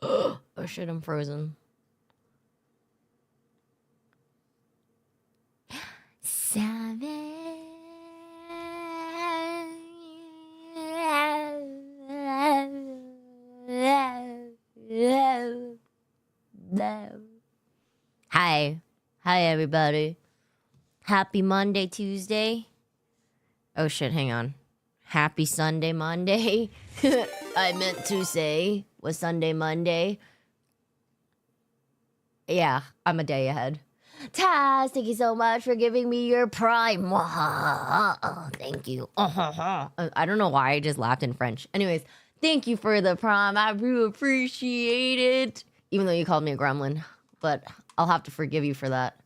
Oh shit, I'm frozen. Hi. Hi, everybody. Happy Monday, Tuesday. Oh shit, hang on. Happy Sunday, Monday. I meant to say was Sunday, Monday. Yeah, I'm a day ahead. Taz, thank you so much for giving me your prime. Thank you. I don't know why I just laughed in French. Anyways, thank you for the prime. I really appreciate it. Even though you called me a gremlin. But I'll have to forgive you for that.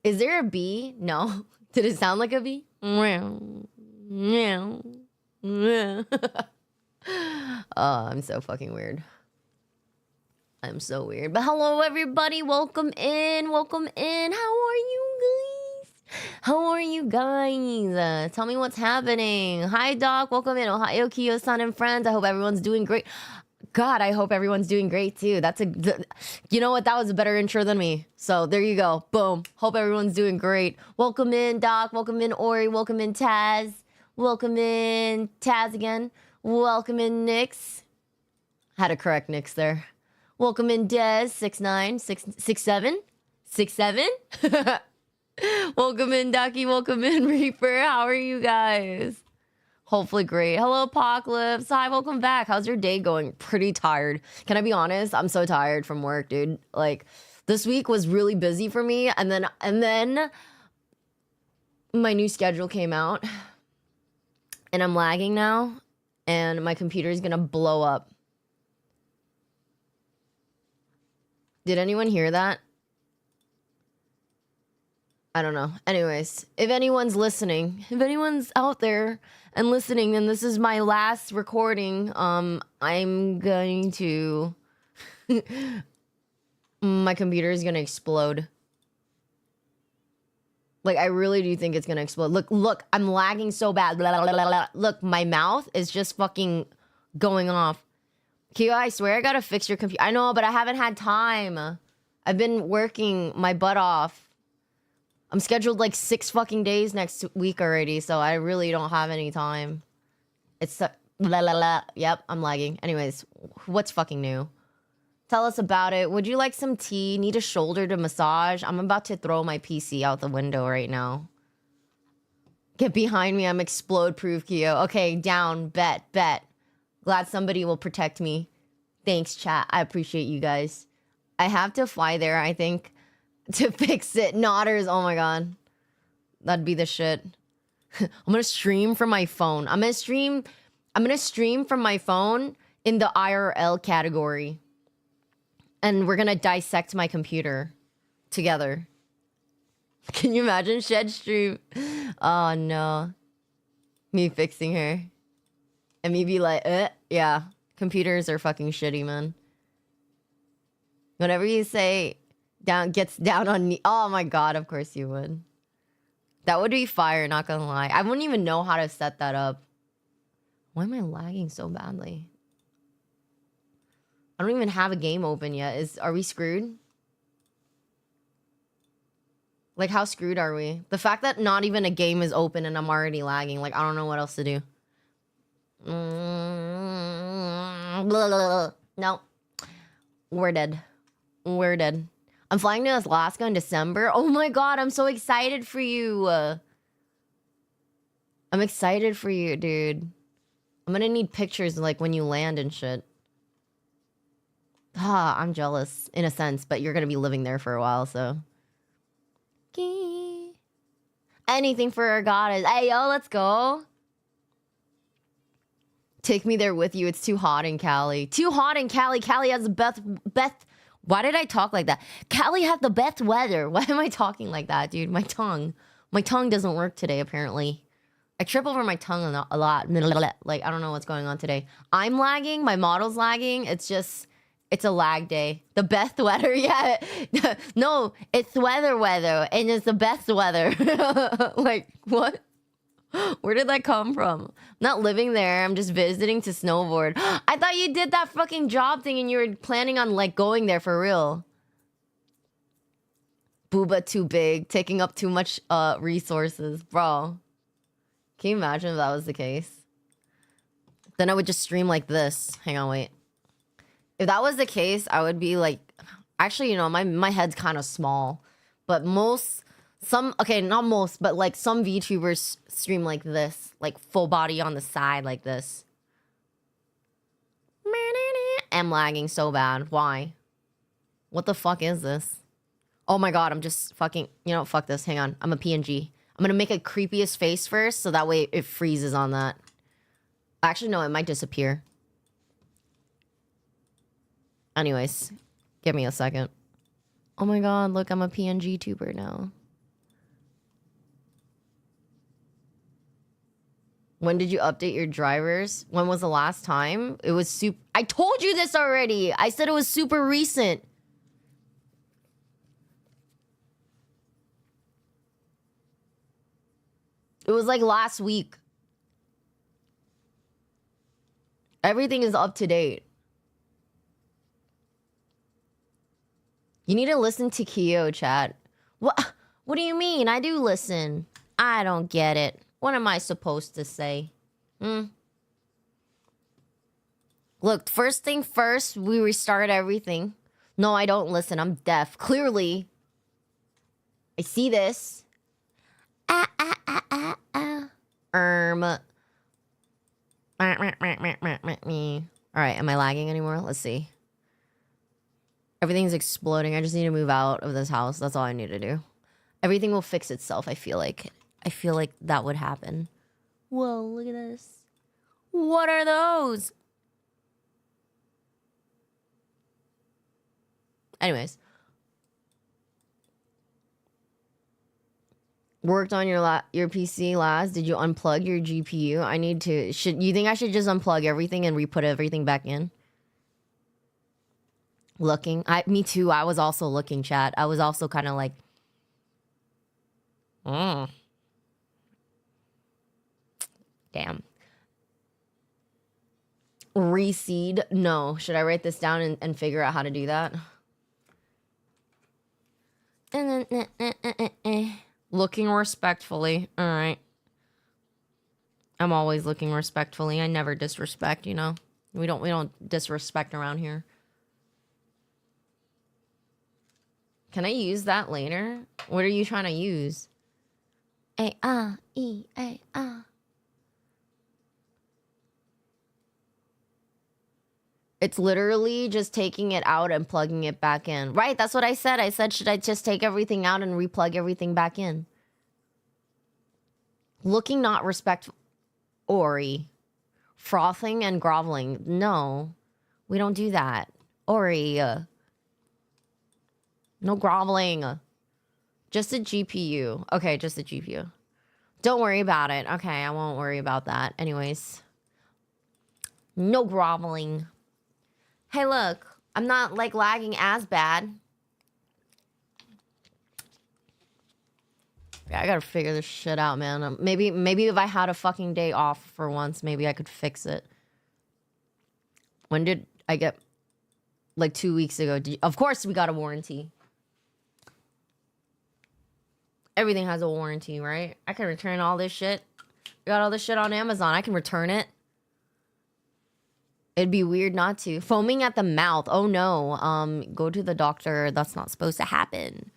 Is there a bee? No. Did it sound like a bee? Oh, I'm so fucking weird. I'm so weird. But hello, everybody. Welcome in. Welcome in. How are you guys? How are you guys? Tell me what's happening. Hi, Doc. Welcome in. Ohio, Kiyo-san, and friends. I hope everyone's doing great. God, I hope everyone's doing great, too. That's a... You know what? That was a better intro than me. So, there you go. Boom. Hope everyone's doing great. Welcome in, Doc. Welcome in, Ori. Welcome in, Taz. Welcome in, Taz again. Welcome in, Nyx. Had to correct Nyx there. Welcome in, Dez, 6'9", 6'7". Welcome in, Ducky. Welcome in, Reaper. How are you guys? Hopefully great. Hello, Apocalypse. Hi, welcome back. How's your day going? Pretty tired. Can I be honest? I'm so tired from work, dude. Like, this week was really busy for me. And then my new schedule came out. And I'm lagging now. And my computer is going to blow up. Did anyone hear that? I don't know. Anyways, if anyone's listening, if anyone's out there and listening, then this is my last recording. I'm going to... My computer is going to explode. Like, I really do think it's going to explode. Look, I'm lagging so bad. Blah, blah, blah, blah. Look, my mouth is just fucking going off. Kyo, I swear I gotta fix your computer. I know, but I haven't had time. I've been working my butt off. I'm scheduled like 6 fucking days next week already, so I really don't have any time. It's la la la. Yep, I'm lagging. Anyways, what's fucking new? Tell us about it. Would you like some tea? Need a shoulder to massage? I'm about to throw my PC out the window right now. Get behind me. I'm explode proof, Kyo. Okay, down. Bet. Glad somebody will protect me. Thanks, chat. I appreciate you guys. I have to fly there, I think, to fix it. Nodders. Oh my god. That'd be the shit. I'm gonna stream from my phone. I'm gonna stream from my phone in the IRL category. And we're gonna dissect my computer together. Can you imagine Shed stream? Oh no. Me fixing her. And me be like, yeah, computers are fucking shitty, man. Whenever you say gets down on knee, oh my god, of course you would. That would be fire, not gonna lie. I wouldn't even know how to set that up. Why am I lagging so badly? I don't even have a game open yet. Are we screwed? Like, how screwed are we? The fact that not even a game is open and I'm already lagging, like, I don't know what else to do. No. We're dead. I'm flying to Alaska in December. Oh my god, I'm so excited for you. I'm excited for you, dude. I'm gonna need pictures like when you land and shit. I'm jealous in a sense, but you're gonna be living there for a while, so. Anything for our goddess. Hey, yo, let's go. Take me there with you. It's too hot in Cali. Too hot in Cali. Cali has the best... Why did I talk like that? Cali has the best weather. Why am I talking like that, dude? My tongue. My tongue doesn't work today, apparently. I trip over my tongue a lot. Like, I don't know what's going on today. I'm lagging. My model's lagging. It's just... It's a lag day. The best weather, yeah. No, it's weather, and it's the best weather. Like, what? Where did that come from? I'm not living there. I'm just visiting to snowboard. I thought you did that fucking job thing and you were planning on like going there for real. Booba too big, taking up too much resources. Bro, can you imagine if that was the case? Then I would just stream like this. Hang on, wait. If that was the case, I would be like... Actually, you know, my head's kind of small. But okay, not most, but like some VTubers stream like this. Like full body on the side like this. I'm lagging so bad. Why? What the fuck is this? Oh my god, I'm just fucking... You know, fuck this. Hang on. I'm a PNG. I'm gonna make a creepiest face first, so that way it freezes on that. Actually, no, it might disappear. Anyways, give me a second. Oh my god, look, I'm a PNG tuber now. When did you update your drivers? When was the last time? It was super... I told you this already! I said it was super recent. It was like last week. Everything is up to date. You need to listen to Kyo, chat. What do you mean? I do listen. I don't get it. What am I supposed to say? Look, first thing first, we restart everything. No, I don't listen. I'm deaf. Clearly. I see this. Alright, am I lagging anymore? Let's see. Everything's exploding. I just need to move out of this house. That's all I need to do. Everything will fix itself, I feel like. I feel like that would happen. Whoa, look at this. What are those? Anyways. Worked on your PC last. Did you unplug your GPU? I need to... You think I should just unplug everything and re-put everything back in? Looking. Me too. I was also looking, chat. I was also kind of like... Damn. Reseed. No. Should I write this down and figure out how to do that? Looking respectfully. All right. I'm always looking respectfully. I never disrespect, you know. We don't disrespect around here. Can I use that later? What are you trying to use? A-A-E-A-A. It's literally just taking it out and plugging it back in. Right, that's what I said. I said, should I just take everything out and replug everything back in? Looking not respectful. Ori. Frothing and groveling. No, we don't do that. Ori. No groveling. Just a GPU. Okay, just a GPU. Don't worry about it. Okay, I won't worry about that. Anyways. No groveling. Hey, look. I'm not, like, lagging as bad. Yeah, I gotta figure this shit out, man. Maybe if I had a fucking day off for once, maybe I could fix it. When did I get... Like, 2 weeks ago. Of course we got a warranty. Everything has a warranty, right? I can return all this shit. I got all this shit on Amazon. I can return it. It'd be weird not to. Foaming at the mouth. Oh no. Go to the doctor. That's not supposed to happen.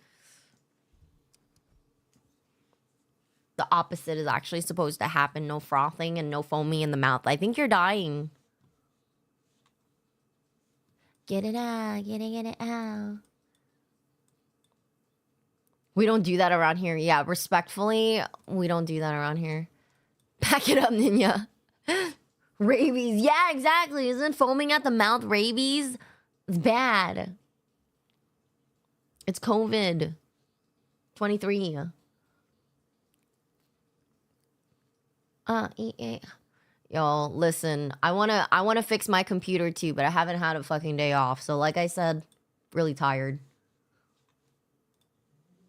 The opposite is actually supposed to happen. No frothing and no foaming in the mouth. I think you're dying. Get it out. Get it out. We don't do that around here. Yeah, respectfully, we don't do that around here. Pack it up, Ninja. Rabies. Yeah, exactly. Isn't foaming at the mouth rabies? It's bad. It's COVID. 23. Yo, listen. I wanna fix my computer too, but I haven't had a fucking day off. So like I said, really tired.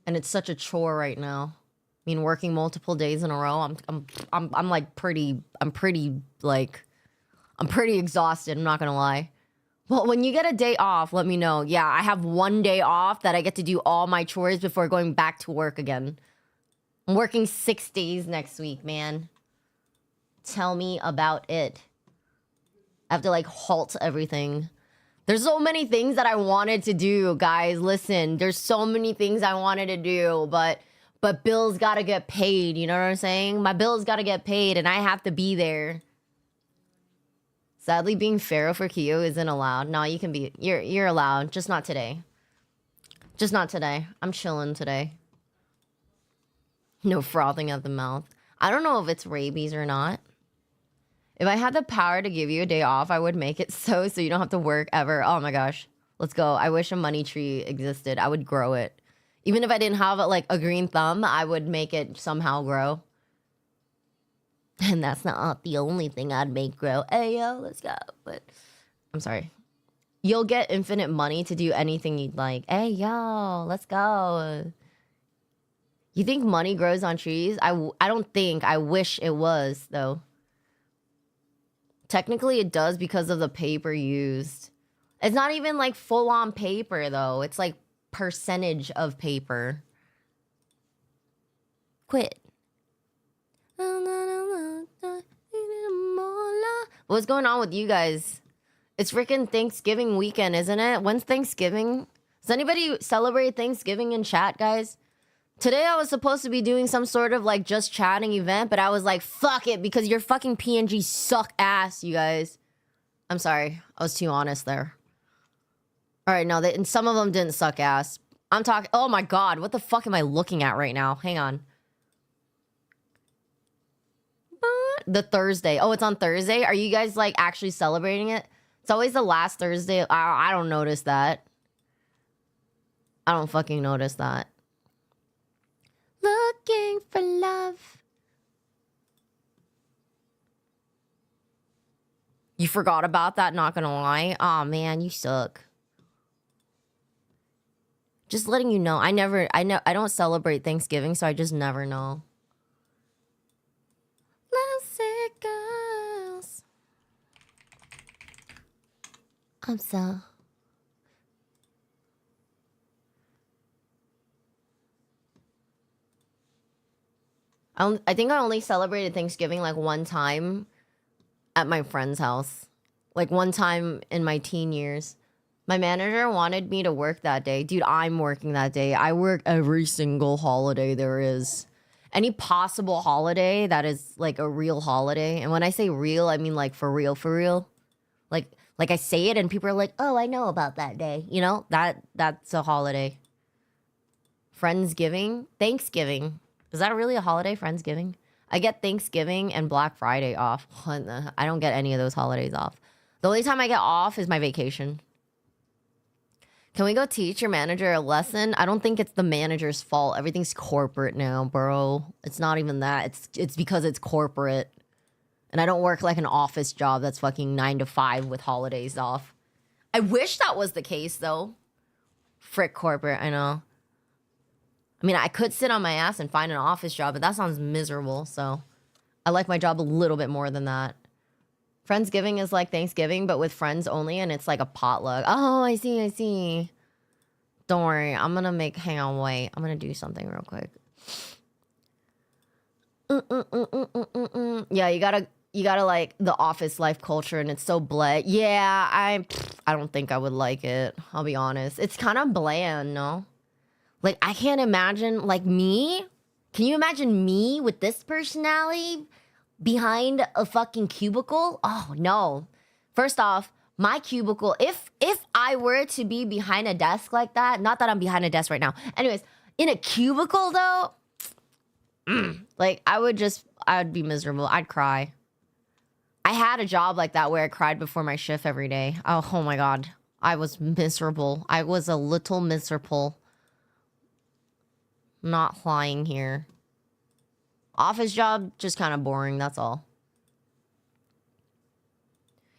And it's such a chore right now. mean, working multiple days in a row, I'm like I'm pretty exhausted. I'm not gonna lie. Well, when you get a day off, let me know. Yeah, I have 1 day off that I get to do all my chores before going back to work again. I'm working 6 days next week, man. Tell me about it. I have to like halt everything. There's so many things that I wanted to do, guys. Listen, there's so many things I wanted to do, but bills gotta get paid. You know what I'm saying? My bills gotta get paid, and I have to be there. Sadly, being Pharaoh for Kyo isn't allowed. No, you can be. You're allowed, just not today. Just not today. I'm chilling today. No frothing at the mouth. I don't know if it's rabies or not. If I had the power to give you a day off, I would make it so you don't have to work ever. Oh my gosh. Let's go. I wish a money tree existed. I would grow it. Even if I didn't have like a green thumb, I would make it somehow grow. And that's not the only thing I'd make grow. Hey, yo, let's go. But I'm sorry. You'll get infinite money to do anything you'd like. Hey, yo, let's go. You think money grows on trees? I don't think. I wish it was, though. Technically, it does because of the paper used. It's not even like full-on paper, though. It's like percentage of paper. Quit. What's going on with you guys? It's freaking Thanksgiving weekend, isn't it? When's Thanksgiving? Does anybody celebrate Thanksgiving in chat, guys? Today I was supposed to be doing some sort of like just chatting event, but I was like, fuck it, because your fucking PNGs suck ass, you guys. I'm sorry. I was too honest there. All right, no, and some of them didn't suck ass. I'm talking, oh my God, what the fuck am I looking at right now? Hang on. The Thursday. Oh, it's on Thursday? Are you guys like actually celebrating it? It's always the last Thursday. I don't notice that. I don't fucking notice that. Looking for love. You forgot about that, not gonna lie. Aw, man, you suck. Just letting you know. I don't celebrate Thanksgiving, so I just never know. Lovesick girls. I'm so. I think I only celebrated Thanksgiving like one time at my friend's house. Like one time in my teen years. My manager wanted me to work that day. Dude, I'm working that day. I work every single holiday there is. Any possible holiday that is like a real holiday. And when I say real, I mean like for real, for real. Like I say it and people are like, oh, I know about that day. You know, that's a holiday. Friendsgiving? Thanksgiving. Is that really a holiday, Friendsgiving? I get Thanksgiving and Black Friday off. I don't get any of those holidays off. The only time I get off is my vacation. Can we go teach your manager a lesson? I don't think it's the manager's fault. Everything's corporate now, bro. It's not even that. It's because it's corporate. And I don't work like an office job that's fucking 9 to 5 with holidays off. I wish that was the case, though. Frick corporate, I know. I mean, I could sit on my ass and find an office job, but that sounds miserable, so I like my job a little bit more than that. Friendsgiving is like Thanksgiving, but with friends only, and it's like a potluck. Oh, I see. Don't worry, I'm gonna hang on, wait. I'm gonna do something real quick. Yeah, you gotta like the office life culture, and it's so bland. Yeah, I don't think I would like it. I'll be honest. It's kind of bland, no? Like, I can't imagine, like, me? Can you imagine me with this personality behind a fucking cubicle? Oh, no. First off, my cubicle, if I were to be behind a desk like that, not that I'm behind a desk right now. Anyways, in a cubicle, though, like, I'd be miserable. I'd cry. I had a job like that where I cried before my shift every day. Oh my God. I was miserable. I was a little miserable. Not lying here. Office job, just kind of boring, that's all.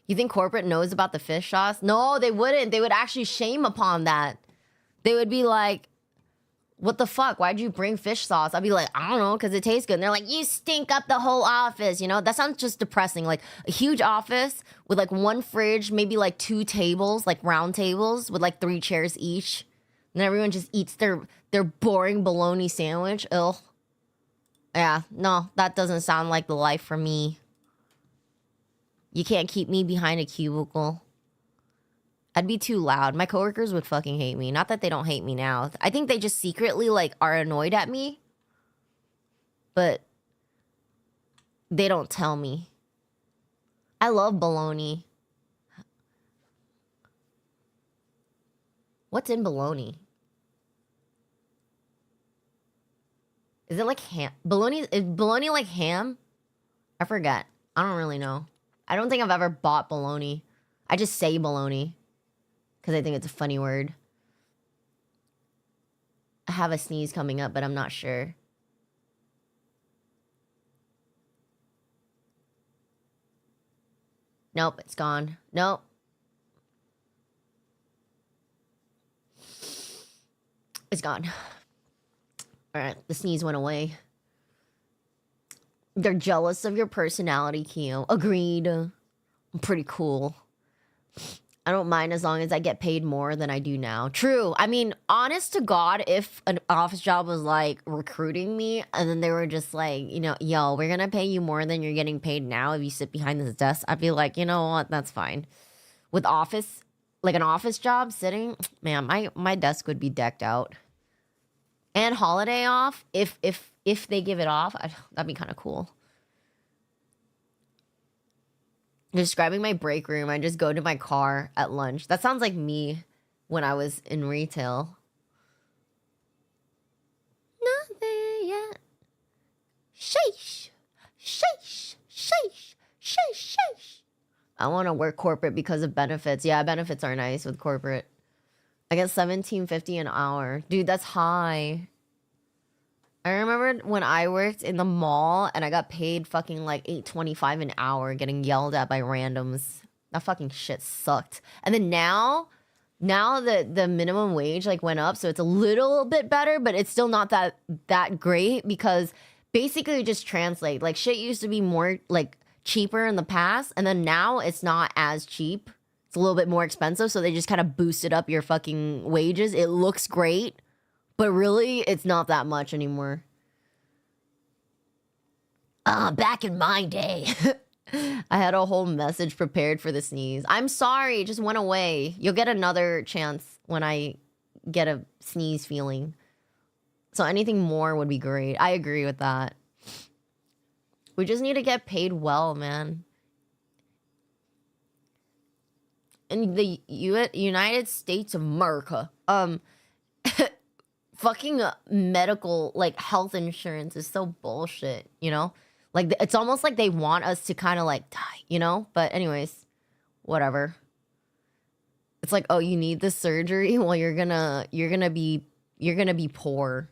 You think corporate knows about the fish sauce? No, they wouldn't. They would actually shame upon that. They would be like, what the fuck? Why'd you bring fish sauce? I'd be like, I don't know, because it tastes good. And they're like, you stink up the whole office. You know, that sounds just depressing. Like a huge office with like one fridge, maybe like 2 tables, like round tables with like 3 chairs each. And everyone just eats their boring bologna sandwich. Ugh. Yeah, no, that doesn't sound like the life for me. You can't keep me behind a cubicle. I'd be too loud. My coworkers would fucking hate me. Not that they don't hate me now. I think they just secretly, like, are annoyed at me. But they don't tell me. I love bologna. What's in bologna? Is it like ham? Is bologna like ham? I forget. I don't really know. I don't think I've ever bought bologna. I just say bologna. Because I think it's a funny word. I have a sneeze coming up, but I'm not sure. Nope, it's gone. Nope. It's gone. All right, the sneeze went away. They're jealous of your personality, Keo. Agreed. I'm pretty cool. I don't mind as long as I get paid more than I do now. True. I mean, honest to God, if an office job was like recruiting me and then they were just like, you know, yo, we're going to pay you more than you're getting paid now if you sit behind this desk, I'd be like, you know what? That's fine. With office, like an office job sitting, man, my desk would be decked out. And holiday off, if they give it off, that'd be kind of cool. Describing my break room, I just go to my car at lunch. That sounds like me when I was in retail. Nothing yet. Sheesh. Sheesh. Sheesh. Sheesh. Sheesh. I want to work corporate because of benefits. Yeah, benefits are nice with corporate. I get $17.50 an hour. Dude, that's high. I remember when I worked in the mall and I got paid fucking like $8.25 an hour getting yelled at by randoms. That fucking shit sucked. And then now the minimum wage like went up, so it's a little bit better, but it's still not that great because basically it just translate. Like shit used to be more like cheaper in the past, and then now it's not as cheap. It's a little bit more expensive, so they just kind of boosted up your fucking wages. It looks great. But really, it's not that much anymore. Back in my day. I had a whole message prepared for the sneeze. I'm sorry, it just went away. You'll get another chance when I get a sneeze feeling. So anything more would be great. I agree with that. We just need to get paid well, man. In the United States of America, fucking medical, like, health insurance is so bullshit, you know? Like, it's almost like they want us to kind of, like, die, you know? But anyways, whatever. It's like, oh, you need this surgery? Well, you're gonna be poor.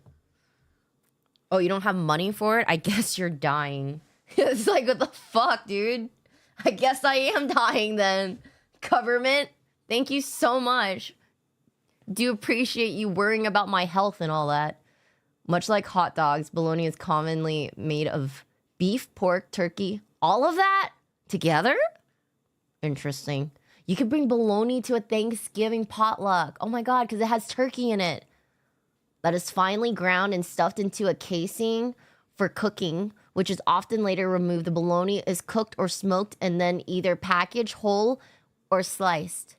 Oh, you don't have money for it? I guess you're dying. It's like, what the fuck, dude? I guess I am dying then. Government, thank you so much. Do appreciate you worrying about my health and all that. Much like hot dogs, bologna is commonly made of beef, pork, turkey, all of that together? Interesting. You could bring bologna to a Thanksgiving potluck. Oh my God, because it has turkey in it. That is finely ground and stuffed into a casing for cooking, which is often later removed. The bologna is cooked or smoked and then either packaged whole or sliced.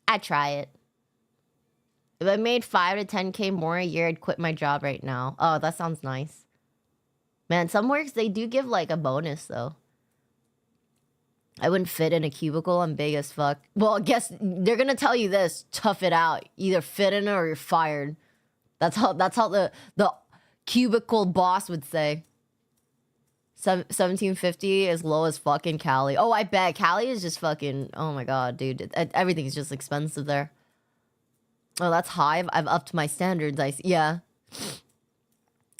I'd try it. If I made 5 to 10K more a year, I'd quit my job right now. Oh, that sounds nice. Man, some works, they do give like a bonus though. I wouldn't fit in a cubicle. I'm big as fuck. Well, I guess they're gonna tell you this: tough it out. Either fit in it or you're fired. That's how the cubicle boss would say. 1750 is low as fuck in Cali. Oh, I bet Cali is just fucking. Oh my God, dude, everything's just expensive there. Oh, that's high. I've upped my standards. Yeah.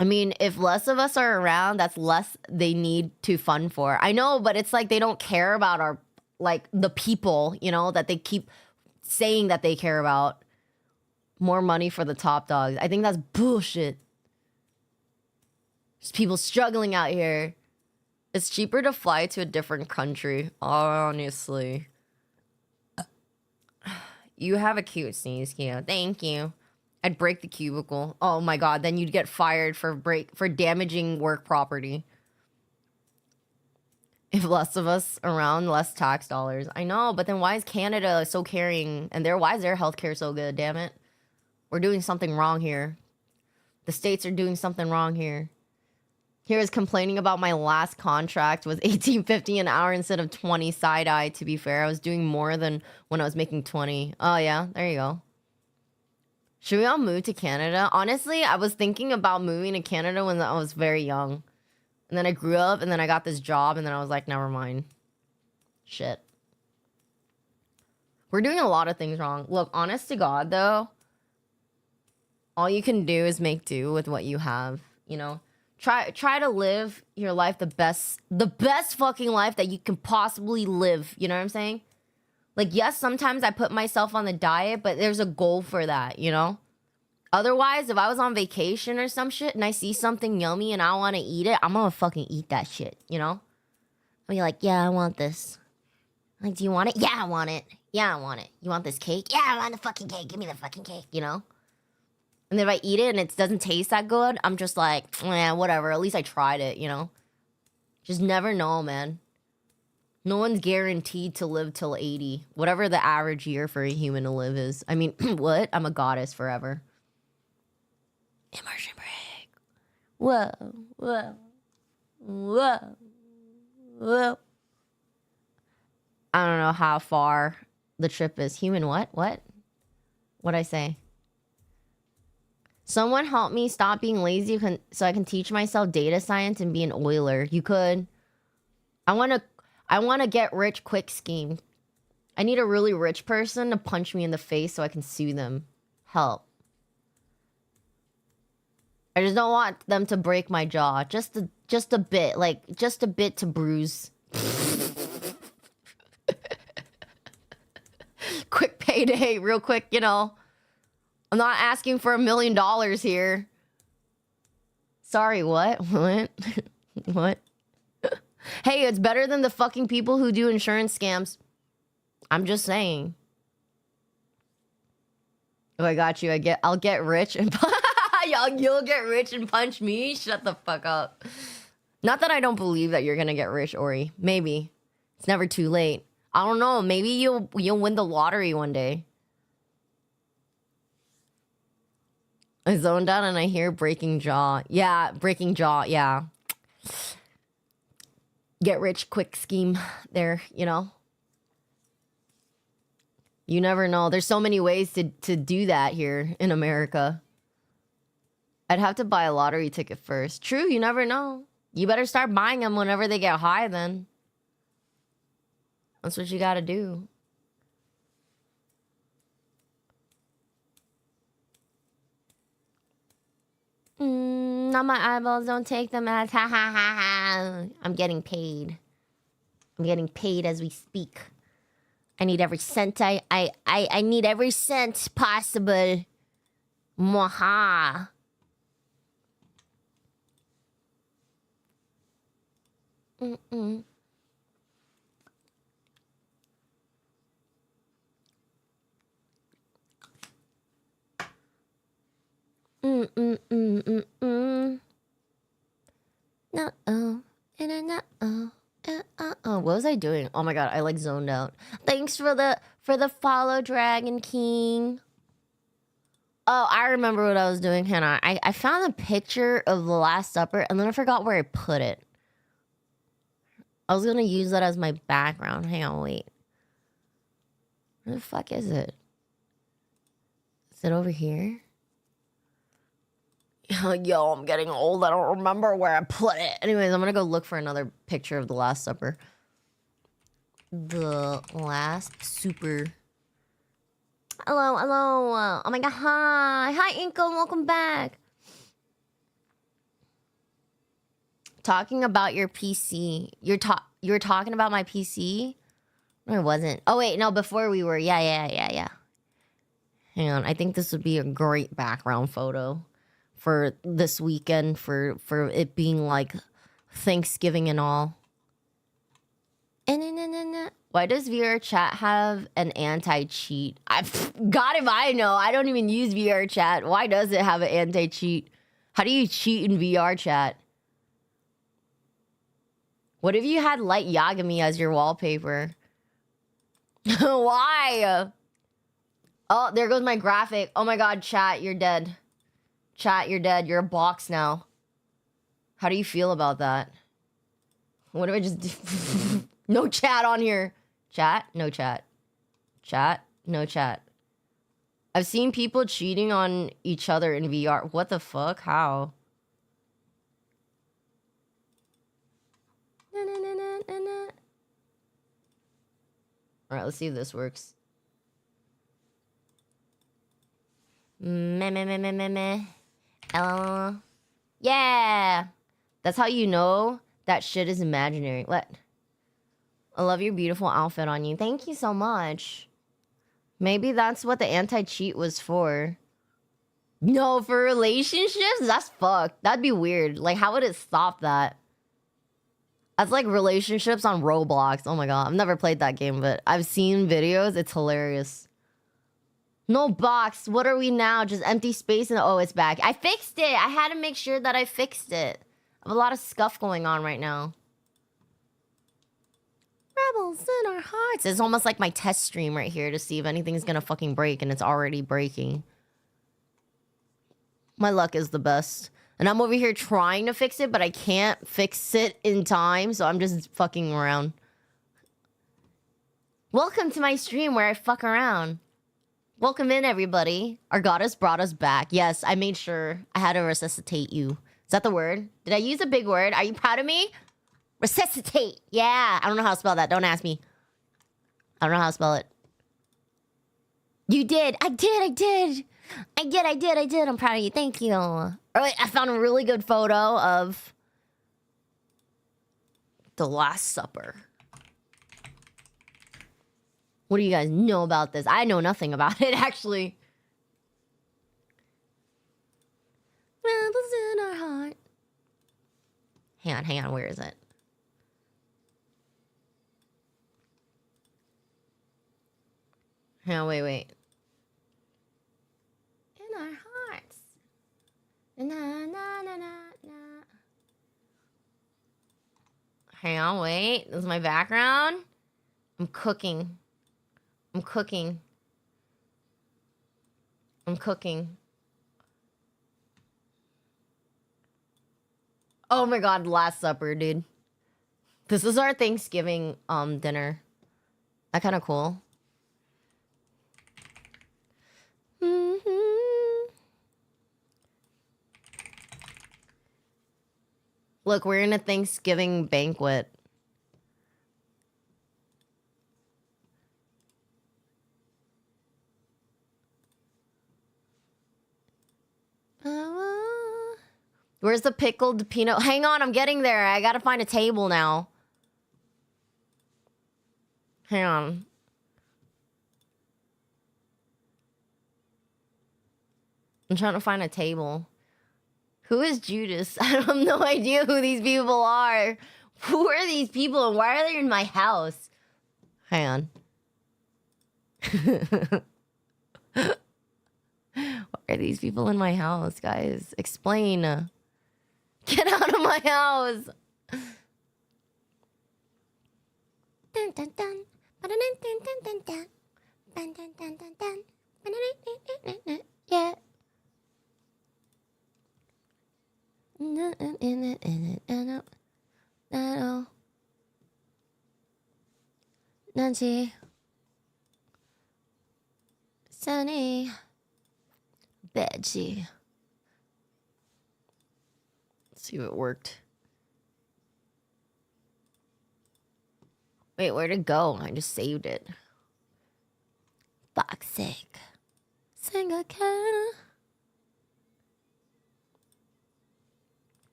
I mean, if less of us are around, that's less they need to fund for. I know, but it's like they don't care about our, like, the people, you know, that they keep saying that they care about. More money for the top dogs. I think that's bullshit. There's people struggling out here. It's cheaper to fly to a different country, honestly. You have a cute sneeze, Keo. Thank you. I'd break the cubicle. Oh my god, then you'd get fired for damaging work property. If less of us around, less tax dollars. I know, but then why is Canada so caring? And why is their healthcare so good, damn it? We're doing something wrong here. The states are doing something wrong here. He was complaining about my last contract was $18.50 an hour instead of 20 side-eye. To be fair, I was doing more than when I was making 20. Oh yeah, there you go. Should we all move to Canada? Honestly, I was thinking about moving to Canada when I was very young. And then I grew up and then I got this job and then I was like, never mind. Shit. We're doing a lot of things wrong. Look, honest to God though, all you can do is make do with what you have, you know? Try to live your life the best fucking life that you can possibly live. You know what I'm saying? Like, yes, sometimes I put myself on the diet, but there's a goal for that, you know? Otherwise, if I was on vacation or some shit and I see something yummy and I want to eat it, I'm gonna fucking eat that shit, you know? I'll be like, yeah, I want this. Like, do you want it? Yeah, I want it. Yeah, I want it. You want this cake? Yeah, I want the fucking cake. Give me the fucking cake, you know? And if I eat it and it doesn't taste that good, I'm just like, eh, whatever. At least I tried it, you know? Just never know, man. No one's guaranteed to live till 80. Whatever the average year for a human to live is. I mean, what? I'm a goddess forever. Immersion break. Whoa, whoa, whoa, whoa. I don't know how far the trip is. Human what? What? What'd I say? Someone help me stop being lazy so I can teach myself data science and be an oiler. You could. I want to get rich quick scheme. I need a really rich person to punch me in the face so I can sue them. Help. I just don't want them to break my jaw. Just a bit. Like, just a bit to bruise. Quick payday, real quick, you know. I'm not asking for $1 million here. Sorry, what? What? What? Hey, it's better than the fucking people who do insurance scams. I'm just saying. Oh, I got you. I'll get rich and you'll get rich and punch me. Shut the fuck up. Not that I don't believe that you're gonna get rich, Ori. Maybe. It's never too late. I don't know. Maybe you'll win the lottery one day. I zoned out and I hear breaking jaw. Yeah, breaking jaw, yeah. Get rich quick scheme there, you know? You never know. There's so many ways to do that here in America. I'd have to buy a lottery ticket first. True, you never know. You better start buying them whenever they get high then. That's what you gotta do. Not my eyeballs, don't take them as ha ha ha ha. I'm getting paid. I'm getting paid as we speak. I need every cent I need every cent possible. Mwaha. Mm-mm. No-oh. No-oh. Oh, what was I doing? Oh my god, I like zoned out. Thanks for the follow, Dragon King. Oh, I remember what I was doing. Hannah. I found a picture of the Last Supper and then I forgot where I put it. I was gonna use that as my background. Hang on, wait. Where the fuck is it? Is it over here? Yo, I'm getting old. I don't remember where I put it. Anyways, I'm gonna go look for another picture of the Last Supper. The Last Supper. Hello, hello. Oh my god, hi. Hi, Inko. Welcome back. Talking about your PC. You were talking about my PC? No, I wasn't. Oh, wait. No, before we were. Yeah. Hang on, I think this would be a great background photo for this weekend, for it being like Thanksgiving and all. Why does VR chat have an anti-cheat? God, if I know. I don't even use VR chat. Why does it have an anti-cheat? How do you cheat in VR chat? What if you had Light Yagami as your wallpaper? Why? Oh, there goes my graphic. Oh my god, chat, you're dead. Chat, you're dead. You're a box now. How do you feel about that? What do I just do? No chat on here. Chat? No chat. Chat? No chat. I've seen people cheating on each other in VR. What the fuck? How? Alright, let's see if this works. Meh, meh, meh, meh, meh, meh. Yeah! That's how you know that shit is imaginary. What? I love your beautiful outfit on you. Thank you so much. Maybe that's what the anti-cheat was for. No, for relationships? That's fucked. That'd be weird. Like, how would it stop that? That's like relationships on Roblox. Oh my god. I've never played that game, but I've seen videos. It's hilarious. No box. What are we now? Just empty space and oh, it's back. I fixed it. I had to make sure that I fixed it. I have a lot of scuff going on right now. Rebels in our hearts. It's almost like my test stream right here to see if anything's gonna fucking break, and it's already breaking. My luck is the best. And I'm over here trying to fix it, but I can't fix it in time, so I'm just fucking around. Welcome to my stream where I fuck around. Welcome in, everybody. Our goddess brought us back. Yes, I made sure I had to resuscitate you. Is that the word? Did I use a big word? Are you proud of me? Resuscitate. Yeah. I don't know how to spell that. Don't ask me. I don't know how to spell it. You did. I did. I'm proud of you. Thank you. All right, I found a really good photo of the Last Supper. What do you guys know about this? I know nothing about it, actually. Rebels in our heart. Hang on, where is it? Hang on, wait. In our hearts. Na. Hang on, wait. This is my background. I'm cooking. Oh my god, Last Supper, dude. This is our Thanksgiving dinner. That kind of cool. Look, we're in a Thanksgiving banquet. Where's the pickled peanut? Hang on, I'm getting there. I gotta find a table now. Hang on. I'm trying to find a table. Who is Judas? I have no idea who these people are. Who are these people and why are they in my house? Hang on. Why are these people in my house, guys? Explain. Get out of my house. Dun, dun, dun. Yeah. Nancy. Sunny. Betsy. Let's see if it worked. Wait, where'd it go? I just saved it. Fuck's sake. Sing again.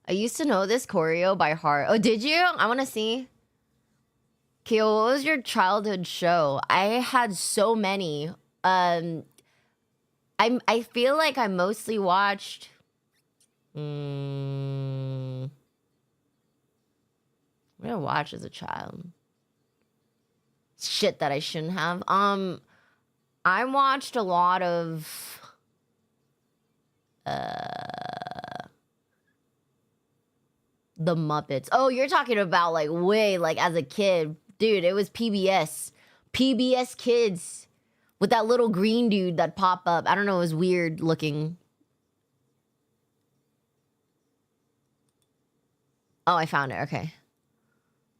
I used to know this choreo by heart. Oh, did you? I want to see. Keo, what was your childhood show? I had so many. I feel like I mostly watched. What did I watch as a child? Shit that I shouldn't have. I watched a lot of. The Muppets. Oh, you're talking about like way like as a kid. Dude, it was PBS. PBS Kids. With that little green dude that pop up. I don't know, it was weird looking. Oh, I found it. Okay.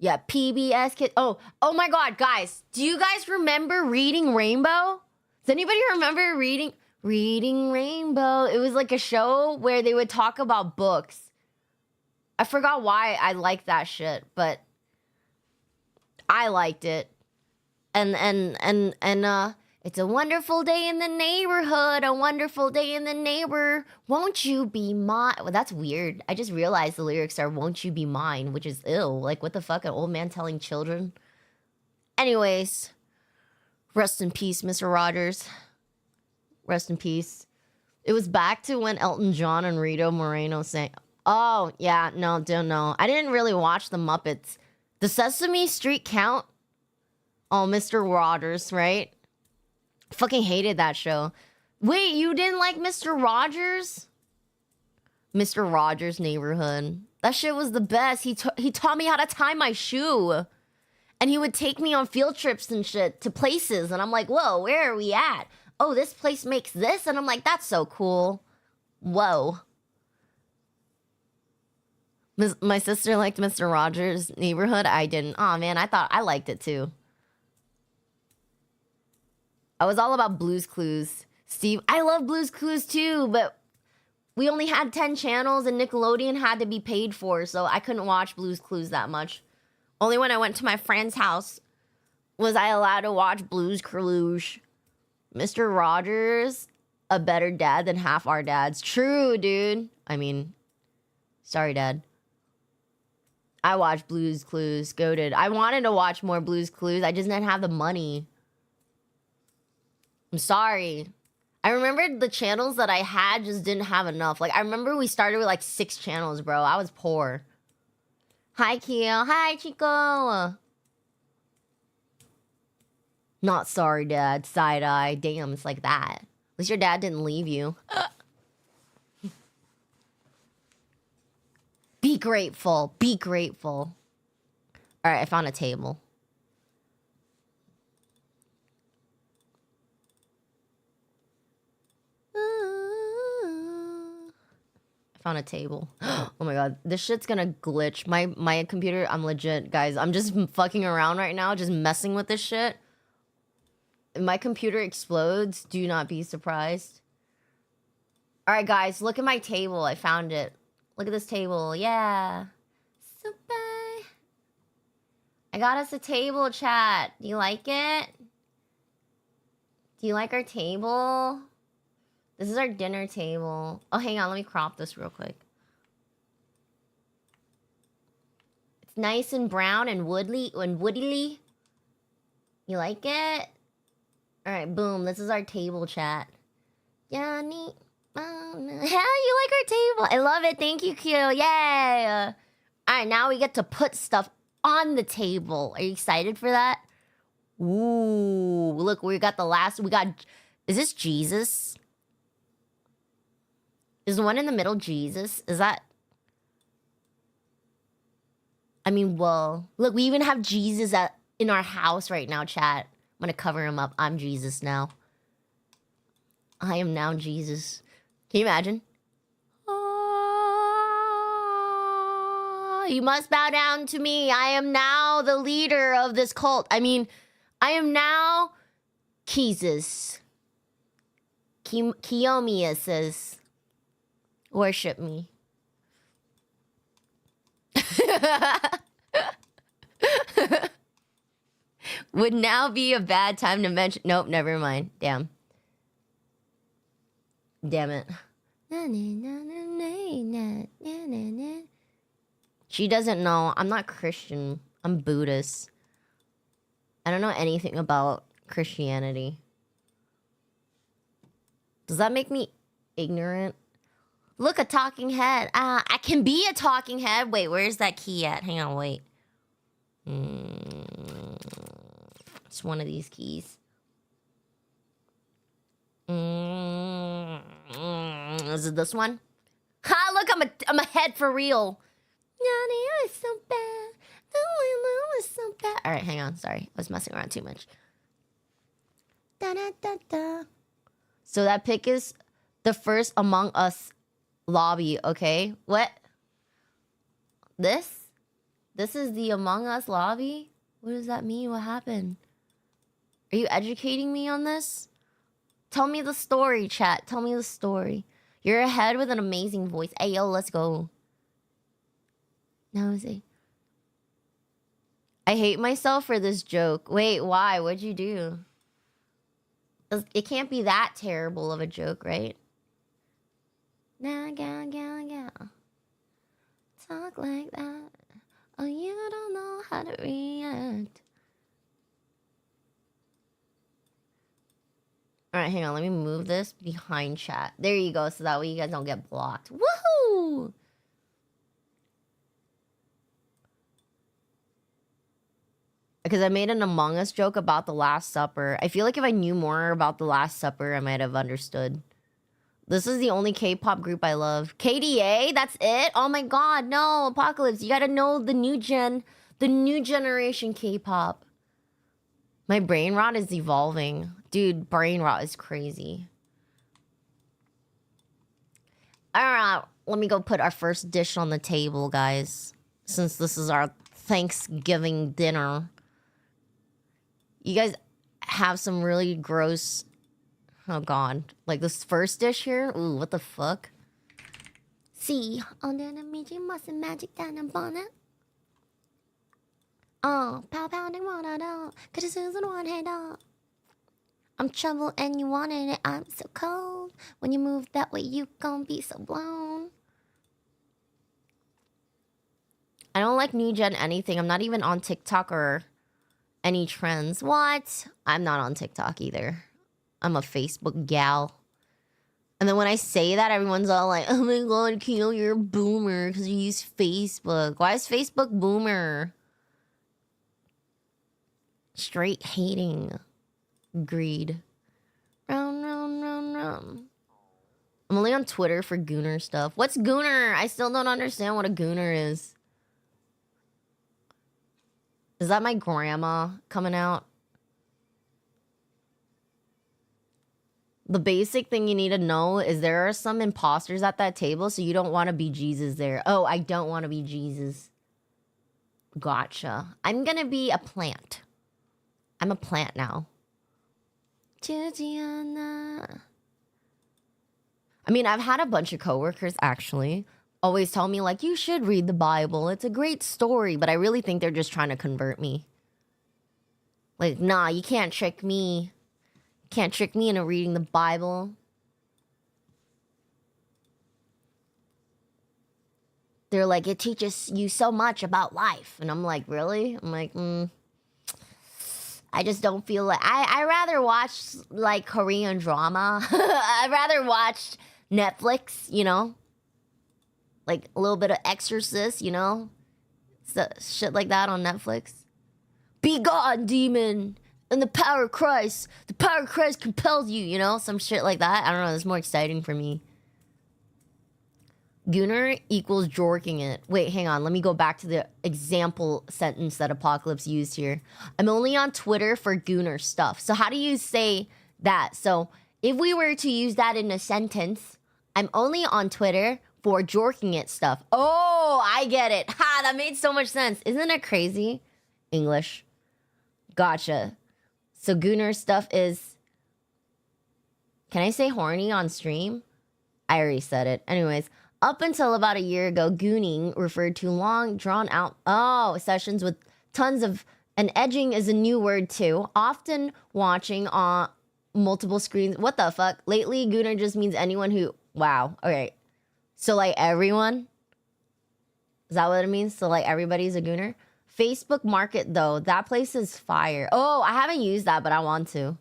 Yeah, PBS Kids. Oh my God, guys. Do you guys remember Reading Rainbow? Does anybody remember Reading Rainbow? It was like a show where they would talk about books. I forgot why I liked that shit, but I liked it. And it's a wonderful day in the neighborhood, a wonderful day in the neighbor. Won't you be mine? Well, that's weird. I just realized the lyrics are "Won't you be mine," which is ill. Like, what the fuck? An old man telling children. Anyways, rest in peace, Mr. Rogers. Rest in peace. It was back to when Elton John and Rito Moreno sang. Oh, yeah, no, don't know. I didn't really watch the Muppets. The Sesame Street count? Oh, Mr. Rogers, right? Fucking hated that show. Wait, you didn't like Mr. Rogers? Mr. Rogers' Neighborhood. That shit was the best. He taught me how to tie my shoe. And he would take me on field trips and shit to places. And I'm like, whoa, where are we at? Oh, this place makes this? And I'm like, that's so cool. Whoa. My sister liked Mr. Rogers' Neighborhood. I didn't. Oh man, I thought I liked it too. I was all about Blue's Clues. Steve, I love Blue's Clues too, but we only had 10 channels and Nickelodeon had to be paid for, so I couldn't watch Blue's Clues that much. Only when I went to my friend's house was I allowed to watch Blue's Clues. Mr. Rogers, a better dad than half our dads. True, dude. I mean, sorry, Dad. I watched Blue's Clues. Goated. I wanted to watch more Blue's Clues. I just didn't have the money. I'm sorry. I remember the channels that I had just didn't have enough. Like, I remember we started with like 6 channels, bro. I was poor. Hi, Keo. Hi, Chico. Not sorry, Dad. Side eye. Damn, it's like that. At least your dad didn't leave you. Be grateful. Be grateful. All right, I found a table. I found a table. Oh my God, this shit's gonna glitch. My computer, I'm legit, guys. I'm just fucking around right now, just messing with this shit. If my computer explodes, do not be surprised. All right, guys, look at my table. I found it. Look at this table. Yeah. Super. I got us a table, chat. Do you like it? Do you like our table? This is our dinner table. Oh, hang on. Let me crop this real quick. It's nice and brown and woodily. You like it? All right, boom. This is our table, chat. Yanni. Hell, you like our table? I love it. Thank you, Q. Yay! All right, now we get to put stuff on the table. Are you excited for that? Ooh, look, we got the last. We got. Is this Jesus? Is the one in the middle Jesus? Is that? I mean, well, look, we even have Jesus in our house right now, chat. I'm gonna cover him up. I'm Jesus now. I am now Jesus. Can you imagine? Oh, you must bow down to me. I am now the leader of this cult. I mean, I am now Jesus. Kiyomiya says, worship me. Would now be a bad time to mention. Nope, never mind. Damn. Damn it. She doesn't know. I'm not Christian. I'm Buddhist. I don't know anything about Christianity. Does that make me ignorant? Look, a talking head. I can be a talking head. Wait, where's that key at? Hang on, wait. It's one of these keys. Is it this one? Ha! Look, I'm a head for real. It's so bad. It's so bad. All right, hang on. Sorry, I was messing around too much. Da, da, da, da. So that pic is the first Among Us lobby. Okay, what? This is the Among Us lobby. What does that mean? What happened? Are you educating me on this? Tell me the story, chat. Tell me the story. You're a head with an amazing voice. Hey, yo, let's go. Nosy. I hate myself for this joke. Wait, why? What'd you do? It can't be that terrible of a joke, right? Nah, yeah. Talk like that. Oh, you don't know how to react. All right, hang on. Let me move this behind chat. There you go. So that way you guys don't get blocked. Woohoo! Because I made an Among Us joke about the Last Supper. I feel like if I knew more about the Last Supper, I might have understood. This is the only K-pop group I love. KDA? That's it? Oh my god, no. Apocalypse, you gotta know the new generation K-pop. My brain rot is evolving. Dude, brain rot is crazy. Alright, let me go put our first dish on the table, guys. Since this is our Thanksgiving dinner. You guys have some really gross... Oh god. Like this first dish here? Ooh, what the fuck? See, under the magic muscle magic down a bonnet. Oh, pow pounding water down. Cause it's in one head up. I'm trouble and you wanted it. I'm so cold. When you move that way, you gon' be so blown. I don't like new gen anything. I'm not even on TikTok or any trends. What? I'm not on TikTok either. I'm a Facebook gal. And then when I say that, everyone's all like, oh my god, Keel, you're a boomer because you use Facebook. Why is Facebook boomer? Straight hating. Greed. Round. I'm only on Twitter for Gooner stuff. What's Gooner? I still don't understand what a Gooner is. Is that my grandma coming out? The basic thing you need to know is there are some imposters at that table, so you don't want to be Jesus there. Oh, I don't want to be Jesus. Gotcha. I'm gonna be a plant. I'm a plant now. I mean, I've had a bunch of coworkers actually always tell me like, you should read the Bible. It's a great story, but I really think they're just trying to convert me. Like, nah, you can't trick me. Can't trick me into reading the Bible. They're like, it teaches you so much about life. And I'm like, really? I'm like, I just don't feel like... I rather watch, like, Korean drama. I'd rather watch Netflix, you know? Like, a little bit of Exorcist, you know? So, shit like that on Netflix. Be gone, demon! And the power of Christ. The power of Christ compels you, you know? Some shit like that. I don't know, it's more exciting for me. Gooner equals jorking it. Wait, hang on. Let me go back to the example sentence that Apocalypse used here. I'm only on Twitter for Gooner stuff. So how do you say that? So if we were to use that in a sentence, I'm only on Twitter for jorking it stuff. Oh, I get it. Ha, that made so much sense. Isn't it crazy? English. Gotcha. So Gooner stuff is... Can I say horny on stream? I already said it. Anyways... Up until about a year ago, gooning referred to long, drawn-out sessions with tons of... And edging is a new word, too. Often watching on multiple screens. What the fuck? Lately, gooner just means anyone who... Wow. Okay. So, like, everyone? Is that what it means? So, like, everybody's a gooner? Facebook Market, though, that place is fire. Oh, I haven't used that, but I want to.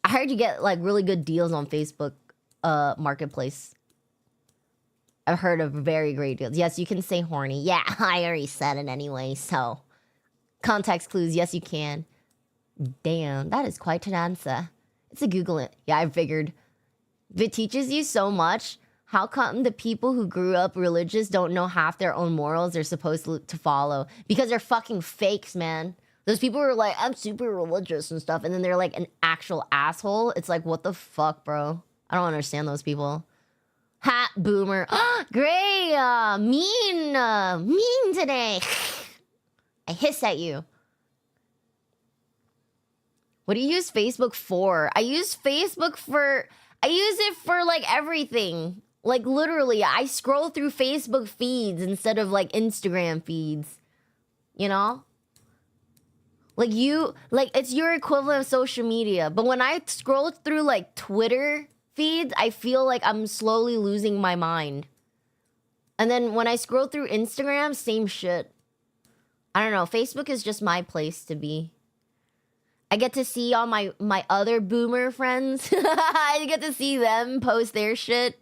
I heard you get, like, really good deals on Facebook Marketplace. I've heard of very great deals. Yes, you can say horny. Yeah, I already said it anyway, so. Context clues, yes, you can. Damn, that is quite an answer. It's a Google it. Yeah, I figured. If it teaches you so much, how come the people who grew up religious don't know half their own morals they're supposed to follow? Because they're fucking fakes, man. Those people who are like, I'm super religious and stuff, and then they're like an actual asshole. It's like, what the fuck, bro? I don't understand those people. Ha, boomer. Gray, mean today. I hiss at you. What do you use Facebook for? I use it for like everything. Like literally, I scroll through Facebook feeds instead of like Instagram feeds. You know? Like it's your equivalent of social media. But when I scroll through like Twitter feeds, I feel like I'm slowly losing my mind. And then when I scroll through Instagram, same shit. I don't know. Facebook is just my place to be. I get to see all my other boomer friends. I get to see them post their shit.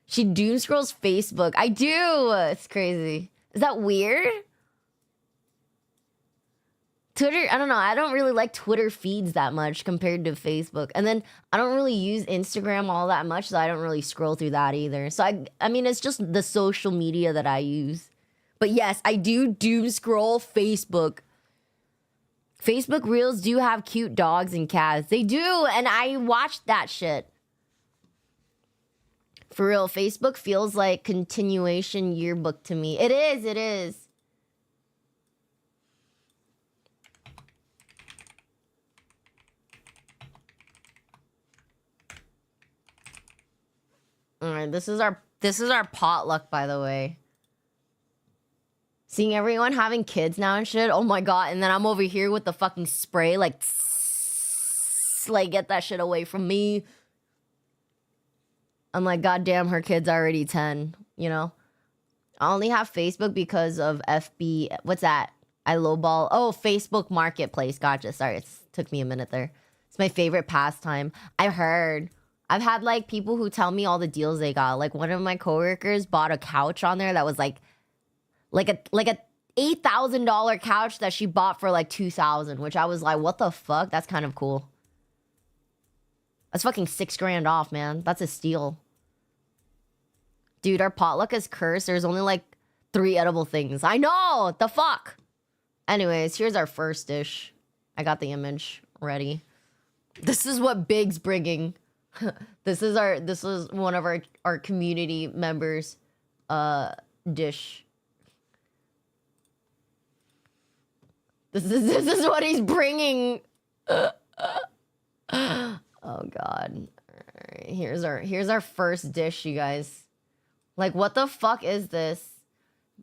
She doom scrolls Facebook. I do. It's crazy. Is that weird? Twitter, I don't know. I don't really like Twitter feeds that much compared to Facebook. And then I don't really use Instagram all that much, so I don't really scroll through that either. So I mean, it's just the social media that I use. But yes, I do doom scroll Facebook. Facebook Reels do have cute dogs and cats. They do, and I watched that shit. For real, Facebook feels like continuation yearbook to me. It is, it is. All right, this is our potluck, by the way. Seeing everyone having kids now and shit. Oh my god! And then I'm over here with the fucking spray, like, like get that shit away from me. I'm like, goddamn, her kid's already 10. You know. I only have Facebook because of FB. What's that? I lowball. Oh, Facebook Marketplace. Gotcha. Sorry, it took me a minute there. It's my favorite pastime. I heard. I've had like people who tell me all the deals they got. Like one of my coworkers bought a couch on there that was like a $8,000 couch that she bought for like $2,000, which I was like, what the fuck? That's kind of cool. That's fucking $6,000 off, man. That's a steal. Dude, our potluck is cursed. There's only like 3 edible things. I know! The fuck? Anyways, here's our first dish. I got the image ready. This is what Big's bringing. This is one of our community members dish. This is what he's bringing. Oh god. All right, here's our first dish, you guys. Like, what the fuck is this?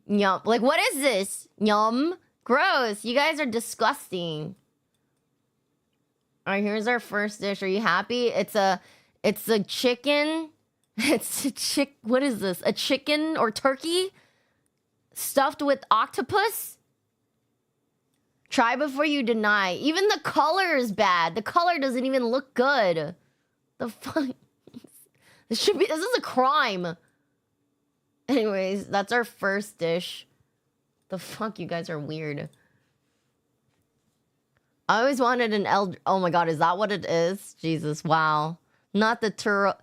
Yum. Like, what is this? Yum. Gross. You guys are disgusting. All right, here's our first dish. Are you happy? It's a chicken. What is this? A chicken or turkey stuffed with octopus? Try before you deny. Even the color is bad. The color doesn't even look good. The fuck? This is a crime. Anyways, that's our first dish. The fuck? You guys are weird. I always wanted an oh my god, is that what it is? Jesus, wow. Not the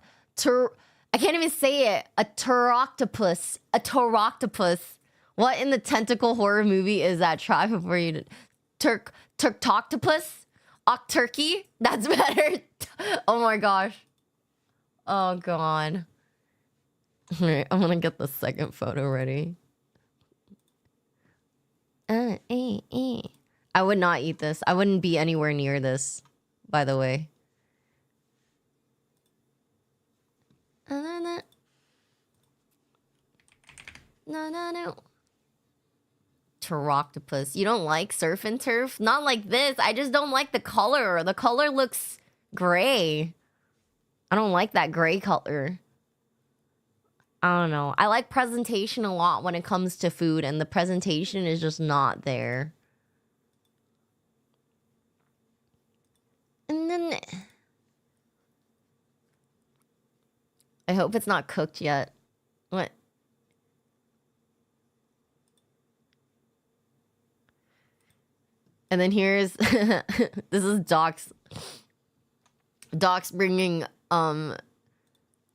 I can't even say it. A pteroctopus. A pteroctopus. What in the tentacle horror movie is that? Try before you... Turktoctopus? Octurkey? That's better. Oh my gosh. Oh god. Alright, I'm gonna get the second photo ready. I would not eat this. I wouldn't be anywhere near this, by the way. No. Pteroctopus. You don't like surf and turf? Not like this. I just don't like the color. The color looks gray. I don't like that gray color. I don't know. I like presentation a lot when it comes to food, and the presentation is just not there. And then I hope it's not cooked yet. What? And then here's this is Doc's bringing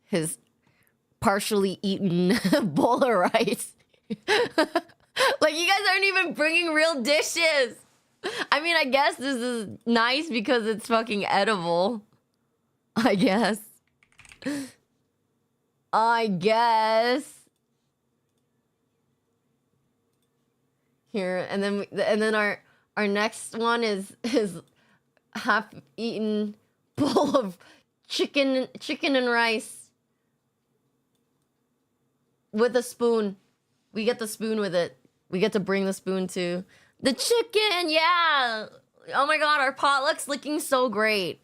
his partially eaten bowl of rice. Like, you guys aren't even bringing real dishes. I mean, I guess this is nice because it's fucking edible. I guess. Here, and then our next one is half-eaten bowl of chicken and rice with a spoon. We get the spoon with it. We get to bring the spoon too. The chicken, yeah. Oh my god, our potluck's looking so great.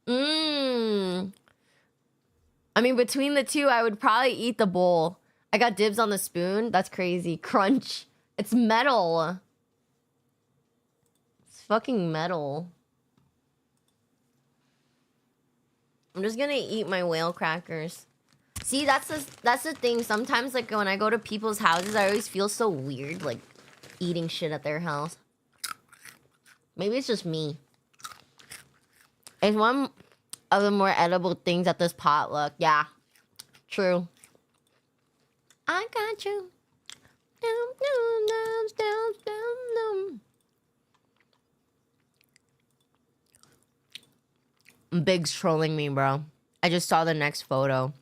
I mean, between the two, I would probably eat the bowl. I got dibs on the spoon. That's crazy. Crunch. It's metal. It's fucking metal. I'm just gonna eat my whale crackers. See, that's the thing. Sometimes, like, when I go to people's houses, I always feel so weird, like, eating shit at their house. Maybe it's just me. It's one of the more edible things at this potluck. Yeah, true. I got you. Big's trolling me, bro. I just saw the next photo.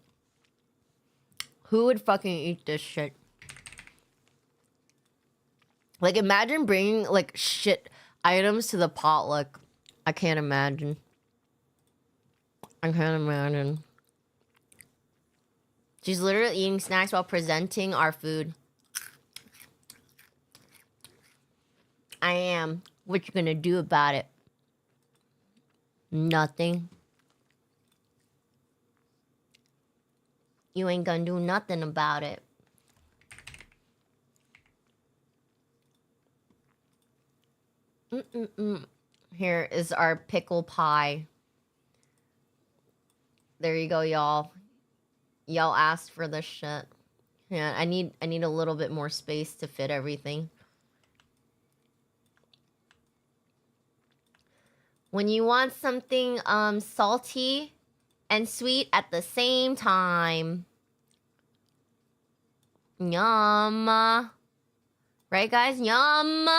Who would fucking eat this shit? Like, imagine bringing, like, shit items to the potluck. I can't imagine. I can't imagine. She's literally eating snacks while presenting our food. I am. What you gonna do about it? Nothing. You ain't gonna do nothing about it. Here is our pickle pie. There you go, y'all. Y'all asked for this shit. Yeah, I need a little bit more space to fit everything. When you want something salty and sweet at the same time. Yum. Right, guys? Yum.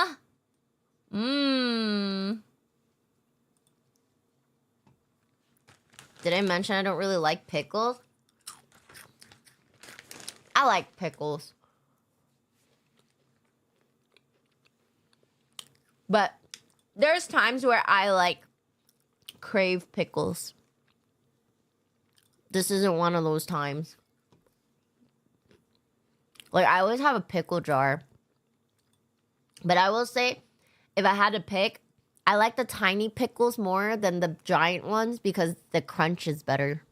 Did I mention I don't really like pickles? I like pickles. But there's times where I, like, crave pickles. This isn't one of those times. Like, I always have a pickle jar. But I will say, if I had to pick, I like the tiny pickles more than the giant ones because the crunch is better.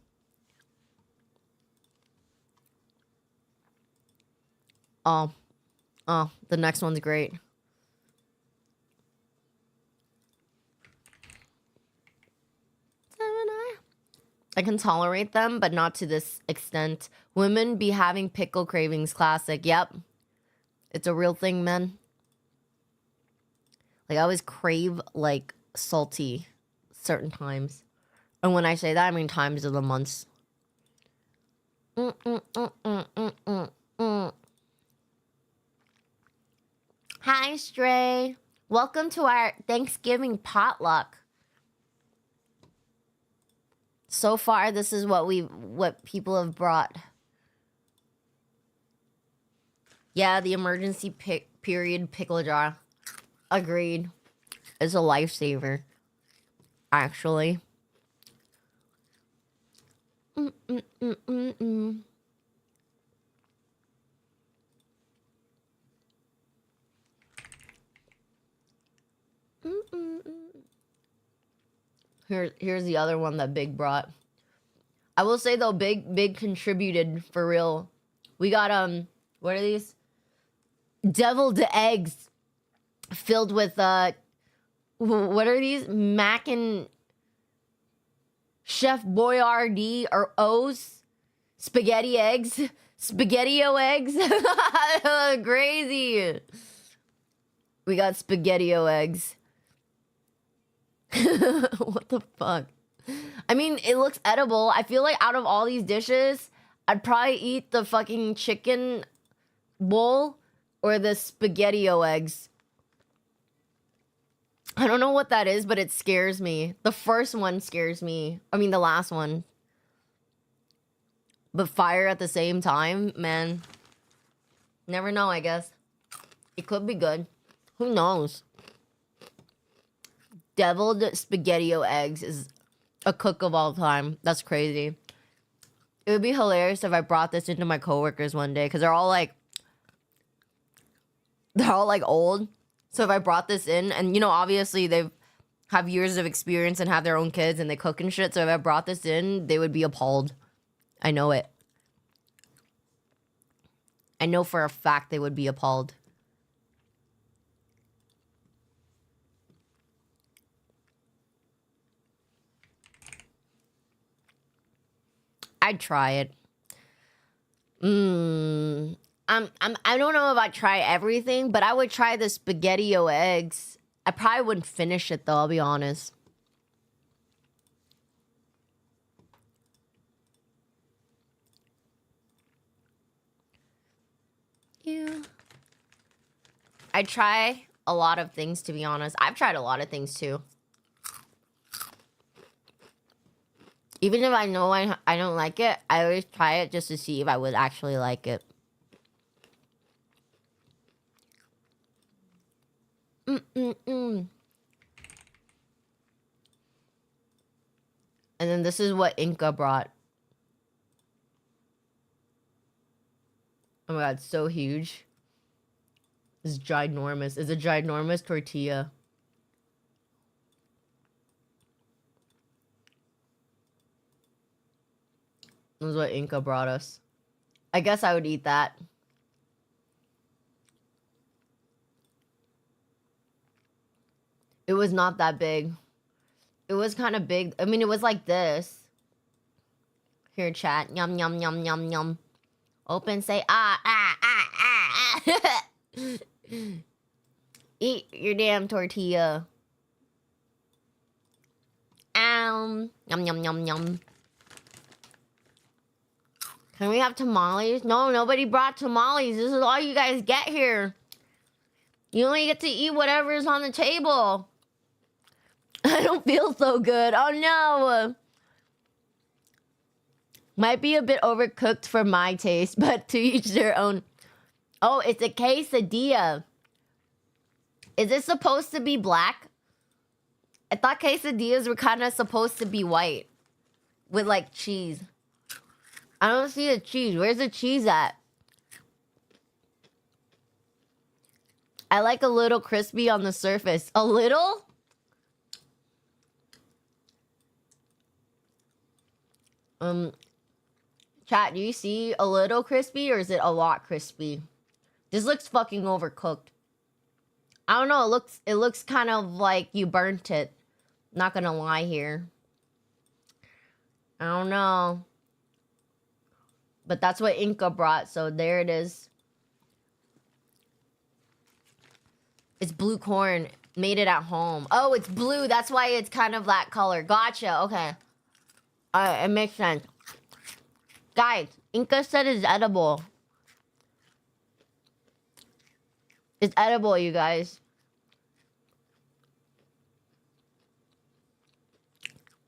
Oh, the next one's great. I can tolerate them, but not to this extent. Women be having pickle cravings, classic. Yep. It's a real thing, men. Like, I always crave, like, salty certain times. And when I say that, I mean times of the months. Hi, Stray. Welcome to our Thanksgiving potluck. So far, this is what people have brought. Yeah, the emergency period pickle jar. Agreed. It's a lifesaver. Actually. Here's the other one that Big brought. I will say though, big contributed for real. We got what are these? Deviled eggs filled with what are these? Mac and Chef Boyardee or O's spaghetti eggs. Spaghetti-o eggs. Crazy. We got spaghetti-o eggs. What the fuck? I mean, it looks edible. I feel like out of all these dishes, I'd probably eat the fucking chicken bowl or the spaghetti-o eggs. I don't know what that is, but it scares me. The first one scares me. I mean, the last one. But fire at the same time, man. Never know, I guess. It could be good. Who knows? Deviled spaghetti-o eggs is a cook of all time. That's crazy. It would be hilarious if I brought this into my coworkers one day, because they're all like old. So if I brought this in, and you know, obviously they have years of experience and have their own kids and they cook and shit. So if I brought this in, they would be appalled. I know it. I know for a fact they would be appalled. I'd try it. I don't know if I'd try everything, but I would try the spaghetti-o eggs. I probably wouldn't finish it though, I'll be honest. Yeah. I try a lot of things, to be honest. I've tried a lot of things too. Even if I know I don't like it, I always try it just to see if I would actually like it. And then this is what Inca brought. Oh my god, it's so huge. It's ginormous. It's a ginormous tortilla. This is what Inca brought us. I guess I would eat that. It was not that big. It was kind of big. I mean, it was like this. Here, chat. Yum, yum, yum, yum, yum. Open, say, ah, ah, ah, ah, ah. Eat your damn tortilla. Yum, yum, yum, yum. Can we have tamales? No, nobody brought tamales. This is all you guys get here. You only get to eat whatever's on the table. I don't feel so good. Oh no. Might be a bit overcooked for my taste, but to each their own. Oh, it's a quesadilla. Is it supposed to be black? I thought quesadillas were kind of supposed to be white. With like cheese. I don't see the cheese. Where's the cheese at? I like a little crispy on the surface. A little? Chat, do you see a little crispy or is it a lot crispy? This looks fucking overcooked. I don't know, it looks kind of like you burnt it. Not gonna lie here. I don't know. But that's what Inca brought, so there it is. It's blue corn. Made it at home. Oh, it's blue. That's why it's kind of that color. Gotcha. Okay. It makes sense. Guys, Inca said it's edible. It's edible, you guys.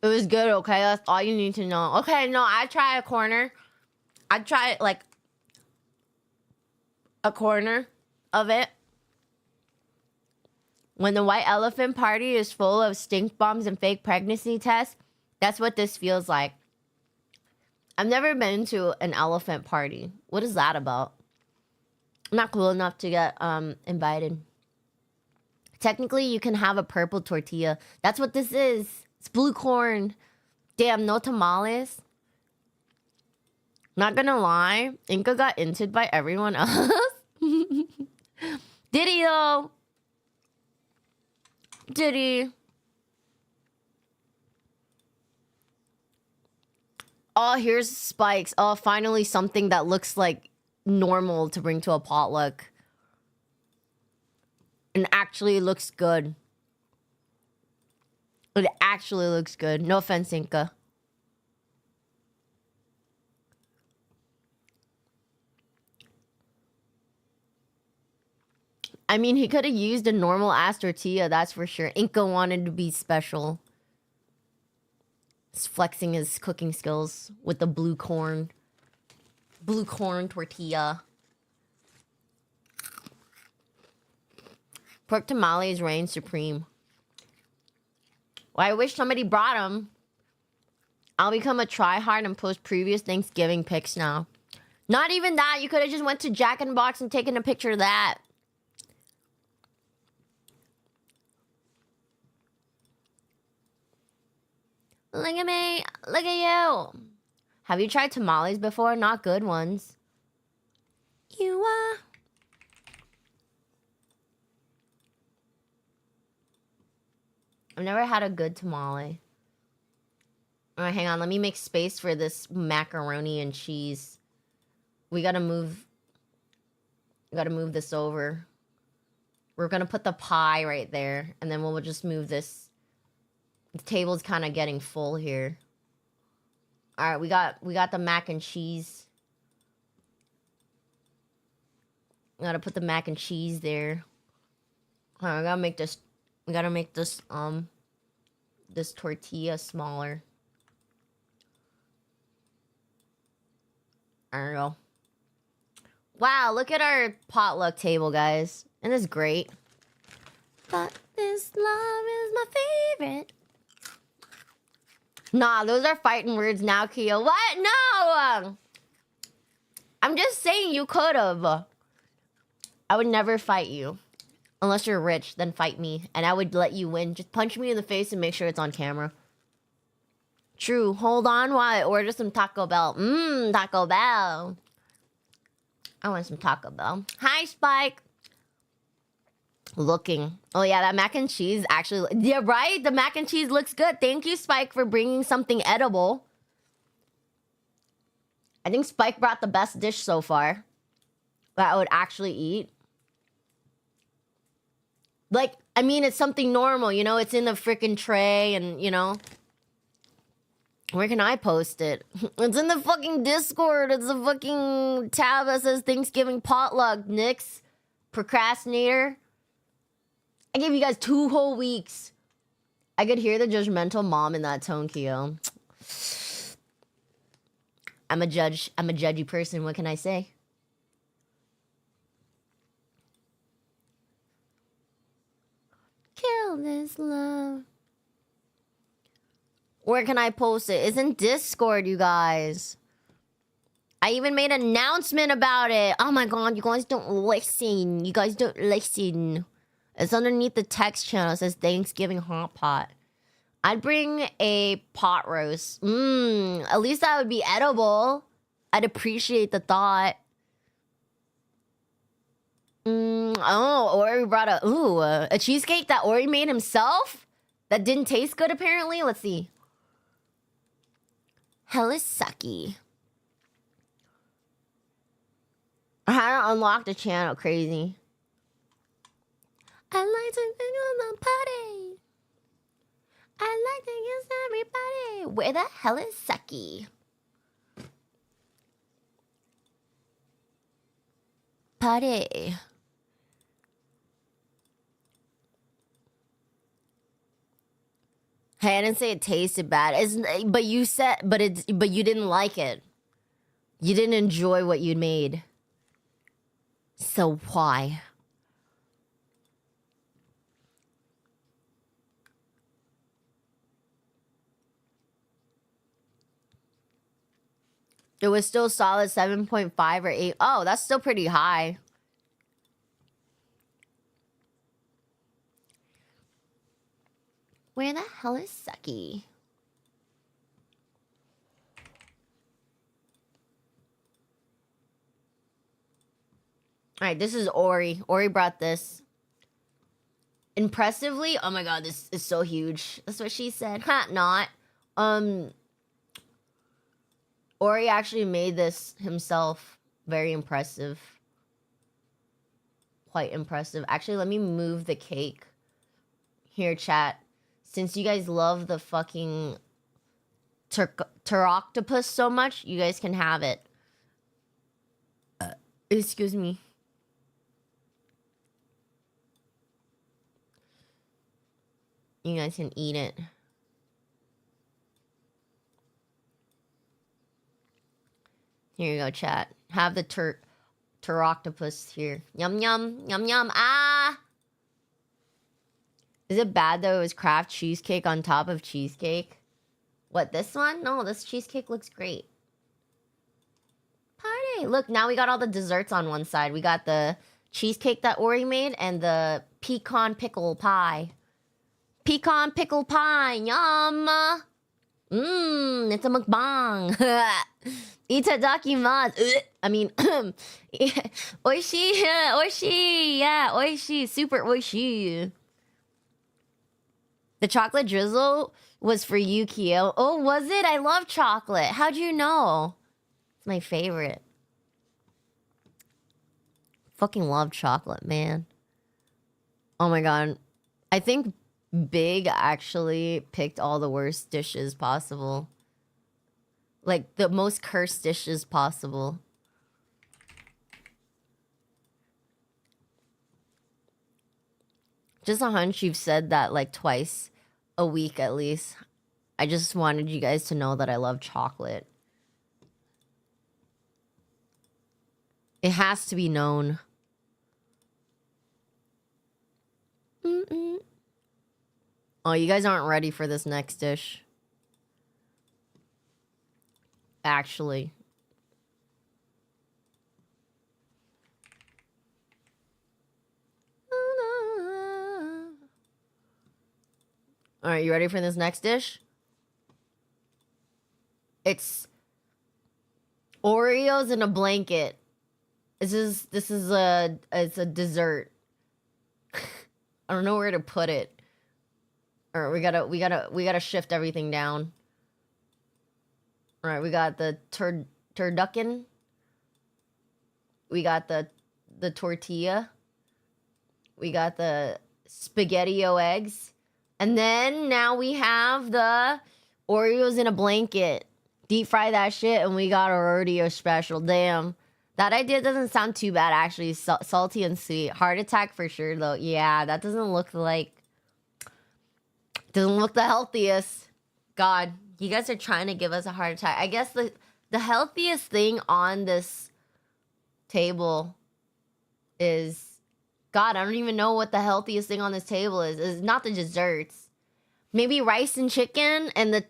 It was good, okay? That's all you need to know. Okay, no, I try a corner. I try, like, a corner of it. When the white elephant party is full of stink bombs and fake pregnancy tests, that's what this feels like. I've never been to an elephant party. What is that about? I'm not cool enough to get invited. Technically, you can have a purple tortilla. That's what this is. It's blue corn. Damn, no tamales. Not gonna lie, Inca got inted by everyone else. Did he though? Did he? Oh, here's spikes. Oh, finally something that looks like normal to bring to a potluck. And actually looks good. It actually looks good. No offense, Inca. I mean, he could have used a normal ass tortilla, that's for sure. Inca wanted to be special. He's flexing his cooking skills with the blue corn. Blue corn tortilla. Pork tamales reign supreme. Well, I wish somebody brought them. I'll become a tryhard and post previous Thanksgiving pics now. Not even that. You could have just went to Jack in the Box and taken a picture of that. Look at me. Look at you. Have you tried tamales before? Not good ones. You are. I've never had a good tamale. All right, hang on. Let me make space for this macaroni and cheese. We gotta move. We gotta move this over. We're gonna put the pie right there, and then we'll just move this. The table's kind of getting full here. All right, we got the mac and cheese. We gotta put the mac and cheese there. All right, we gotta make this. We gotta make this this tortilla smaller. There we go. Wow, look at our potluck table, guys. Isn't this great? But this love is my favorite. Nah, those are fighting words now, Kia. What? No! I'm just saying you could've. I would never fight you. Unless you're rich, then fight me. And I would let you win. Just punch me in the face and make sure it's on camera. True. Hold on while I order some Taco Bell. Taco Bell. I want some Taco Bell. Hi, Spike. Looking. Oh, yeah, that mac and cheese actually... Yeah, right? The mac and cheese looks good. Thank you, Spike, for bringing something edible. I think Spike brought the best dish so far that I would actually eat. Like, I mean, it's something normal, you know? It's in the freaking tray and, you know... Where can I post it? It's in the fucking Discord. It's a fucking tab that says Thanksgiving Potluck, Nix. Procrastinator. I gave you guys 2 whole weeks. I could hear the judgmental mom in that tone, Kyo. I'm a judge. I'm a judgy person. What can I say? Kill this love. Where can I post it? It's in Discord, you guys. I even made an announcement about it. Oh my god, you guys don't listen. You guys don't listen. It's underneath the text channel. It says Thanksgiving Hot Pot. I'd bring a pot roast. At least that would be edible. I'd appreciate the thought. Oh, Ori brought a cheesecake that Ori made himself? That didn't taste good, apparently? Let's see. Hella sucky. I hadn't unlocked the channel. Crazy. I like to go on the party. I like to kiss everybody. Where the hell is Sucky? Party. Hey, I didn't say it tasted bad. But you said, but you didn't like it. You didn't enjoy what you'd made. So why? It was still solid 7.5 or 8. Oh, that's still pretty high. Where the hell is Sucky? All right, this is Ori. Ori brought this. Impressively, oh my god, this is so huge. That's what she said. Ha, not. Ori actually made this himself. Very impressive. Quite impressive. Actually, let me move the cake. Here, chat. Since you guys love the fucking Pteroctopus so much, you guys can have it. Excuse me. You guys can eat it. Here you go, chat. Have the Pteroctopus here. Yum, yum, yum, yum. Ah! Is it bad though it was Kraft cheesecake on top of cheesecake? What, this one? No, this cheesecake looks great. Party! Look, now we got all the desserts on one side. We got the cheesecake that Ori made and the pecan pickle pie. Pecan pickle pie, yum! Mmm, it's a mukbang. Itadakimasu. I mean, oishi, oishi, yeah, oishi, super oishi. The chocolate drizzle was for you, Kyo. Oh, was it? I love chocolate. How'd you know? It's my favorite. Fucking love chocolate, man. Oh my god. I think Big actually picked all the worst dishes possible. Like, the most cursed dishes possible. Just a hunch, you've said that like twice a week at least. I just wanted you guys to know that I love chocolate. It has to be known. Oh, you guys aren't ready for this next dish. Actually. All right, you ready for this next dish? It's Oreos in a blanket. This is it's a dessert. I don't know where to put it. All right, we gotta shift everything down. All right, we got the turducken. We got the tortilla. We got the SpaghettiO eggs. And then now we have the Oreos in a blanket. Deep fry that shit and we got our Oreo special. Damn. That idea doesn't sound too bad, actually. Salty and sweet. Heart attack for sure, though. Yeah, that doesn't look like... Doesn't look the healthiest. God, you guys are trying to give us a heart attack. I guess the healthiest thing on this table is... God, I don't even know what the healthiest thing on this table is. It's not the desserts. Maybe rice and chicken and the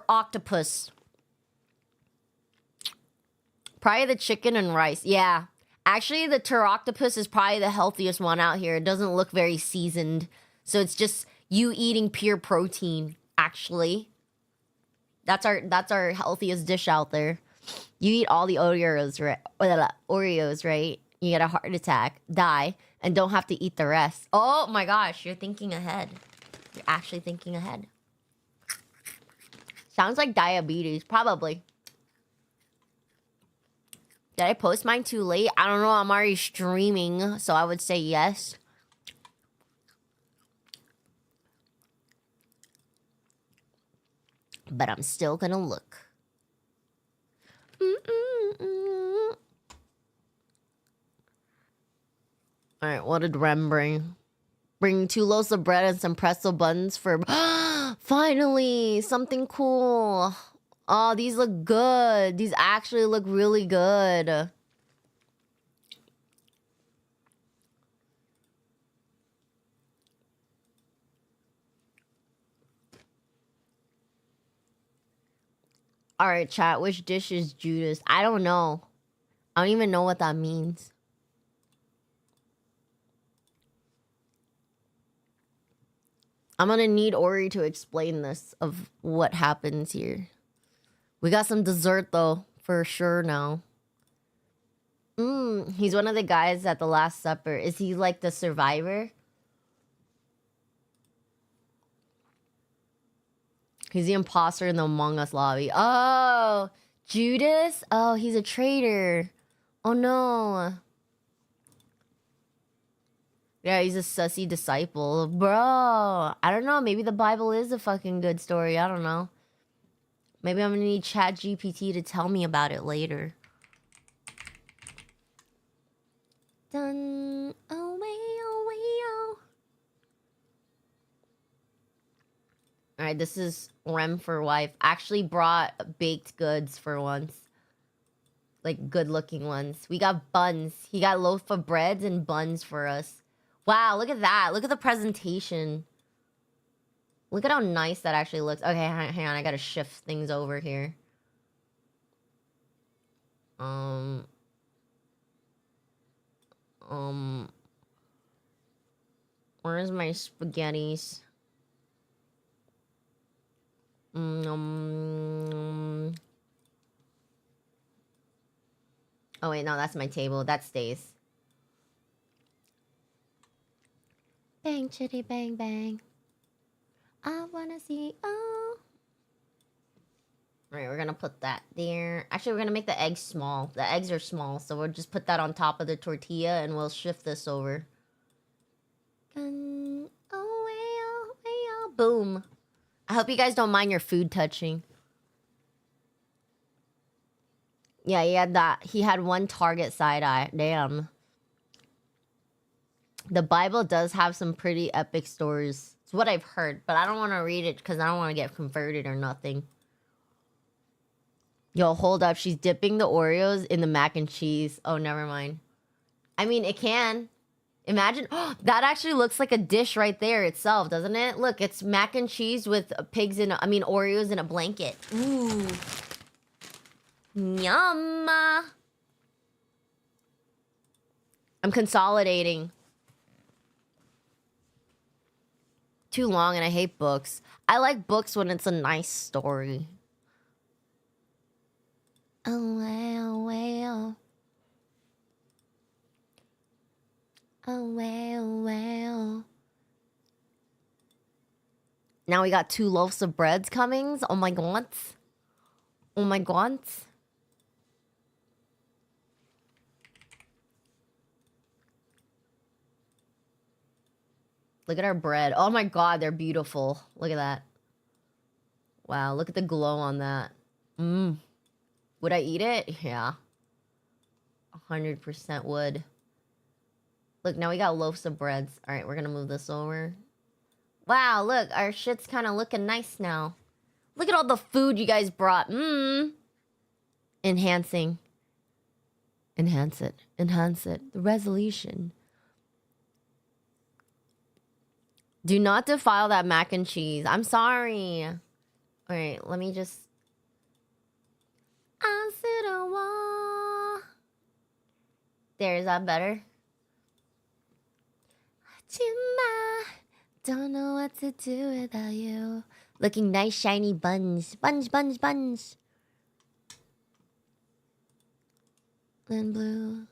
octopus. Probably the chicken and rice. Yeah. Actually, the octopus is probably the healthiest one out here. It doesn't look very seasoned. So it's just you eating pure protein, actually. That's our healthiest dish out there. You eat all the Oreos, right? You get a heart attack, die, and don't have to eat the rest. Oh my gosh, you're thinking ahead. You're actually thinking ahead. Sounds like diabetes, probably. Did I post mine too late? I don't know, I'm already streaming, so I would say yes. But I'm still gonna look. All right, what did Rem bring? Bring 2 loaves of bread and some pretzel buns for... Finally, something cool. Oh, these look good. These actually look really good. All right, chat, which dish is Judas? I don't know. I don't even know what that means. I'm gonna need Ori to explain this of what happens here. We got some dessert though, for sure now. He's one of the guys at the Last Supper. Is he like the survivor? He's the imposter in the Among Us lobby. Oh, Judas? Oh, he's a traitor. Oh no. Yeah, he's a sussy disciple. Bro, I don't know. Maybe the Bible is a fucking good story. I don't know. Maybe I'm gonna need ChatGPT to tell me about it later. Done. Oh, way, oh, way, oh. Alright, this is Rem for wife. Actually brought baked goods for once. Like, good-looking ones. We got buns. He got loaf of breads and buns for us. Wow, look at that. Look at the presentation. Look at how nice that actually looks. Okay, hang on. I gotta shift things over here. Where's my spaghettis? Oh wait, no, that's my table. That stays. Bang, chitty, bang, bang. I wanna see, oh. Alright, we're gonna put that there. Actually, we're gonna make the eggs small. The eggs are small, so we'll just put that on top of the tortilla and we'll shift this over. Oh, boom. I hope you guys don't mind your food touching. Yeah, he had that. He had one target side eye. Damn. The Bible does have some pretty epic stories. It's what I've heard, but I don't want to read it because I don't want to get converted or nothing. Yo, hold up. She's dipping the Oreos in the mac and cheese. Oh, never mind. I mean, it can. Imagine. Oh, that actually looks like a dish right there itself, doesn't it? Look, it's mac and cheese with Oreos in a blanket. Ooh. Yum. I'm consolidating. Too long and I hate books. I like books when it's a nice story. Oh, well, well. Oh, well, well. Now we got 2 loaves of breads coming. Oh my god. Oh my god. Look at our bread. Oh my god, they're beautiful. Look at that. Wow, look at the glow on that. Would I eat it? Yeah. 100% would. Look, now we got loaves of breads. Alright, we're gonna move this over. Wow, look, our shit's kind of looking nice now. Look at all the food you guys brought. Enhancing. Enhance it. Enhance it. The resolution. Do not defile that mac and cheese. I'm sorry. Alright, let me just... I sit a wall. There, is that better? Don't know what to do without you. Looking nice, shiny buns. Buns, buns, buns. And blue.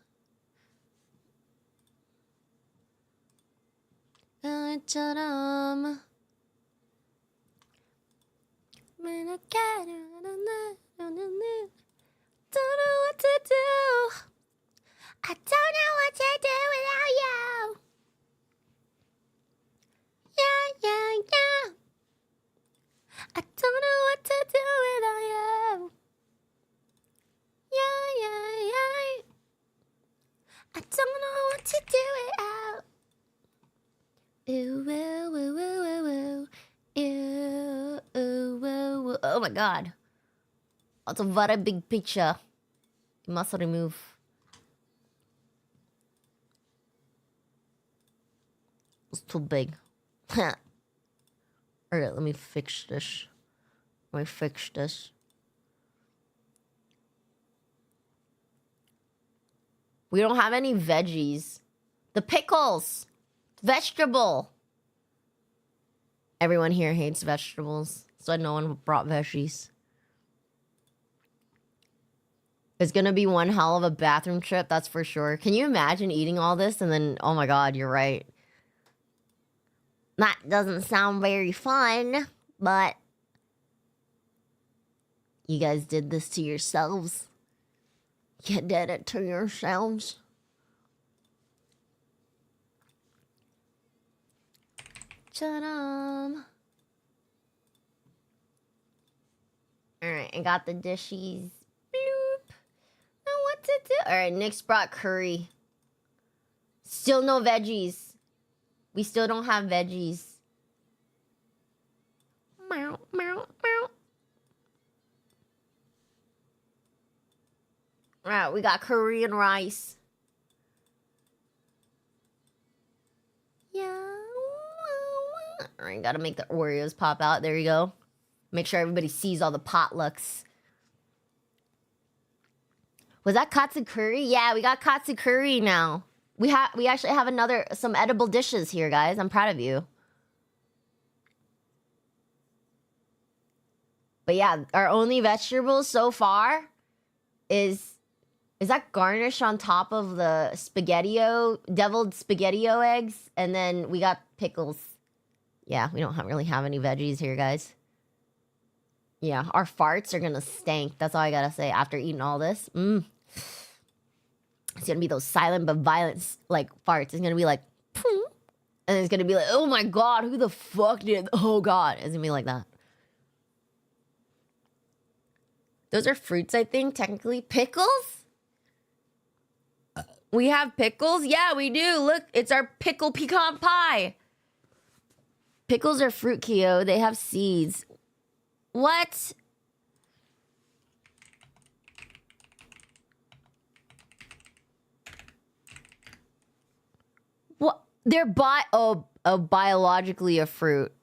Don't know what to do. I don't know what to do without you. Yeah. I don't know what to do without you. Yeah. I don't know what to do without. Ooh, ooh, ooh, ooh, ooh, ooh, ooh, ooh, ooh. Oh my god. That's a very big picture. You must remove. It's too big. Alright, let me fix this. We don't have any veggies. The pickles! Vegetable! Everyone here hates vegetables, so no one brought veggies. It's gonna be one hell of a bathroom trip, that's for sure. Can you imagine eating all this and then, oh my god, you're right. That doesn't sound very fun, but you guys did this to yourselves. You did it to yourselves. Ta-da! Alright, I got the dishes. Bloop. Now what to do? Alright, Nick's brought curry. Still no veggies. We still don't have veggies. Meow, meow, meow. Alright, we got Korean rice. Yeah. Alright, gotta make the Oreos pop out. There you go. Make sure everybody sees all the potlucks. Was that katsu curry? Yeah, we got katsu curry now. We actually have some edible dishes here, guys. I'm proud of you. But yeah, our only vegetables so far is that garnish on top of the deviled spaghetti-o eggs, and then we got pickles. Yeah, we don't really have any veggies here, guys. Yeah, our farts are gonna stink. That's all I gotta say after eating all this. It's gonna be those silent but violent, like, farts. It's gonna be like, and it's gonna be like, oh my god, who the fuck did? Oh god, it's gonna be like that. Those are fruits, I think, technically. Pickles? We have pickles? Yeah, we do. Look, it's our pickle pecan pie. Pickles are fruit, Keo. They have seeds. What? What? They're biologically a fruit.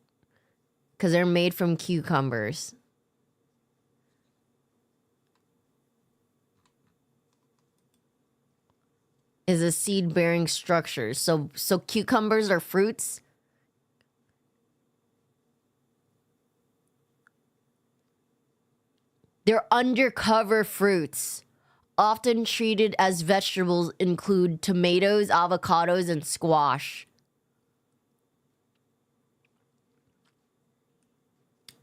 Because they're made from cucumbers. Is a seed-bearing structure. So cucumbers are fruits? They're undercover fruits. Often treated as vegetables include tomatoes, avocados, and squash.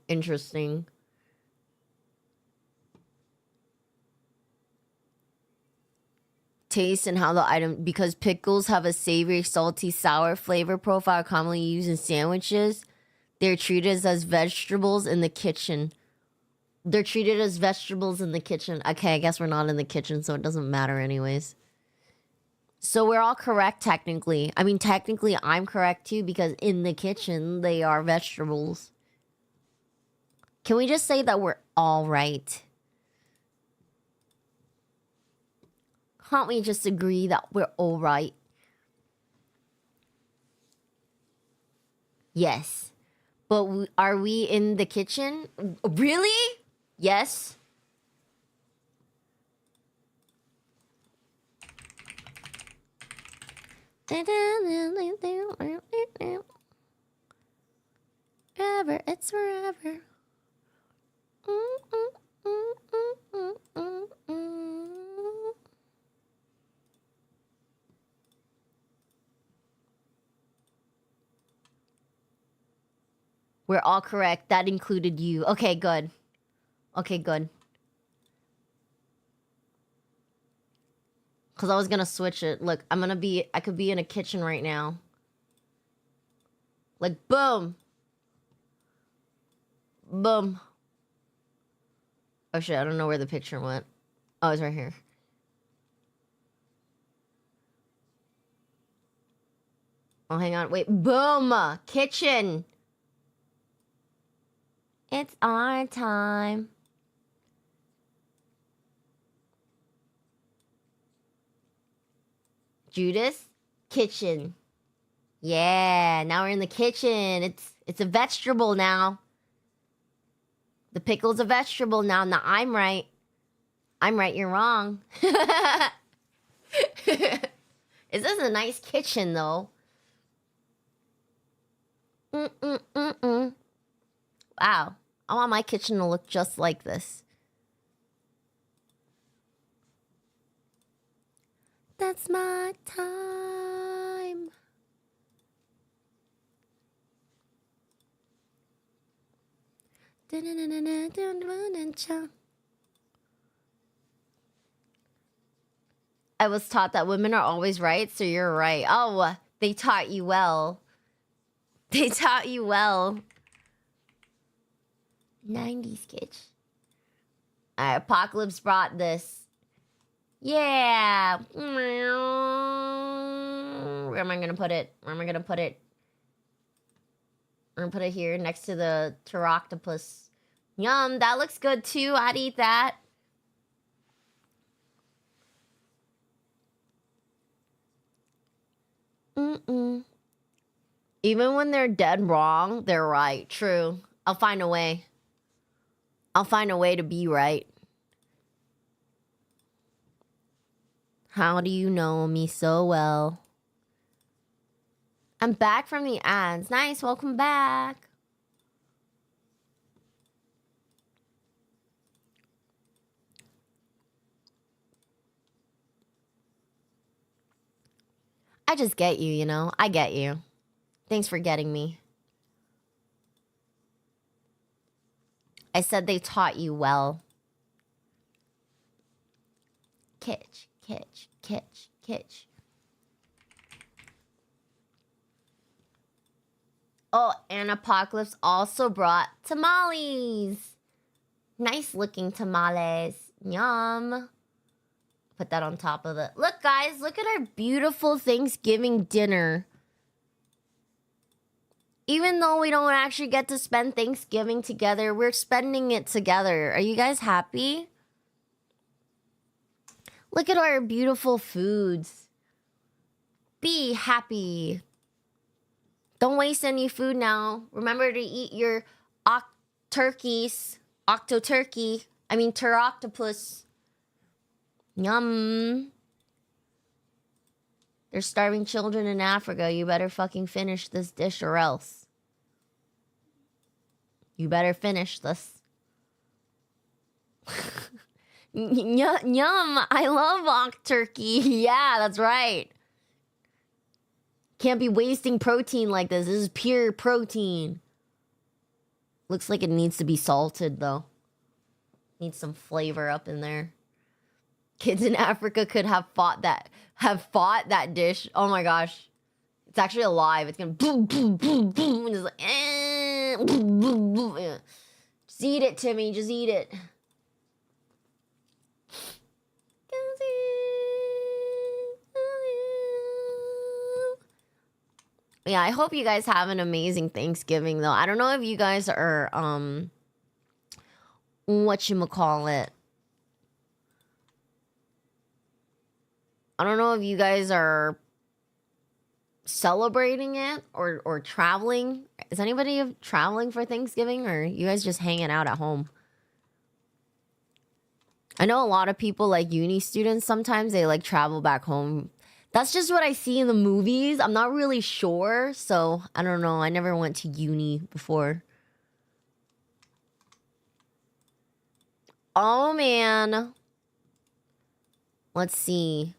Interesting. Taste and how the item, because pickles have a savory, salty, sour flavor profile commonly used in sandwiches, they're treated as vegetables in the kitchen. They're treated as vegetables in the kitchen. Okay, I guess we're not in the kitchen, so it doesn't matter anyways. So we're all correct, technically. I mean, technically, I'm correct, too, because in the kitchen, they are vegetables. Can we just say that we're all right? Can't we just agree that we're all right? Yes. But are we in the kitchen? Really? Yes. Forever, it's forever. We're all correct. That included you. Okay, good. Okay, good. Because I was going to switch it. Look, I could be in a kitchen right now. Like, boom. Boom. Oh, shit, I don't know where the picture went. Oh, it's right here. Oh, hang on. Wait, boom. Kitchen. It's our time. Judas, kitchen. Yeah, now we're in the kitchen. It's a vegetable now. The pickle's a vegetable now. Now I'm right. I'm right, you're wrong. Is this a nice kitchen, though? Wow. I want my kitchen to look just like this. that's my time. I was taught that women are always right, so you're right. Oh, they taught you well. They taught you well. 90s kids. Apocalypse brought this. Yeah. Where am I gonna put it? Where am I gonna put it? I'm gonna put it here next to the pteroctopus. Yum, that looks good too. I'd eat that. Even when they're dead wrong, they're right. True. I'll find a way. I'll find a way to be right. How do you know me so well? I'm back from the ads. Nice, welcome back. I just get you, you know? I get you. Thanks for getting me. I said they taught you well. Kitsch, kitsch, kitsch, kitsch. Oh, and Apocalypse also brought tamales. Nice looking tamales. Yum. Put that on top of it. Look, guys, look at our beautiful Thanksgiving dinner. Even though we don't actually get to spend Thanksgiving together, we're spending it together. Are you guys happy? Look at our beautiful foods. Be happy. Don't waste any food now. Remember to eat your turkeys. Octo-turkey. I mean, pteroctopus. Yum. There's starving children in Africa. You better fucking finish this dish or else. You better finish this. Yum. I love oct turkey. Yeah, that's right. Can't be wasting protein like this. This is pure protein. Looks like it needs to be salted, though. Needs some flavor up in there. Kids in Africa could have fought that dish. Oh my gosh. It's actually alive. It's gonna boom, boom, boom, boom. And it's like, boom, boom, boom. Yeah. Just eat it, Timmy. Just eat it. Yeah, I hope you guys have an amazing Thanksgiving, though. I don't know if you guys are, whatchamacallit. I don't know if you guys are celebrating it or traveling. Is anybody traveling for Thanksgiving, or you guys just hanging out at home? I know a lot of people, like uni students, sometimes they like travel back home. That's just what I see in the movies. I'm not really sure, so I don't know. I never went to uni before. Oh, man. Let's see.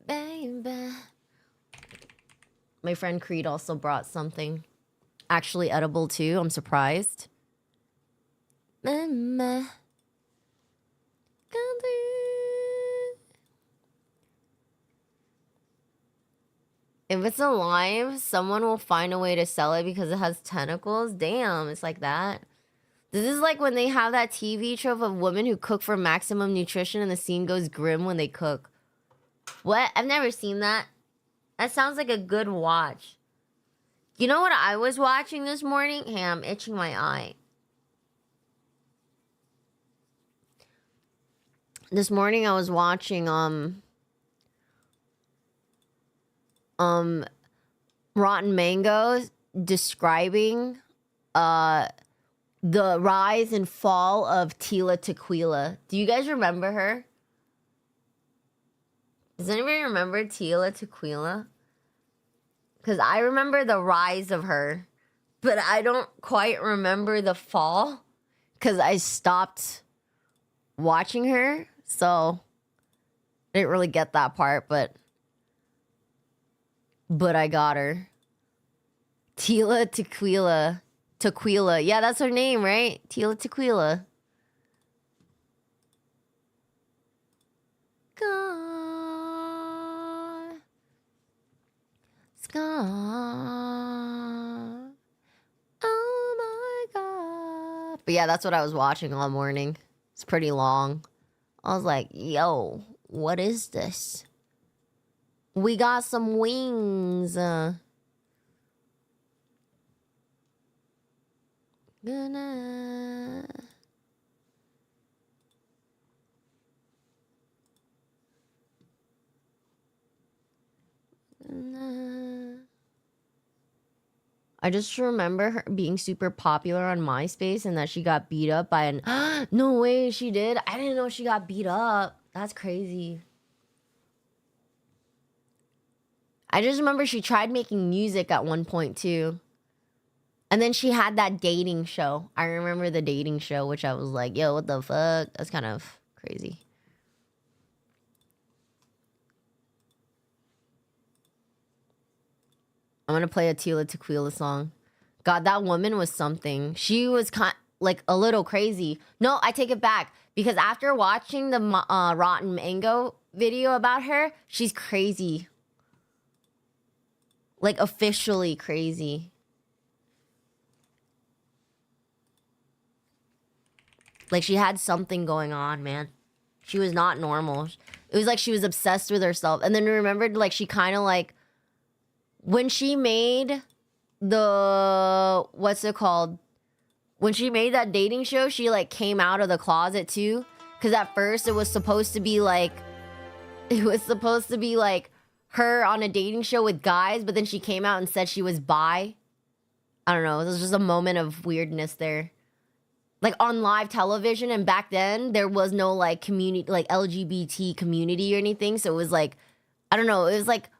Baby. My friend Creed also brought something. Actually edible, too. I'm surprised. Mama. If it's alive, someone will find a way to sell it because it has tentacles. Damn, it's like that. This is like when they have that TV trope of women who cook for maximum nutrition and the scene goes grim when they cook. What? I've never seen that. That sounds like a good watch. You know what I was watching this morning? Hey, I'm itching my eye. This morning I was watching Rotten Mangoes describing the rise and fall of Tila Tequila. Do you guys remember her? Does anybody remember Tila Tequila? Because I remember the rise of her, but I don't quite remember the fall because I stopped watching her. So I didn't really get that part, but I got her. Tila Tequila. Tequila. Yeah, that's her name, right? Tila Tequila. Scar. Scar. Oh my god. But yeah, that's what I was watching all morning. It's pretty long. I was like, yo, what is this? We got some wings. Gonna... I just remember her being super popular on MySpace and that she got beat up by an... No way, she did? I didn't know she got beat up. That's crazy. I just remember she tried making music at one point, too. And then she had that dating show. I remember the dating show, which I was like, yo, what the fuck? That's kind of crazy. I'm gonna play a Tila Tequila song. God, that woman was something. She was like a little crazy. No, I take it back. Because after watching the Rotten Mango video about her, she's crazy. Like, officially crazy. Like, she had something going on, man. She was not normal. It was like she was obsessed with herself. And then remembered, like, she kind of, like... When she made the... What's it called? When she made that dating show, she, like, came out of the closet, too. Because at first, it was supposed to be, like... It was supposed to be, like... her on a dating show with guys, but then she came out and said she was bi. I don't know. It was just a moment of weirdness there. Like, on live television, and back then, there was no, like, community, like, LGBT community or anything. So it was, like, I don't know. It was, like,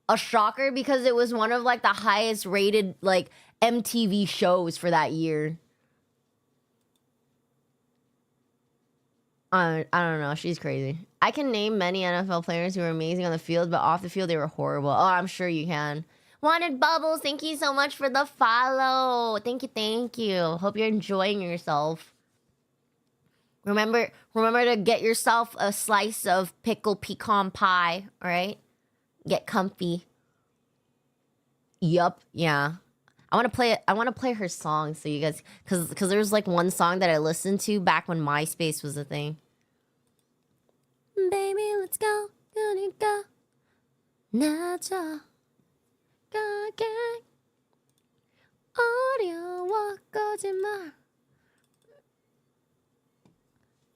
a shocker because it was one of, like, the highest rated, like, MTV shows for that year. I don't know. She's crazy. I can name many NFL players who were amazing on the field, but off the field, they were horrible. Oh, I'm sure you can. Wanted Bubbles, thank you so much for the follow. Thank you, thank you. Hope you're enjoying yourself. Remember to get yourself a slice of pickle pecan pie, all right? Get comfy. Yup, yeah. I want to play her song so you guys, cause there's like one song that I listened to back when MySpace was a thing. Baby, let's go, gonna go. 나저 가게 어려워 거짓말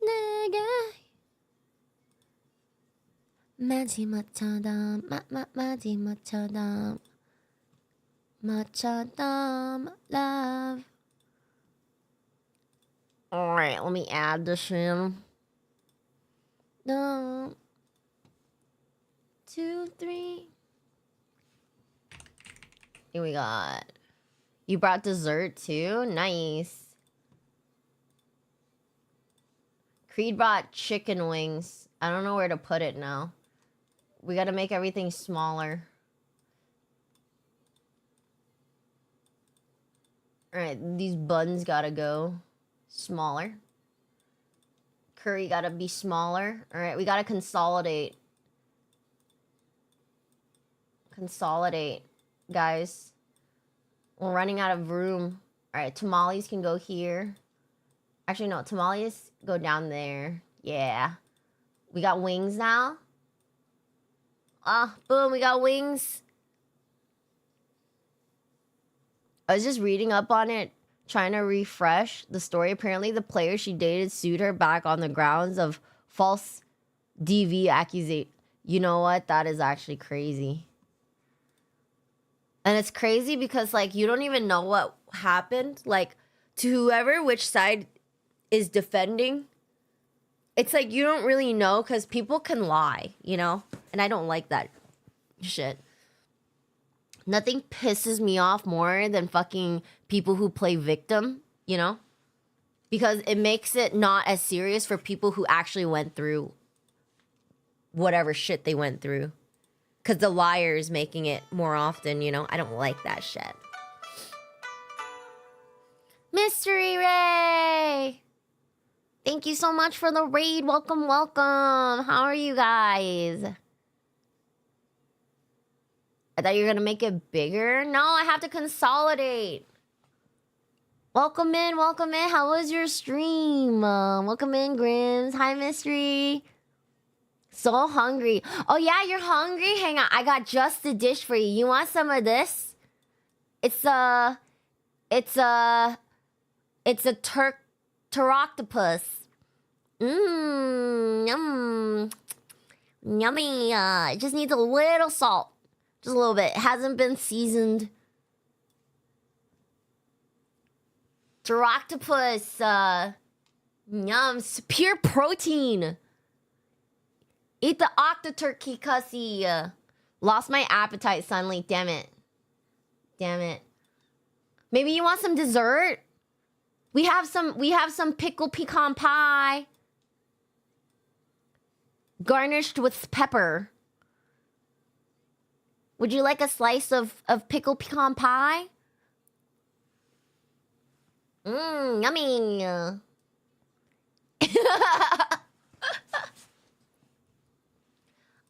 내게 마지막처럼 마지막처럼 마처럼 love. Alright, let me add this in. No. 2, 3. Here we got. You brought dessert too? Nice. Creed brought chicken wings. I don't know where to put it now. We gotta make everything smaller. Alright, these buns gotta go smaller. Curry gotta be smaller. Alright, we gotta consolidate. Consolidate, guys. We're running out of room. Alright, tamales can go here. Actually, no, tamales go down there. Yeah. We got wings now. Ah, boom, we got wings. I was just reading up on it, trying to refresh the story. Apparently, the player she dated sued her back on the grounds of false DV accusation. You know what? That is actually crazy. And it's crazy because, like, you don't even know what happened. Like, to whoever, which side is defending, it's like you don't really know because people can lie, you know? And I don't like that shit. Nothing pisses me off more than fucking people who play victim, you know? Because it makes it not as serious for people who actually went through whatever shit they went through. Because the liar is making it more often, you know? I don't like that shit. Mystery Ray! Thank you so much for the raid. Welcome, welcome. How are you guys? I thought you were gonna make it bigger. No, I have to consolidate. Welcome in, welcome in. How was your stream? Welcome in, Grims. Hi, Mystery. So hungry. Oh yeah, you're hungry? Hang on, I got just the dish for you. You want some of this? It's a pteroctopus. Yum. Yummy. It just needs a little salt. Just a little bit. It hasn't been seasoned. Pteroctopus. Yum. Pure protein. Eat the octoturkey, cussy. Lost my appetite suddenly. Damn it. Damn it. Maybe you want some dessert? We have some pickled pecan pie. Garnished with pepper. Would you like a slice of pickled pecan pie? Yummy.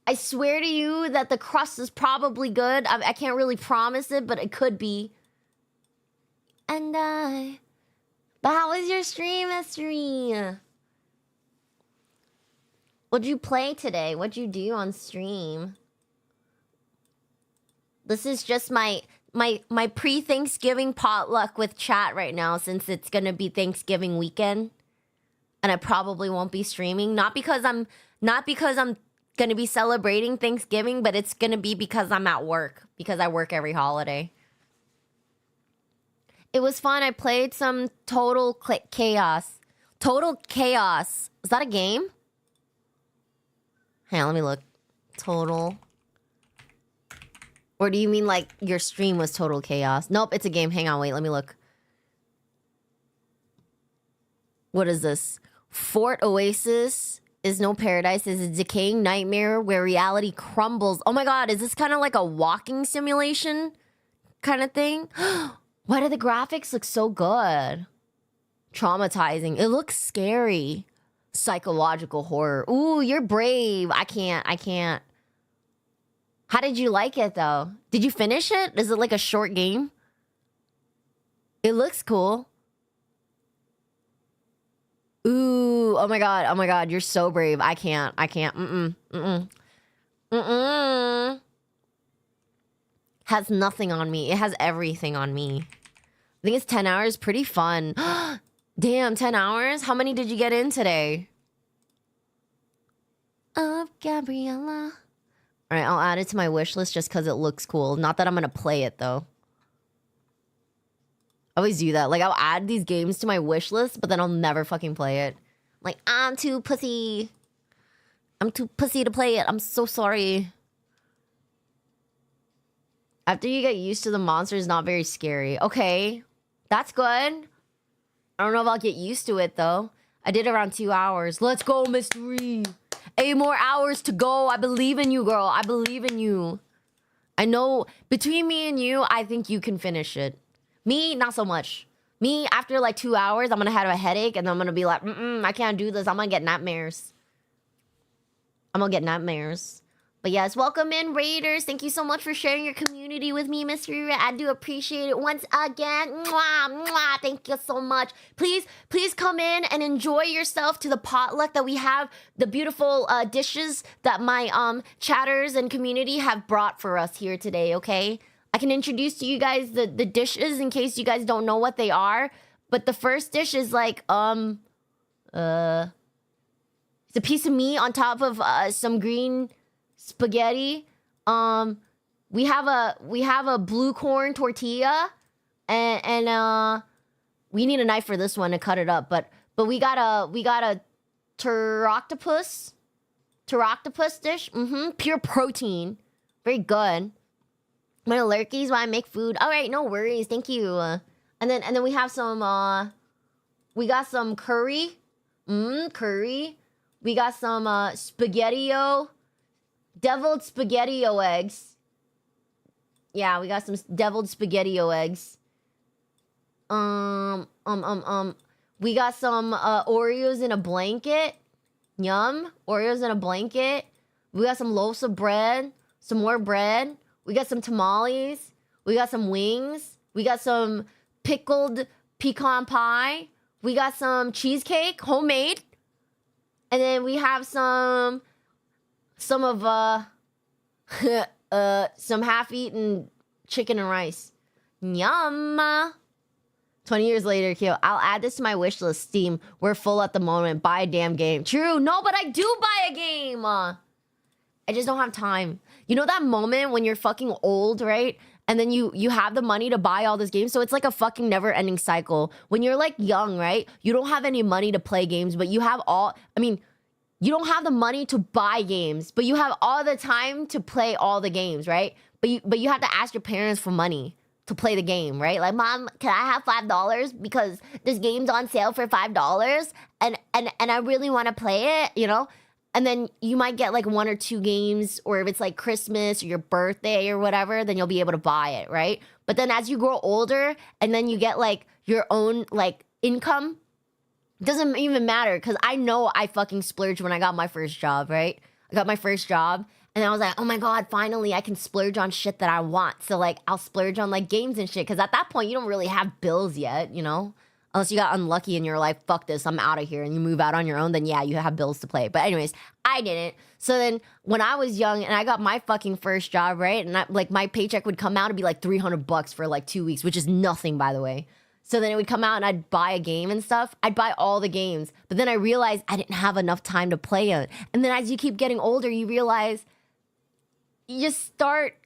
I swear to you that the crust is probably good. I can't really promise it, but it could be. But how was your stream, Mystery? What'd you play today? What'd you do on stream? This is just my pre-Thanksgiving potluck with chat right now, since it's gonna be Thanksgiving weekend, and I probably won't be streaming. Not because I'm gonna be celebrating Thanksgiving, but it's gonna be because I'm at work, because I work every holiday. It was fun. I played some Total Chaos. Total Chaos. Is that a game? Hang on, let me look. Total. Or do you mean like your stream was Total Chaos? Nope, it's a game. Hang on, wait, let me look. What is this? Fort Oasis is no paradise. Is a decaying nightmare where reality crumbles. Oh my god, is this kind of like a walking simulation kind of thing? Why do the graphics look so good? Traumatizing. It looks scary. Psychological horror. Ooh, you're brave. I can't. How did you like it, though? Did you finish it? Is it like a short game? It looks cool. Ooh, oh my god, you're so brave. I can't. Has nothing on me. It has everything on me. I think it's 10 hours. Pretty fun. Damn, 10 hours? How many did you get in today? Of Gabriella. All right, I'll add it to my wish list just because it looks cool. Not that I'm going to play it, though. I always do that. Like, I'll add these games to my wish list, but then I'll never fucking play it. Like, I'm too pussy. I'm too pussy to play it. I'm so sorry. After you get used to the monster, it's not very scary. Okay, that's good. I don't know if I'll get used to it, though. I did around 2 hours. Let's go, Mystery. 8 more hours to go. I believe in you, girl. I believe in you. I know, between me and you, I think you can finish it. Me, not so much. Me, after like 2 hours, I'm gonna have a headache, and then I'm gonna be like, I can't do this. I'm gonna get nightmares. But yes, welcome in, Raiders. Thank you so much for sharing your community with me, Mystery. I do appreciate it once again. Mwah, mwah. Thank you so much. Please come in and enjoy yourself to the potluck that we have, the beautiful dishes that my chatters and community have brought for us here today, okay? I can introduce to you guys the dishes in case you guys don't know what they are. But the first dish is like, it's a piece of meat on top of some green spaghetti. We have a blue corn tortilla, and we need a knife for this one to cut it up. But we got a pteroctopus dish. Pure protein, very good. My lurkies while I make food. All right, no worries. Thank you. And then we have some. We got some curry. Curry. We got some spaghetti-o. Deviled spaghetti-o eggs. Yeah, we got some deviled spaghetti-o eggs. We got some Oreos in a blanket. Yum. Oreos in a blanket. We got some loaves of bread. Some more bread. We got some tamales. We got some wings. We got some pickled pecan pie. We got some cheesecake, homemade. And then we have some of some half-eaten chicken and rice. Yum. 20 years later, Kyo, I'll add this to my wish list. Steam, we're full at the moment. Buy a damn game. True. No, but I do buy a game. I just don't have time. You know that moment when you're fucking old, right? And then you have the money to buy all this games. So it's like a fucking never-ending cycle. When you're like young, right? You don't have any money to play games, but you have all... I mean, you don't have the money to buy games, but you have all the time to play all the games, right? But you have to ask your parents for money to play the game, right? Like, Mom, can I have $5 because this game's on sale for $5 and I really want to play it, you know? And then you might get like 1 or 2 games, or if it's like Christmas or your birthday or whatever, then you'll be able to buy it, right? But then as you grow older and then you get like your own like income, doesn't even matter, because I know I fucking splurged when I got my first job, right? I got my first job and I was like, oh my God, finally I can splurge on shit that I want. So like I'll splurge on like games and shit, because at that point you don't really have bills yet, you know? Unless you got unlucky and you're like, fuck this, I'm out of here, and you move out on your own, then yeah, you have bills to play. But anyways, I didn't. So then when I was young and I got my fucking first job, right? And like my paycheck would come out and be like $300 for like 2 weeks, which is nothing, by the way. So then it would come out and I'd buy a game and stuff. I'd buy all the games. But then I realized I didn't have enough time to play it. And then as you keep getting older, you realize you just start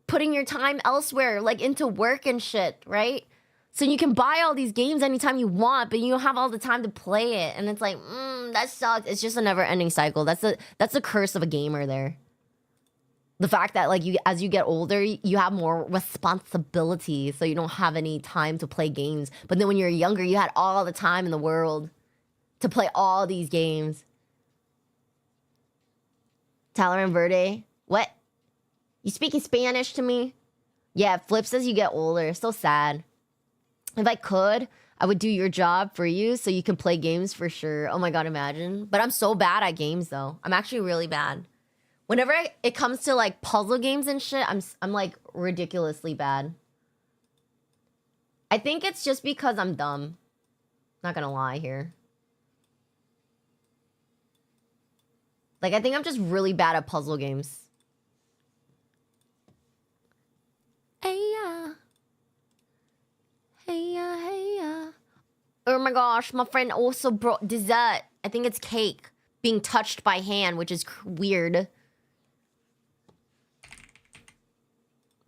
putting your time elsewhere, like into work and shit, right? So you can buy all these games anytime you want, but you don't have all the time to play it. And it's like, that sucks. It's just a never-ending cycle. That's the curse of a gamer there. The fact that like as you get older, you have more responsibility, so you don't have any time to play games. But then when you're younger, you had all the time in the world to play all these games. Tyler and Verde, what? You speaking Spanish to me? Yeah, Flip says you get older. So sad. If I could, I would do your job for you so you can play games for sure. Oh my God, imagine. But I'm so bad at games though. I'm actually really bad. Whenever it comes to like puzzle games and shit, I'm like ridiculously bad. I think it's just because I'm dumb. Not gonna lie here. Like, I think I'm just really bad at puzzle games. Hey ya. Hey ya, hey ya. Oh my gosh, my friend also brought dessert. I think it's cake being touched by hand, which is weird.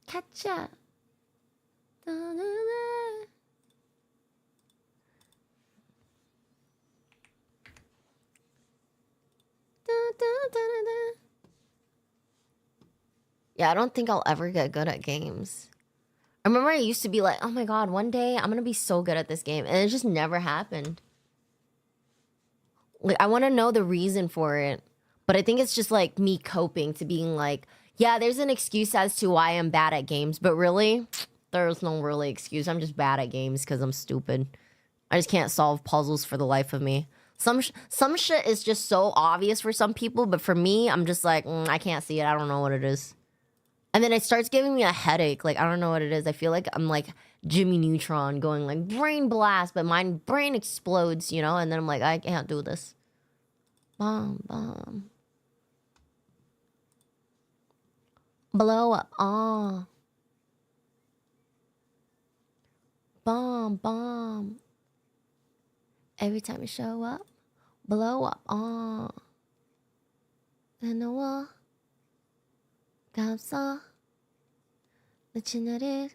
Catcha. Da, da, da. Da, da, da, da. Yeah, I don't think I'll ever get good at games. I remember I used to be like, oh my God, one day I'm gonna be so good at this game. And it just never happened. Like, I want to know the reason for it. But I think it's just like me coping to being like, yeah, there's an excuse as to why I'm bad at games. But really, there's no really excuse. I'm just bad at games because I'm stupid. I just can't solve puzzles for the life of me. Some shit is just so obvious for some people. But for me, I'm just like, I can't see it. I don't know what it is. And then it starts giving me a headache. Like, I don't know what it is. I feel like I'm like Jimmy Neutron going like brain blast. But my brain explodes, you know? And then I'm like, I can't do this. Bomb, bomb. Blow up. Oh. Bomb, bomb. Every time you show up, blow up. Oh. And the wall. 감싸. The chinnery.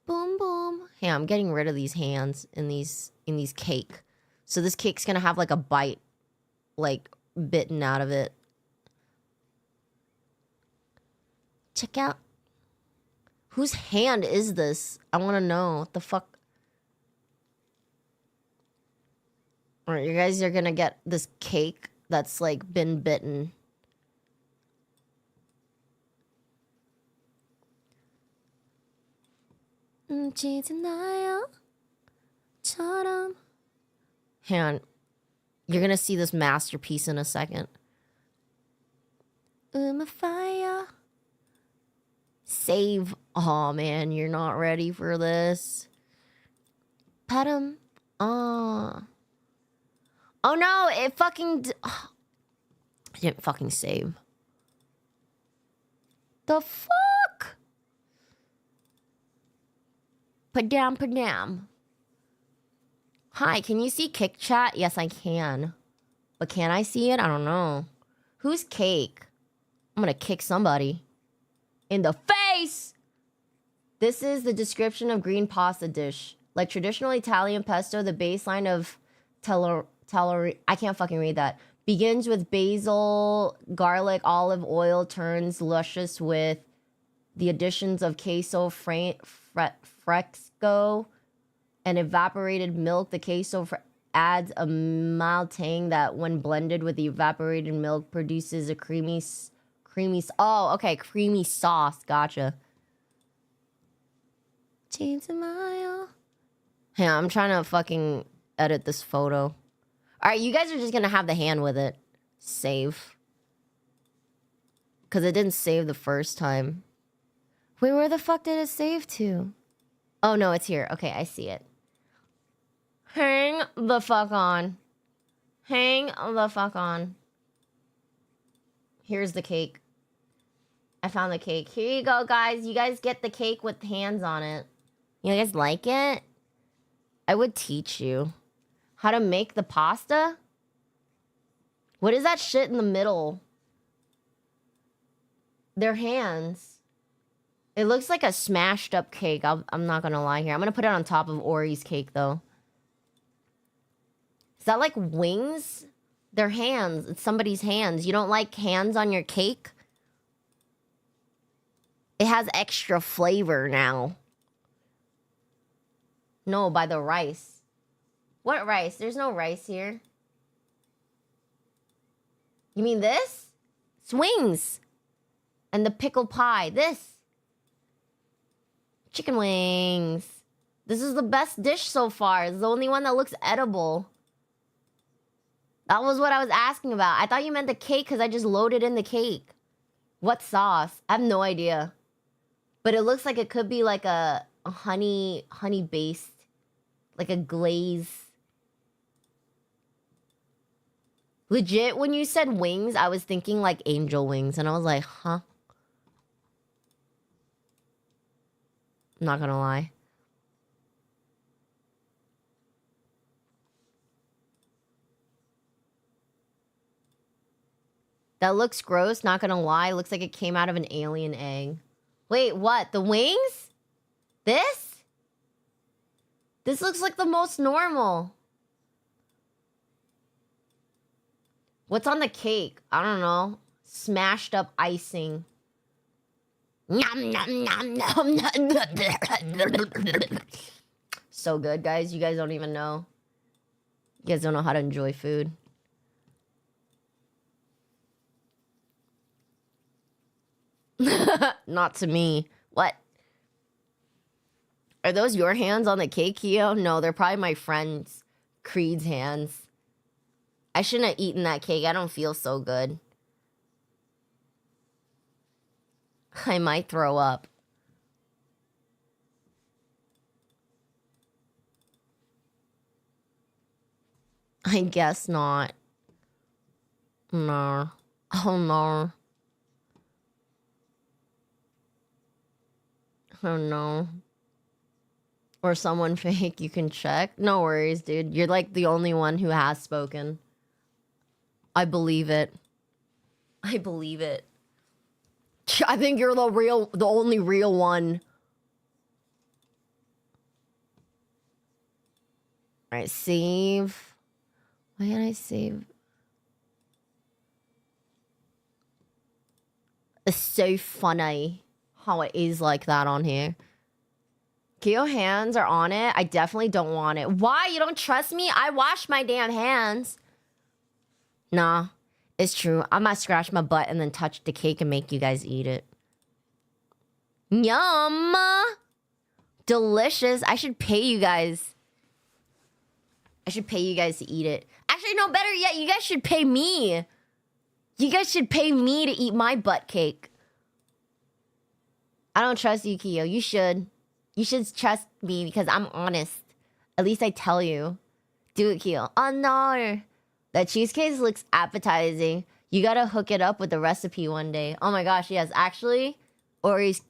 Boom, boom. Hey, I'm getting rid of these hands in these cake. So this cake's gonna have like a bite, like bitten out of it. Check out. Whose hand is this? I want to know. What the fuck? All right, you guys are gonna get this cake that's like been bitten. Hang on. You're gonna see this masterpiece in a second. Fire. Save. Oh man, you're not ready for this. Pet him. Oh no, it fucking... I didn't fucking save. The fuck? Padam, padam. Hi, can you see Kick Chat? Yes, I can. But can I see it? I don't know. Who's Cake? I'm gonna kick somebody. In the face! This is the description of green pasta dish. Like traditional Italian pesto, the baseline of I can't fucking read that. Begins with basil, garlic, olive oil, turns luscious with the additions of queso fresco and evaporated milk. The queso adds a mild tang that, when blended with the evaporated milk, produces a creamy sauce. Gotcha. James and Mayo. Hang on, I'm trying to fucking edit this photo. All right, you guys are just gonna have the hand with it. Save. Because it didn't save the first time. Wait, where the fuck did it save to? Oh, no, it's here. Okay, I see it. Hang the fuck on. Hang the fuck on. Here's the cake. I found the cake. Here you go, guys. You guys get the cake with hands on it. You guys like it? I would teach you how to make the pasta. What is that shit in the middle? Their hands. It looks like a smashed up cake. I'm not gonna lie here. I'm gonna put it on top of Ori's cake, though. Is that like wings? They're hands. It's somebody's hands. You don't like hands on your cake? It has extra flavor now. No, by the rice. What rice? There's no rice here. You mean this? It's wings. And the pickle pie. This. Chicken wings. This is the best dish so far. It's the only one that looks edible. That was what I was asking about. I thought you meant the cake because I just loaded in the cake. What sauce? I have no idea. But it looks like it could be like a honey based. Like a glaze. Legit, when you said wings, I was thinking like angel wings. And I was like, huh? I'm not gonna lie. That looks gross, not gonna lie. Looks like it came out of an alien egg. Wait, what? The wings? This? This looks like the most normal. What's on the cake? I don't know. Smashed up icing. Nom, nom, nom, nom, nom. So good, guys. You guys don't even know. You guys don't know how to enjoy food. Not to me. What? Are those your hands on the cake, Keo? No, they're probably my friend's Creed's hands. I shouldn't have eaten that cake. I don't feel so good. I might throw up. I guess not. No. Oh, no. Oh, no. Or someone fake you can check. No worries, dude. You're like the only one who has spoken. I believe it. I believe it. I think you're the only real one. All right, save. Why can't I save? It's so funny how it is like that on here. Keo hands are on it. I definitely don't want it. Why? You don't trust me? I wash my damn hands. Nah, it's true. I might scratch my butt and then touch the cake and make you guys eat it. Yum! delicious. I should pay you guys. I should pay you guys to eat it. Actually, no, better yet, you guys should pay me. You guys should pay me to eat my butt cake. I don't trust you, Kyo. You should. You should trust me because I'm honest. At least I tell you. Do it, Kyo. Oh, no. That cheesecake looks appetizing. You gotta hook it up with the recipe one day. Oh my gosh, yes. Actually, Ori's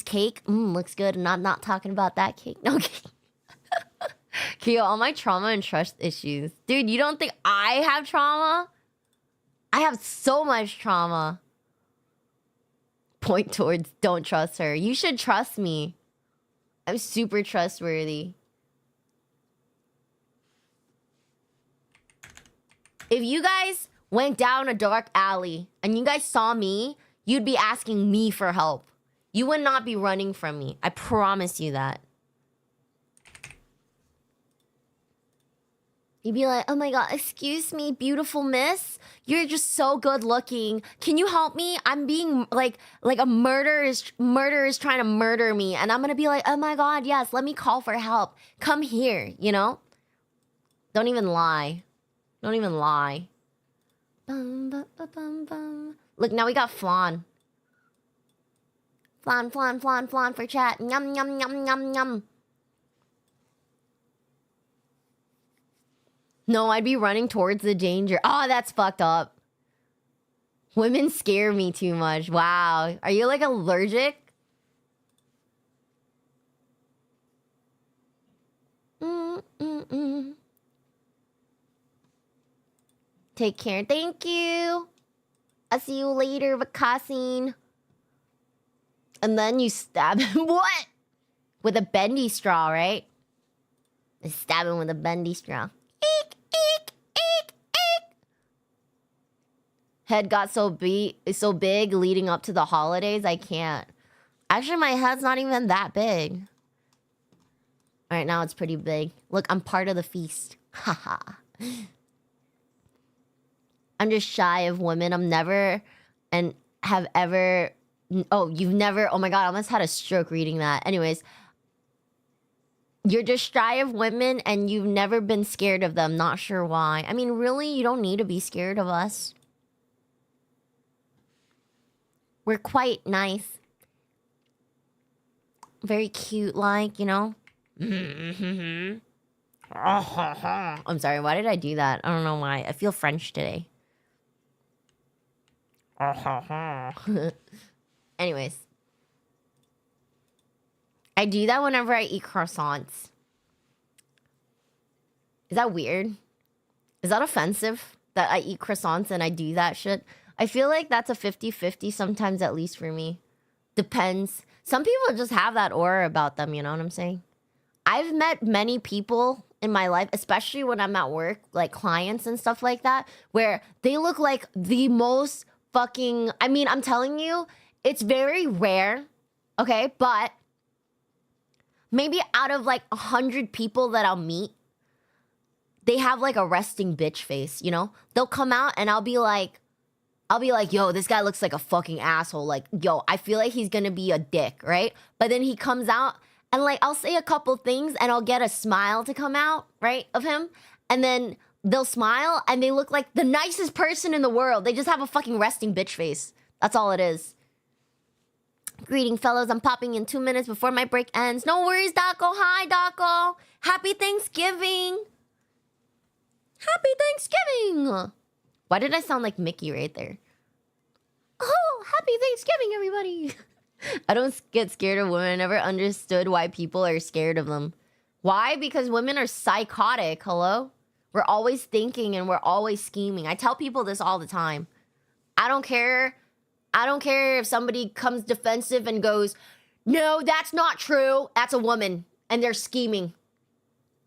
cake. Looks good. And I'm not talking about that cake. No, Kyo, all my trauma and trust issues. Dude, you don't think I have trauma? I have so much trauma. Point towards don't trust her. You should trust me. I'm super trustworthy. If you guys went down a dark alley and you guys saw me, you'd be asking me for help. You would not be running from me. I promise you that. You'd be like, oh my god, excuse me, beautiful miss. You're just so good looking. Can you help me? I'm being like a murderer is trying to murder me. And I'm gonna be like, oh my god, yes, let me call for help. Come here, you know? Don't even lie. Don't even lie. Bum, bum, bum, bum, bum. Look, now we got flan. Flan for chat. Yum, yum, yum, yum, yum. No, I'd be running towards the danger. Oh, that's fucked up. Women scare me too much. Wow. Are you like allergic? Take care. Thank you. I'll see you later, Vakasin. And then you stab him. What? With a bendy straw, right? Stab him with a bendy straw. Eek, eek, eek, eek. Head got so big leading up to the holidays, I can't. Actually, my head's not even that big. All right, now it's pretty big. Look, I'm part of the feast. Haha. I'm just shy of women. I'm never and have ever... Oh, you've never... Oh my god, I almost had a stroke reading that. Anyways... You're just shy of women and you've never been scared of them. Not sure why. I mean, really, you don't need to be scared of us. We're quite nice. Very cute, like, you know? I'm sorry, why did I do that? I don't know why. I feel French today. Anyways. I do that whenever I eat croissants. Is that weird? Is that offensive that I eat croissants and I do that shit? I feel like that's a 50-50 sometimes, at least for me. Depends. Some people just have that aura about them, you know what I'm saying? I've met many people in my life, especially when I'm at work, like clients and stuff like that, where they look like the most fucking... I mean, I'm telling you, it's very rare, okay? But... maybe out of like 100 people that I'll meet, they have like a resting bitch face, you know? They'll come out and I'll be like, yo, this guy looks like a fucking asshole. Like, yo, I feel like he's gonna be a dick, right? But then he comes out and like, I'll say a couple things and I'll get a smile to come out, right, of him. And then they'll smile and they look like the nicest person in the world. They just have a fucking resting bitch face. That's all it is. Greeting, fellows. I'm popping in 2 minutes before my break ends. No worries, Daco. Hi, Daco. Happy Thanksgiving. Happy Thanksgiving. Why did I sound like Mickey right there? Oh, happy Thanksgiving, everybody. I don't get scared of women. I never understood why people are scared of them. Why? Because women are psychotic. Hello? We're always thinking and we're always scheming. I tell people this all the time. I don't care if somebody comes defensive and goes, no, that's not true. That's a woman. And they're scheming.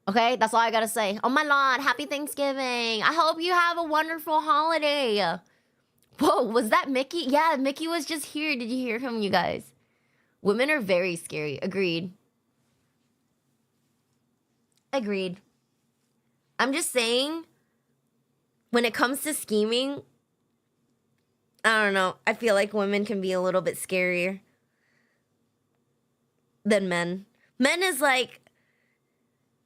Okay? That's all I gotta say. Oh my lord, happy Thanksgiving. I hope you have a wonderful holiday. Whoa, was that Mickey? Yeah, Mickey was just here. Did you hear him, you guys? Women are very scary. Agreed. Agreed. I'm just saying, when it comes to scheming, I don't know. I feel like women can be a little bit scarier than men. Men is like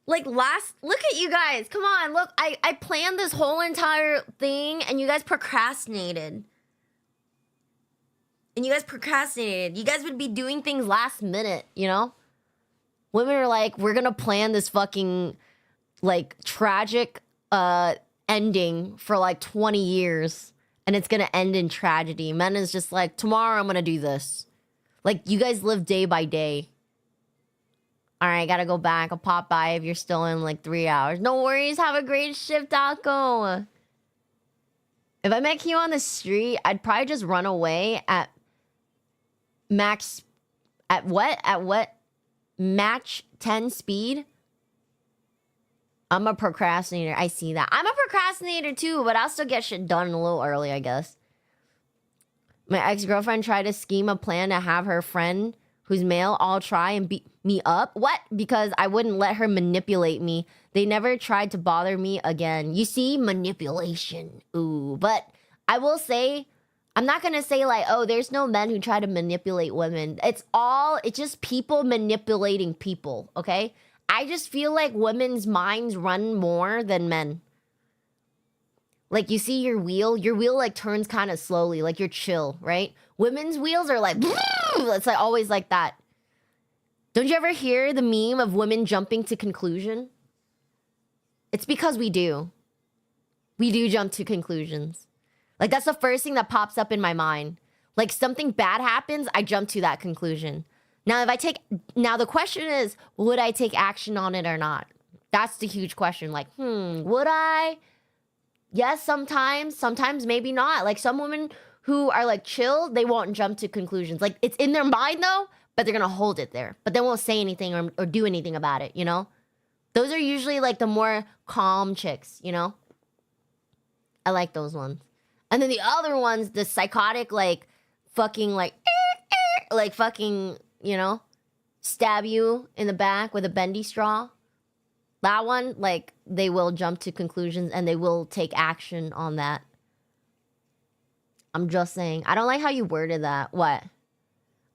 last, look at you guys. Come on, look, I planned this whole entire thing and you guys procrastinated. You guys would be doing things last minute, you know? Women are like, we're gonna plan this fucking, like, tragic ending for, like, 20 years. And it's gonna end in tragedy. Men is just like, tomorrow I'm gonna do this. Like, you guys live day by day. All right, gotta go back. I'll pop by if you're still in, like, 3 hours. No worries, have a great shift, Taco. If I met you on the street, I'd probably just run away at max, at what? Match 10 speed? I'm a procrastinator. I see that. I'm a procrastinator too, but I'll still get shit done a little early, I guess. My ex-girlfriend tried to scheme a plan to have her friend, who's male, all try and beat me up. What? Because I wouldn't let her manipulate me. They never tried to bother me again. You see? Manipulation. Ooh. But I will say, I'm not gonna say like, oh, there's no men who try to manipulate women. It's just people manipulating people, okay? I just feel like women's minds run more than men. Like, you see your wheel like turns kind of slowly, like you're chill, right? Women's wheels are like, it's like always like that. Don't you ever hear the meme of women jumping to conclusion? It's because we do. We do jump to conclusions. Like, that's the first thing that pops up in my mind. Like, something bad happens, I jump to that conclusion. Now, the question is, would I take action on it or not? That's the huge question. Like, would I? Yes, sometimes maybe not. Like, some women who are like chill, they won't jump to conclusions. Like, it's in their mind though, but they're gonna hold it there. But they won't say anything or do anything about it, you know? Those are usually like the more calm chicks, you know? I like those ones. And then the other ones, the psychotic, like, fucking, like fucking, you know, stab you in the back with a bendy straw. That one, like, they will jump to conclusions and they will take action on that. I'm just saying. I don't like how you worded that. What?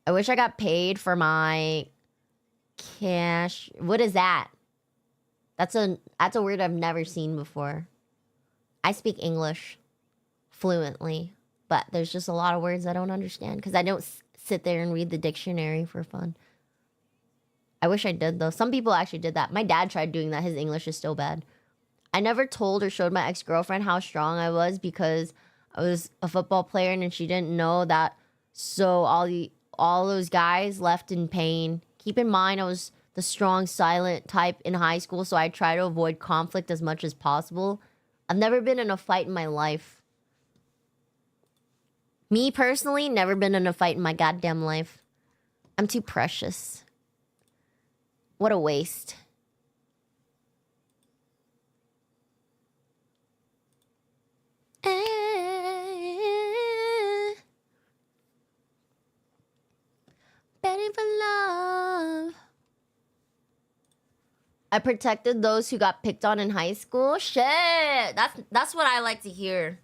I wish I got paid for my cash. What is that? That's a word I've never seen before. I speak English fluently, but there's just a lot of words I don't understand because I don't sit there and read the dictionary for fun. I wish I did, though. Some people actually did that. My dad tried doing that. His English is still bad. I never told or showed my ex-girlfriend how strong I was because I was a football player and she didn't know that. So all those guys left in pain. Keep in mind, I was the strong, silent type in high school, so I try to avoid conflict as much as possible. I've never been in a fight in my life. Me, personally, never been in a fight in my goddamn life. I'm too precious. What a waste. Begging for love. I protected those who got picked on in high school. Shit, that's what I like to hear.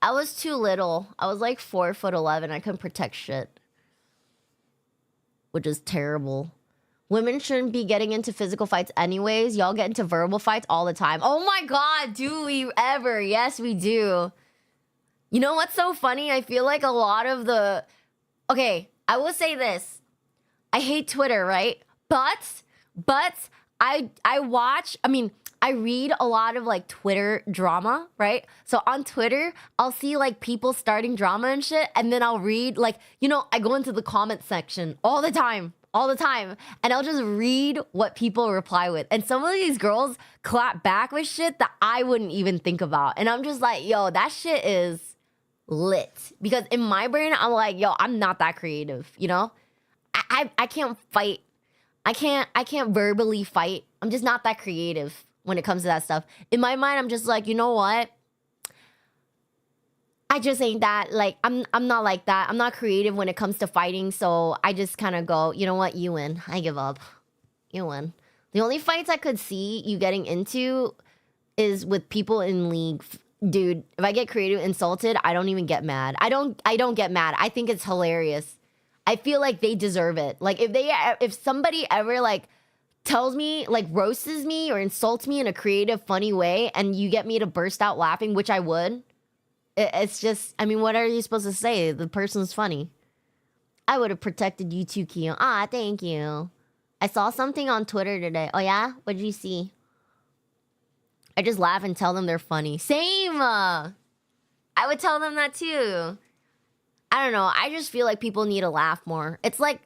I was too little. I was like 4'11". I couldn't protect shit, which is terrible. Women shouldn't be getting into physical fights anyways. Y'all get into verbal fights all the time. Oh my God, do we ever? Yes, we do. You know what's so funny? I feel like a lot of the... Okay, I will say this. I hate Twitter, right? But I read a lot of like Twitter drama, right? So on Twitter, I'll see like people starting drama and shit, and then I'll read like, you know, I go into the comment section all the time, and I'll just read what people reply with. And some of these girls clap back with shit that I wouldn't even think about. And I'm just like, yo, that shit is lit. Because in my brain, I'm like, yo, I'm not that creative, you know? I can't fight. I can't verbally fight. I'm just not that creative when it comes to that stuff. In my mind, I'm just like, you know what? I just ain't that. Like, I'm not like that. I'm not creative when it comes to fighting. So I just kind of go, you know what? You win. I give up. You win. The only fights I could see you getting into is with people in league. Dude, if I get creative insulted, I don't even get mad. I don't get mad. I think it's hilarious. I feel like they deserve it. Like if somebody ever like tells me, like roasts me or insults me in a creative, funny way, and you get me to burst out laughing, which I would, it's just, I mean, what are you supposed to say? The person's funny. I would have protected you too, Keo. Ah, thank you. I saw something on Twitter today. Oh yeah? What did you see? I just laugh and tell them they're funny. Same! I would tell them that too. I don't know. I just feel like people need to laugh more. It's like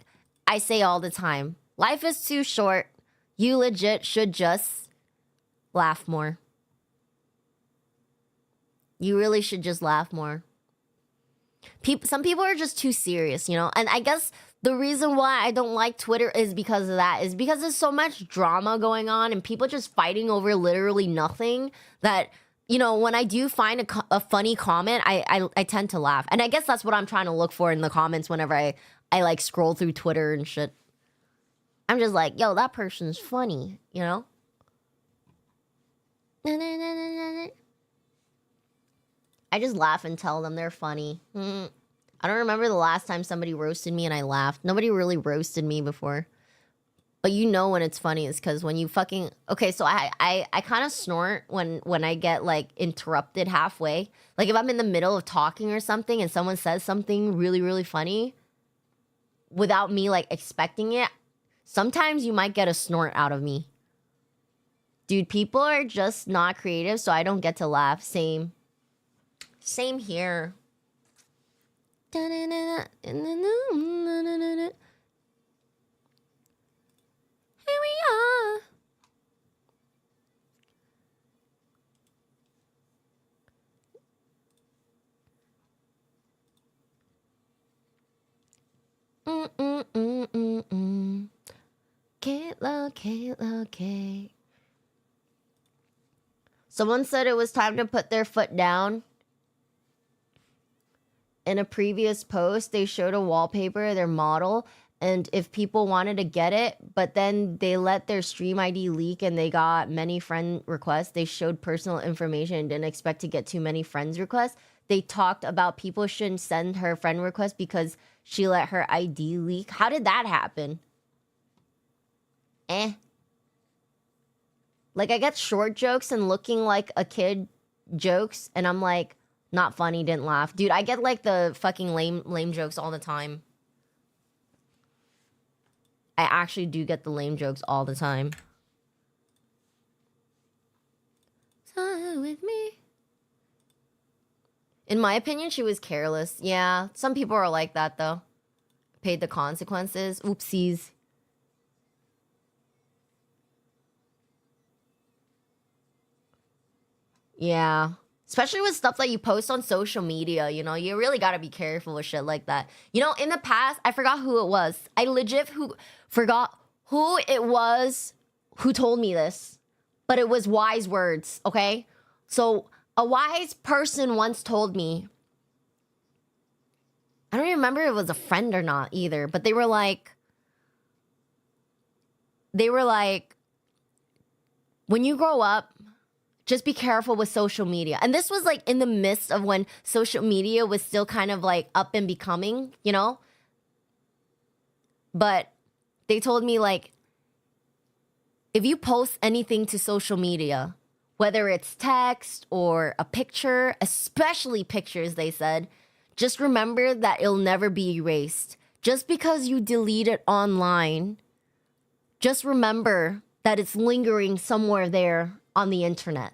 I say all the time. Life is too short. You legit should just laugh more. You really should just laugh more. Some people are just too serious, you know? And I guess the reason why I don't like Twitter is because of that. Is because there's so much drama going on and people just fighting over literally nothing that, you know, when I do find a funny comment, I tend to laugh. And I guess that's what I'm trying to look for in the comments whenever I like scroll through Twitter and shit. I'm just like, yo, that person's funny, you know? I just laugh and tell them they're funny. I don't remember the last time somebody roasted me and I laughed. Nobody really roasted me before. But you know when it's funny is because when you fucking... Okay, so I kind of snort when I get, like, interrupted halfway. Like, if I'm in the middle of talking or something and someone says something really, really funny without me, like, expecting it, sometimes you might get a snort out of me. Dude, people are just not creative, so I don't get to laugh. Same. Same here. Here we are. Kayla. Someone said it was time to put their foot down. In a previous post, they showed a wallpaper of their model, and if people wanted to get it, but then they let their stream ID leak and they got many friend requests, they showed personal information and didn't expect to get too many friends requests. They talked about people shouldn't send her friend requests because she let her ID leak. How did that happen? Like, I get short jokes and looking like a kid jokes, and I'm like, not funny, didn't laugh. Dude, I get, like, the fucking lame jokes all the time. I actually do get the lame jokes all the time. Time with me. In my opinion, she was careless. Yeah, some people are like that, though. Paid the consequences. Oopsies. Yeah. Especially with stuff that you post on social media, you know? You really gotta be careful with shit like that. You know, in the past, I forgot who it was. I legit forgot who it was who told me this. But it was wise words, okay? So, a wise person once told me... I don't even remember if it was a friend or not either. But they were like... When you grow up... Just be careful with social media. And this was like in the midst of when social media was still kind of like up and becoming, you know? But they told me like, if you post anything to social media, whether it's text or a picture, especially pictures, they said, just remember that it'll never be erased. Just because you delete it online, just remember that it's lingering somewhere there on the internet.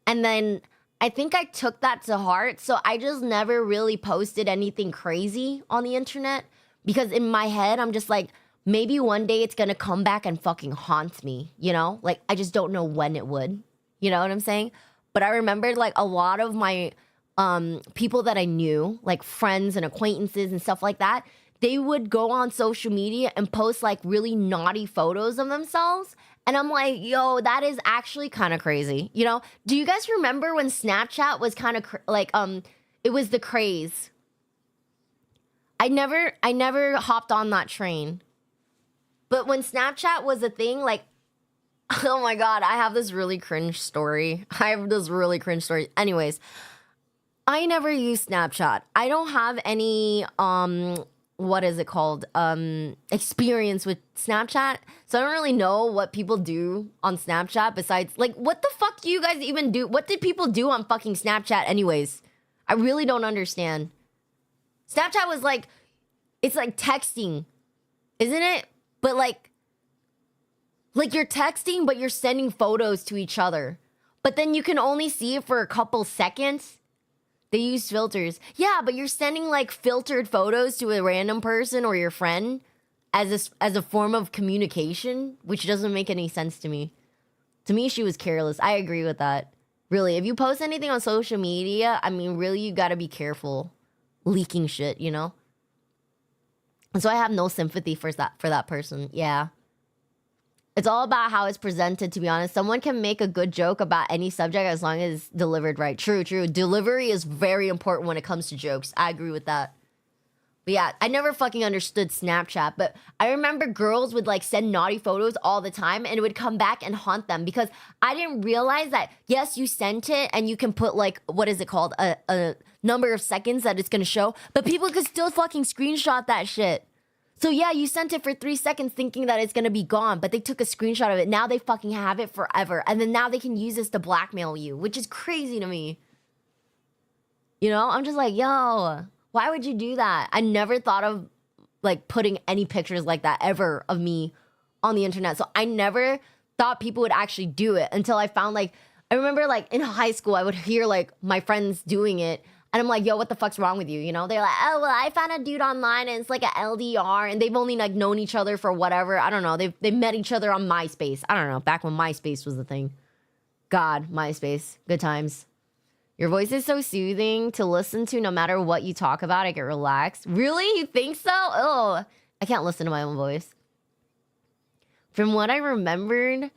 And then I think I took that to heart, so I just never really posted anything crazy on the internet because in my head I'm just like, maybe one day it's gonna come back and fucking haunt me, you know? Like, I just don't know when it would, you know what I'm saying? But I remembered like a lot of my people that I knew, like friends and acquaintances and stuff like that, they would go on social media and post like really naughty photos of themselves. And I'm like, yo, that is actually kind of crazy. You know, do you guys remember when Snapchat was kind of it was the craze? I never hopped on that train. But when Snapchat was a thing, like, oh my God, I have this really cringe story. Anyways, I never used Snapchat. I don't have any what is it called? Experience with Snapchat. So I don't really know what people do on Snapchat besides, like, what the fuck do you guys even do? What did people do on fucking Snapchat anyways? I really don't understand. Snapchat was like, it's like texting, isn't it? But like you're texting, but you're sending photos to each other. But then you can only see it for a couple seconds. They use filters. Yeah, but you're sending like filtered photos to a random person or your friend as a form of communication, which doesn't make any sense to me. To me, she was careless. I agree with that. Really, if you post anything on social media, I mean, really, you gotta be careful leaking shit, you know? And so I have no sympathy for that person. Yeah. It's all about how it's presented, to be honest. Someone can make a good joke about any subject as long as it's delivered right. True. Delivery is very important when it comes to jokes. I agree with that. But yeah, I never fucking understood Snapchat. But I remember girls would like send naughty photos all the time and it would come back and haunt them because I didn't realize that, yes, you sent it and you can put like, what is it called? A number of seconds that it's going to show. But people could still fucking screenshot that shit. So yeah, you sent it for 3 seconds thinking that it's gonna be gone, but they took a screenshot of it. Now they fucking have it forever. And then now they can use this to blackmail you, which is crazy to me. You know, I'm just like, yo, why would you do that? I never thought of like putting any pictures like that ever of me on the internet. So I never thought people would actually do it until I found like, I remember like in high school, I would hear like my friends doing it. And I'm like, yo, what the fuck's wrong with you? You know, they're like, oh, well, I found a dude online and it's like a LDR and they've only like known each other for whatever. I don't know. They met each other on MySpace. I don't know. Back when MySpace was the thing. God, MySpace. Good times. Your voice is so soothing to listen to no matter what you talk about. I get relaxed. Really? You think so? Oh, I can't listen to my own voice. From what I remembered,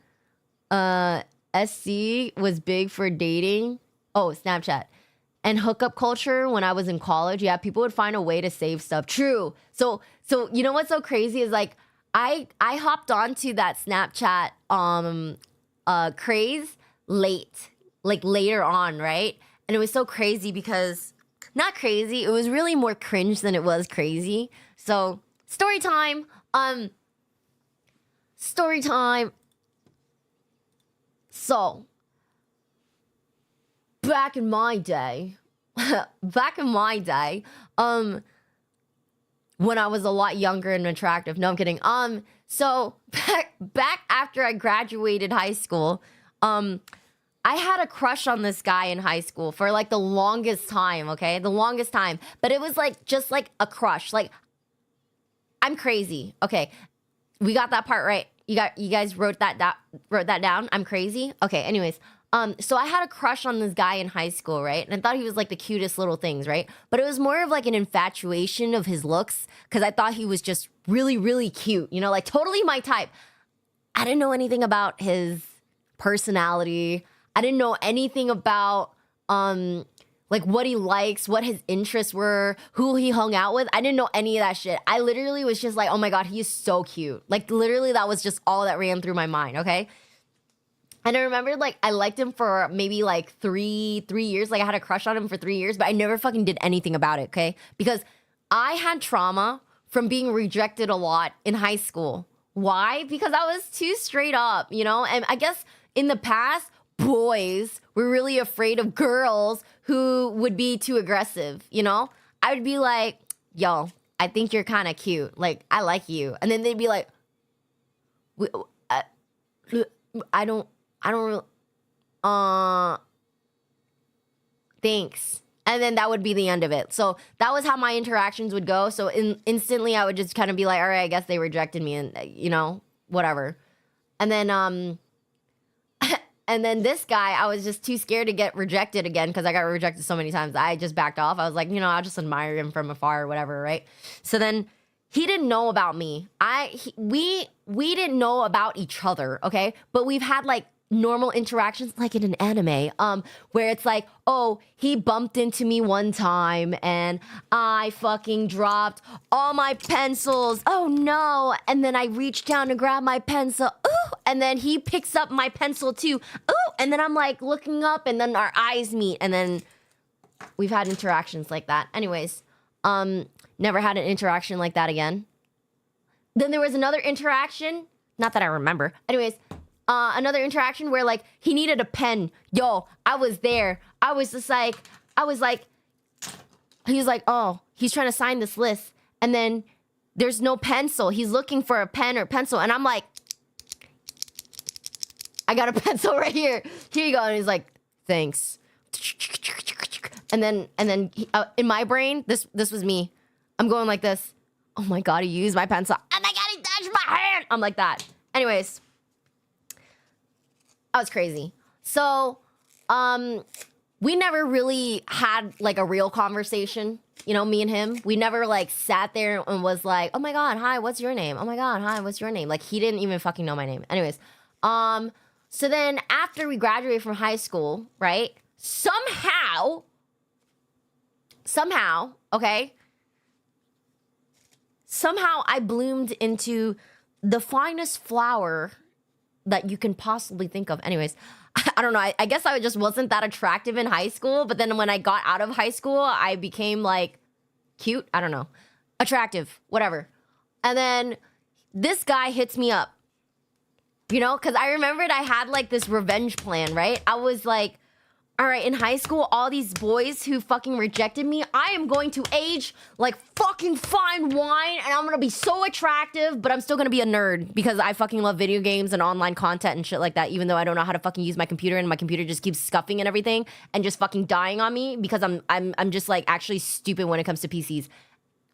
SC was big for dating. Oh, Snapchat. And hookup culture when I was in college, yeah, people would find a way to save stuff. True. So you know what's so crazy is like I hopped onto that Snapchat craze later on, right? And it was so crazy because not crazy, it was really more cringe than it was crazy. So story time. So back in my day, when I was a lot younger and attractive. No, I'm kidding. So back after I graduated high school, I had a crush on this guy in high school for like the longest time, okay? The longest time. But it was like just like a crush. Like, I'm crazy. Okay. We got that part right. You guys wrote that down. I'm crazy. Okay, anyways. So I had a crush on this guy in high school, right? And I thought he was like the cutest little things, right? But it was more of like an infatuation of his looks because I thought he was just really, really cute, you know, like totally my type. I didn't know anything about his personality. I didn't know anything about like what he likes, what his interests were, who he hung out with. I didn't know any of that shit. I literally was just like, oh my God, he is so cute. Like literally that was just all that ran through my mind, okay? And I remember, like, I liked him for maybe, like, three years. Like, I had a crush on him for 3 years, but I never fucking did anything about it, okay? Because I had trauma from being rejected a lot in high school. Why? Because I was too straight up, you know? And I guess in the past, boys were really afraid of girls who would be too aggressive, you know? I would be like, yo, I think you're kind of cute. Like, I like you. And then they'd be like, I don't really, thanks. And then that would be the end of it. So that was how my interactions would go. So instantly I would just kind of be like, all right, I guess they rejected me and, you know, whatever. And then, and then this guy, I was just too scared to get rejected again because I got rejected so many times. I just backed off. I was like, you know, I'll just admire him from afar or whatever, right? So then he didn't know about me. We didn't know about each other, okay? But we've had like normal interactions like in an anime where it's like, oh, he bumped into me one time and I fucking dropped all my pencils. Oh no. And then I reached down to grab my pencil. Ooh. And then he picks up my pencil too. Ooh. And then I'm like looking up and then our eyes meet and then we've had interactions like that. Anyways, Never had an interaction like that again. Then there was another interaction, not that I remember. Anyways, another interaction where like he needed a pen. Yo, I was there. I was like, he's like, oh, he's trying to sign this list. And then there's no pencil. He's looking for a pen or pencil. And I'm like, I got a pencil right here. Here you go. And he's like, thanks. And then he, in my brain, this was me. I'm going like this. Oh my God, he used my pencil. Oh my God, he touched my hand. I'm like that. Anyways, that was crazy. So, we never really had like a real conversation. You know, me and him. We never like sat there and was like, oh my God, hi, what's your name? Oh my God, hi, what's your name? Like he didn't even fucking know my name. Anyways, so then after we graduated from high school, right? Somehow, okay? Somehow I bloomed into the finest flower that you can possibly think of. Anyways, I don't know. I guess I just wasn't that attractive in high school. But then when I got out of high school, I became like cute. I don't know. Attractive, whatever. And then this guy hits me up. You know, because I remembered I had like this revenge plan, right? I was like, all right, in high school, all these boys who fucking rejected me, I am going to age like fucking fine wine and I'm going to be so attractive, but I'm still going to be a nerd because I fucking love video games and online content and shit like that, even though I don't know how to fucking use my computer and my computer just keeps scuffing and everything and just fucking dying on me because I'm just like actually stupid when it comes to PCs.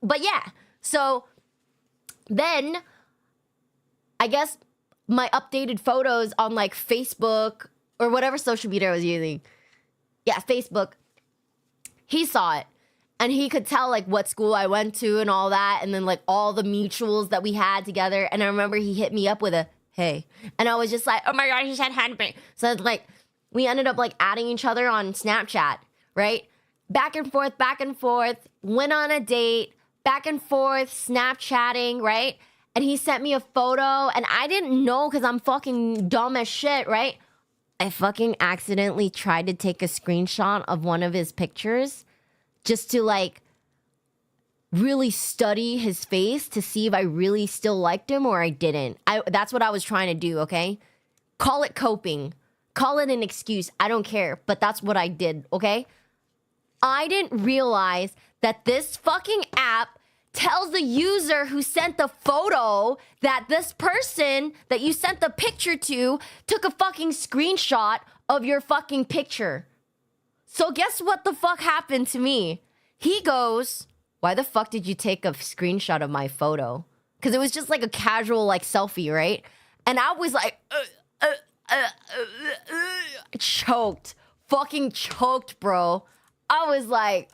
But yeah, so then I guess my updated photos on like Facebook or whatever social media I was using. Yeah, Facebook. He saw it and he could tell like what school I went to and all that. And then like all the mutuals that we had together. And I remember he hit me up with a, hey. And I was just like, oh my God, he said handbag. So it's like, we ended up like adding each other on Snapchat, right? Back and forth, went on a date, back and forth, Snapchatting, right? And he sent me a photo and I didn't know because I'm fucking dumb as shit, right? I fucking accidentally tried to take a screenshot of one of his pictures just to like really study his face to see if I really still liked him or I didn't. That's what I was trying to do, okay? Call it coping. Call it an excuse. I don't care, but that's what I did, okay? I didn't realize that this fucking app tells the user who sent the photo that this person that you sent the picture to took a fucking screenshot of your fucking picture. So guess what the fuck happened to me? He goes, why the fuck did you take a screenshot of my photo? Because it was just like a casual like selfie, right? And I was like, choked. Fucking choked, bro. I was like,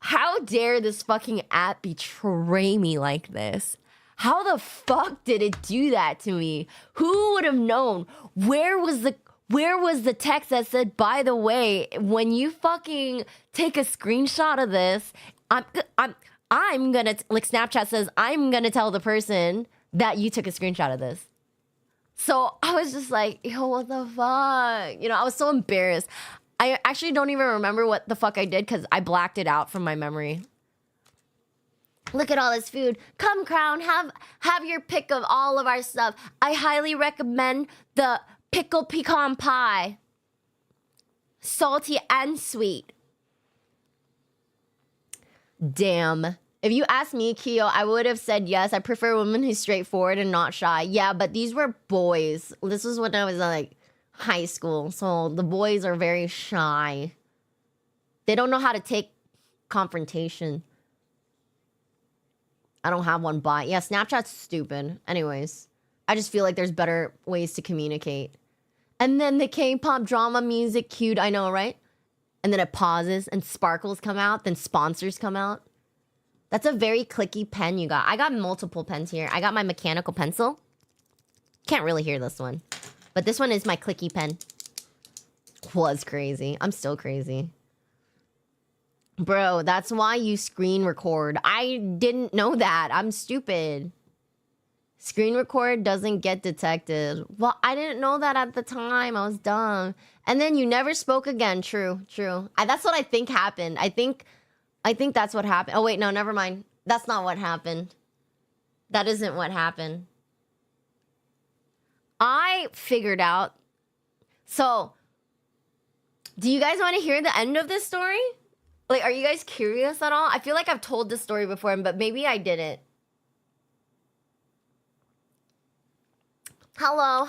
how dare this fucking app betray me like this? How the fuck did it do that to me? Who would have known? Where was the text that said, by the way, when you fucking take a screenshot of this, I'm gonna, like Snapchat says, I'm gonna tell the person that you took a screenshot of this. So I was just like, yo, what the fuck? You know, I was so embarrassed. I actually don't even remember what the fuck I did because I blacked it out from my memory. Look at all this food. Come, Crown, have your pick of all of our stuff. I highly recommend the pickle pecan pie. Salty and sweet. Damn. If you asked me, Keo, I would have said yes. I prefer women who's straightforward and not shy. Yeah, but these were boys. This was when I was like high school, so the boys are very shy. They don't know how to take confrontation. I don't have one bot. Yeah, Snapchat's stupid. Anyways, I just feel like there's better ways to communicate. And then the K-pop drama music cued, I know, right? And then it pauses and sparkles come out, then sponsors come out. That's a very clicky pen you got. I got multiple pens here. I got my mechanical pencil. Can't really hear this one. But this one is my clicky pen. Was crazy. I'm still crazy. Bro, that's why you screen record. I didn't know that. I'm stupid. Screen record doesn't get detected. Well, I didn't know that at the time. I was dumb. And then you never spoke again. True, true. That's what I think happened. I think I think that's what happened. Oh, wait, no, never mind. That's not what happened. That isn't what happened. I figured out. So, do you guys want to hear the end of this story? Like, are you guys curious at all? I feel like I've told this story before, but maybe I didn't. Hello.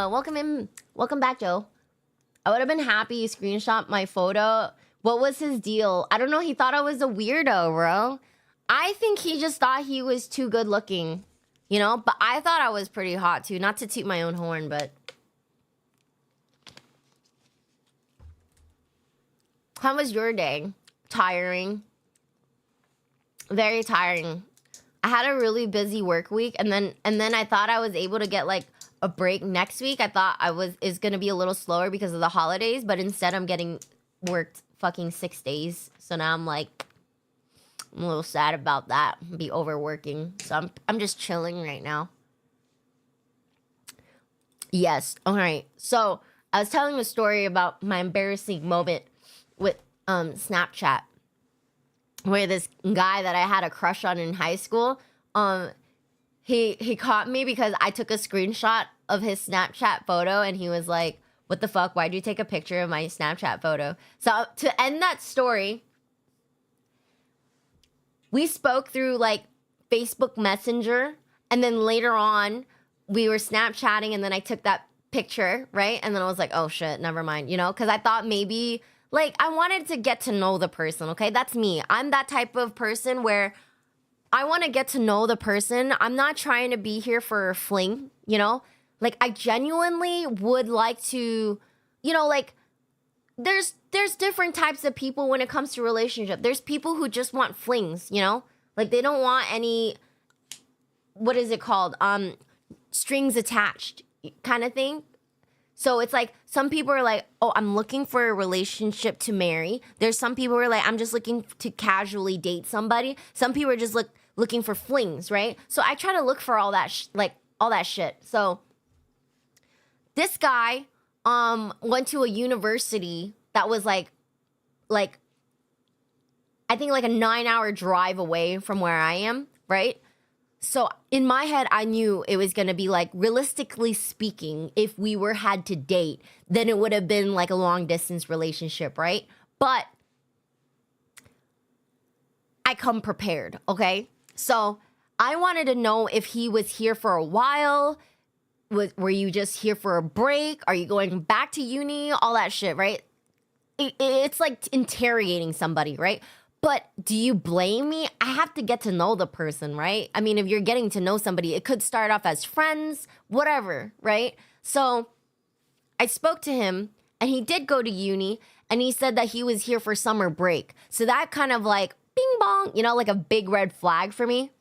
Welcome in. Welcome back, Joe. I would have been happy you screenshot my photo. What was his deal? I don't know. He thought I was a weirdo, bro. I think he just thought he was too good looking, you know? But I thought I was pretty hot, too. Not to toot my own horn, but... How was your day? Tiring. Very tiring. I had a really busy work week, and then I thought I was able to get like a break next week. I thought is gonna be a little slower because of the holidays, but instead I'm getting worked fucking 6 days. So now I'm like, I'm a little sad about that. Be overworking. So I'm just chilling right now. Yes. All right. So I was telling a story about my embarrassing moment with Snapchat, where this guy that I had a crush on in high school, he caught me because I took a screenshot of his Snapchat photo, and he was like, "What the fuck? Why'd you take a picture of my Snapchat photo?" So to end that story, we spoke through like Facebook Messenger, and then later on we were Snapchatting, and then I took that picture, right? And then I was like, "Oh shit, never mind," you know, because I thought maybe. Like, I wanted to get to know the person, okay? That's me. I'm that type of person where I want to get to know the person. I'm not trying to be here for a fling, you know? Like, I genuinely would like to, you know, like, there's different types of people when it comes to relationship. There's people who just want flings, you know? Like, they don't want any, what is it called? Strings attached kind of thing. So it's like, some people are like, oh, I'm looking for a relationship to marry. There's some people who are like, I'm just looking to casually date somebody. Some people are just looking for flings, right? So I try to look for all that, all that shit. So this guy went to a university that was like, I think like a 9-hour drive away from where I am, right? So in my head, I knew it was going to be like, realistically speaking, if we had to date, then it would have been like a long distance relationship, right? But I come prepared, okay? So I wanted to know if he was here for a while. Were you just here for a break? Are you going back to uni? All that shit, right? It's like interrogating somebody, right? But do you blame me? I have to get to know the person, right? I mean, if you're getting to know somebody, it could start off as friends, whatever, right? So I spoke to him, and he did go to uni, and he said that he was here for summer break. So that kind of like, bing bong, you know, like a big red flag for me.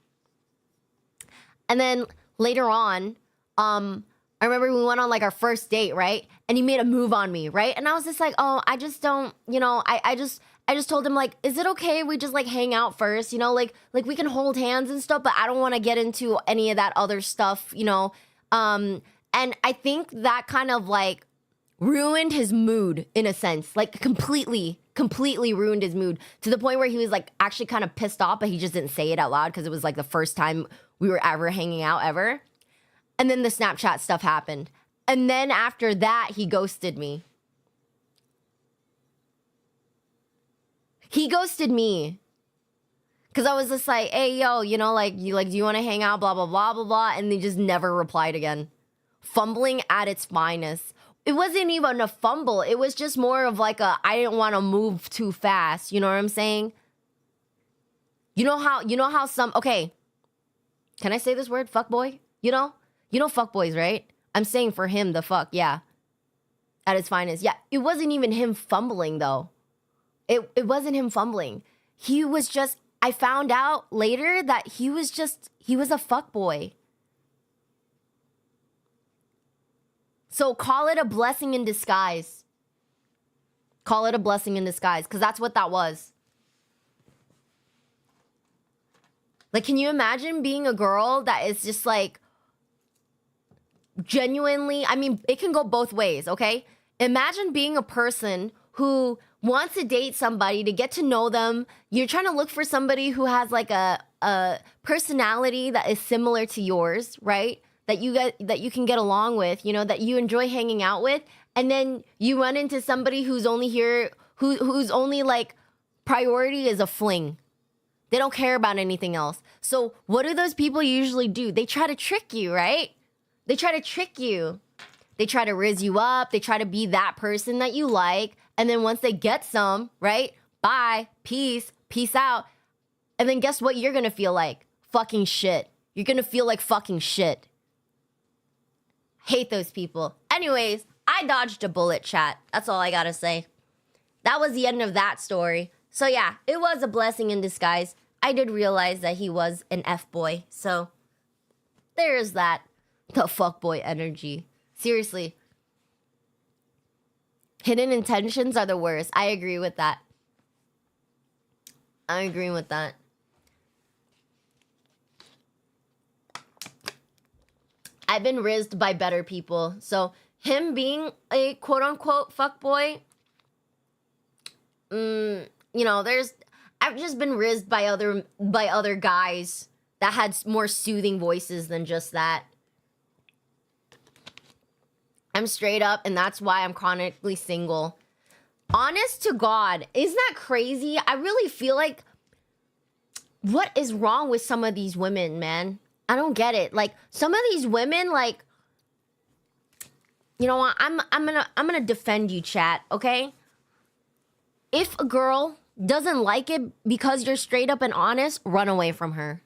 And then later on, I remember we went on like our first date, right? And he made a move on me, right? And I was just like, oh, I just don't, you know, I just told him, like, is it okay we just like hang out first, you know, like we can hold hands and stuff, but I don't want to get into any of that other stuff, you know. And I think that kind of like ruined his mood in a sense, like completely ruined his mood to the point where he was like actually kind of pissed off, but he just didn't say it out loud because it was like the first time we were ever hanging out ever. And then the Snapchat stuff happened. And then after that, he ghosted me. He ghosted me. Because I was just like, hey, yo, you know, like, do you want to hang out, blah, blah, blah, blah, blah. And they just never replied again. Fumbling at its finest. It wasn't even a fumble. It was just more of like I didn't want to move too fast. You know what I'm saying? You know how some, okay. Can I say this word? Fuckboy? You know fuckboys, right? I'm saying for him, the fuck, yeah. At its finest. Yeah, it wasn't even him fumbling, though. It wasn't him fumbling. He was just, I found out later that he was a fuckboy. So call it a blessing in disguise. Call it a blessing in disguise, because that's what that was. Like, can you imagine being a girl that is just like, genuinely, I mean, it can go both ways, okay? Imagine being a person who wants to date somebody to get to know them. You're trying to look for somebody who has like a personality that is similar to yours, right? That you can get along with, you know, that you enjoy hanging out with, and then you run into somebody who's only here, who's only like priority is a fling. They don't care about anything else. So what do those people usually do? They try to trick you, right? They try to trick you. They try to rizz you up. They try to be that person that you like. And then once they get some, right? Bye, peace out. And then guess what you're gonna feel like? Fucking shit. You're gonna feel like fucking shit. Hate those people. Anyways, I dodged a bullet, chat. That's all I gotta say. That was the end of that story. So yeah, it was a blessing in disguise. I did realize that he was an F-boy. So there's that. The fuckboy energy. Seriously. Hidden intentions are the worst. I agree with that. I agree with that. I've been rizzed by better people. So him being a quote-unquote fuckboy, you know, I've just been rizzed by other guys that had more soothing voices than just that. I'm straight up, and that's why I'm chronically single. Honest to God, isn't that crazy? I really feel like, what is wrong with some of these women, man? I don't get it. Like, some of these women, like, you know what? I'm gonna defend you, chat, okay? If a girl doesn't like it because you're straight up and honest, run away from her.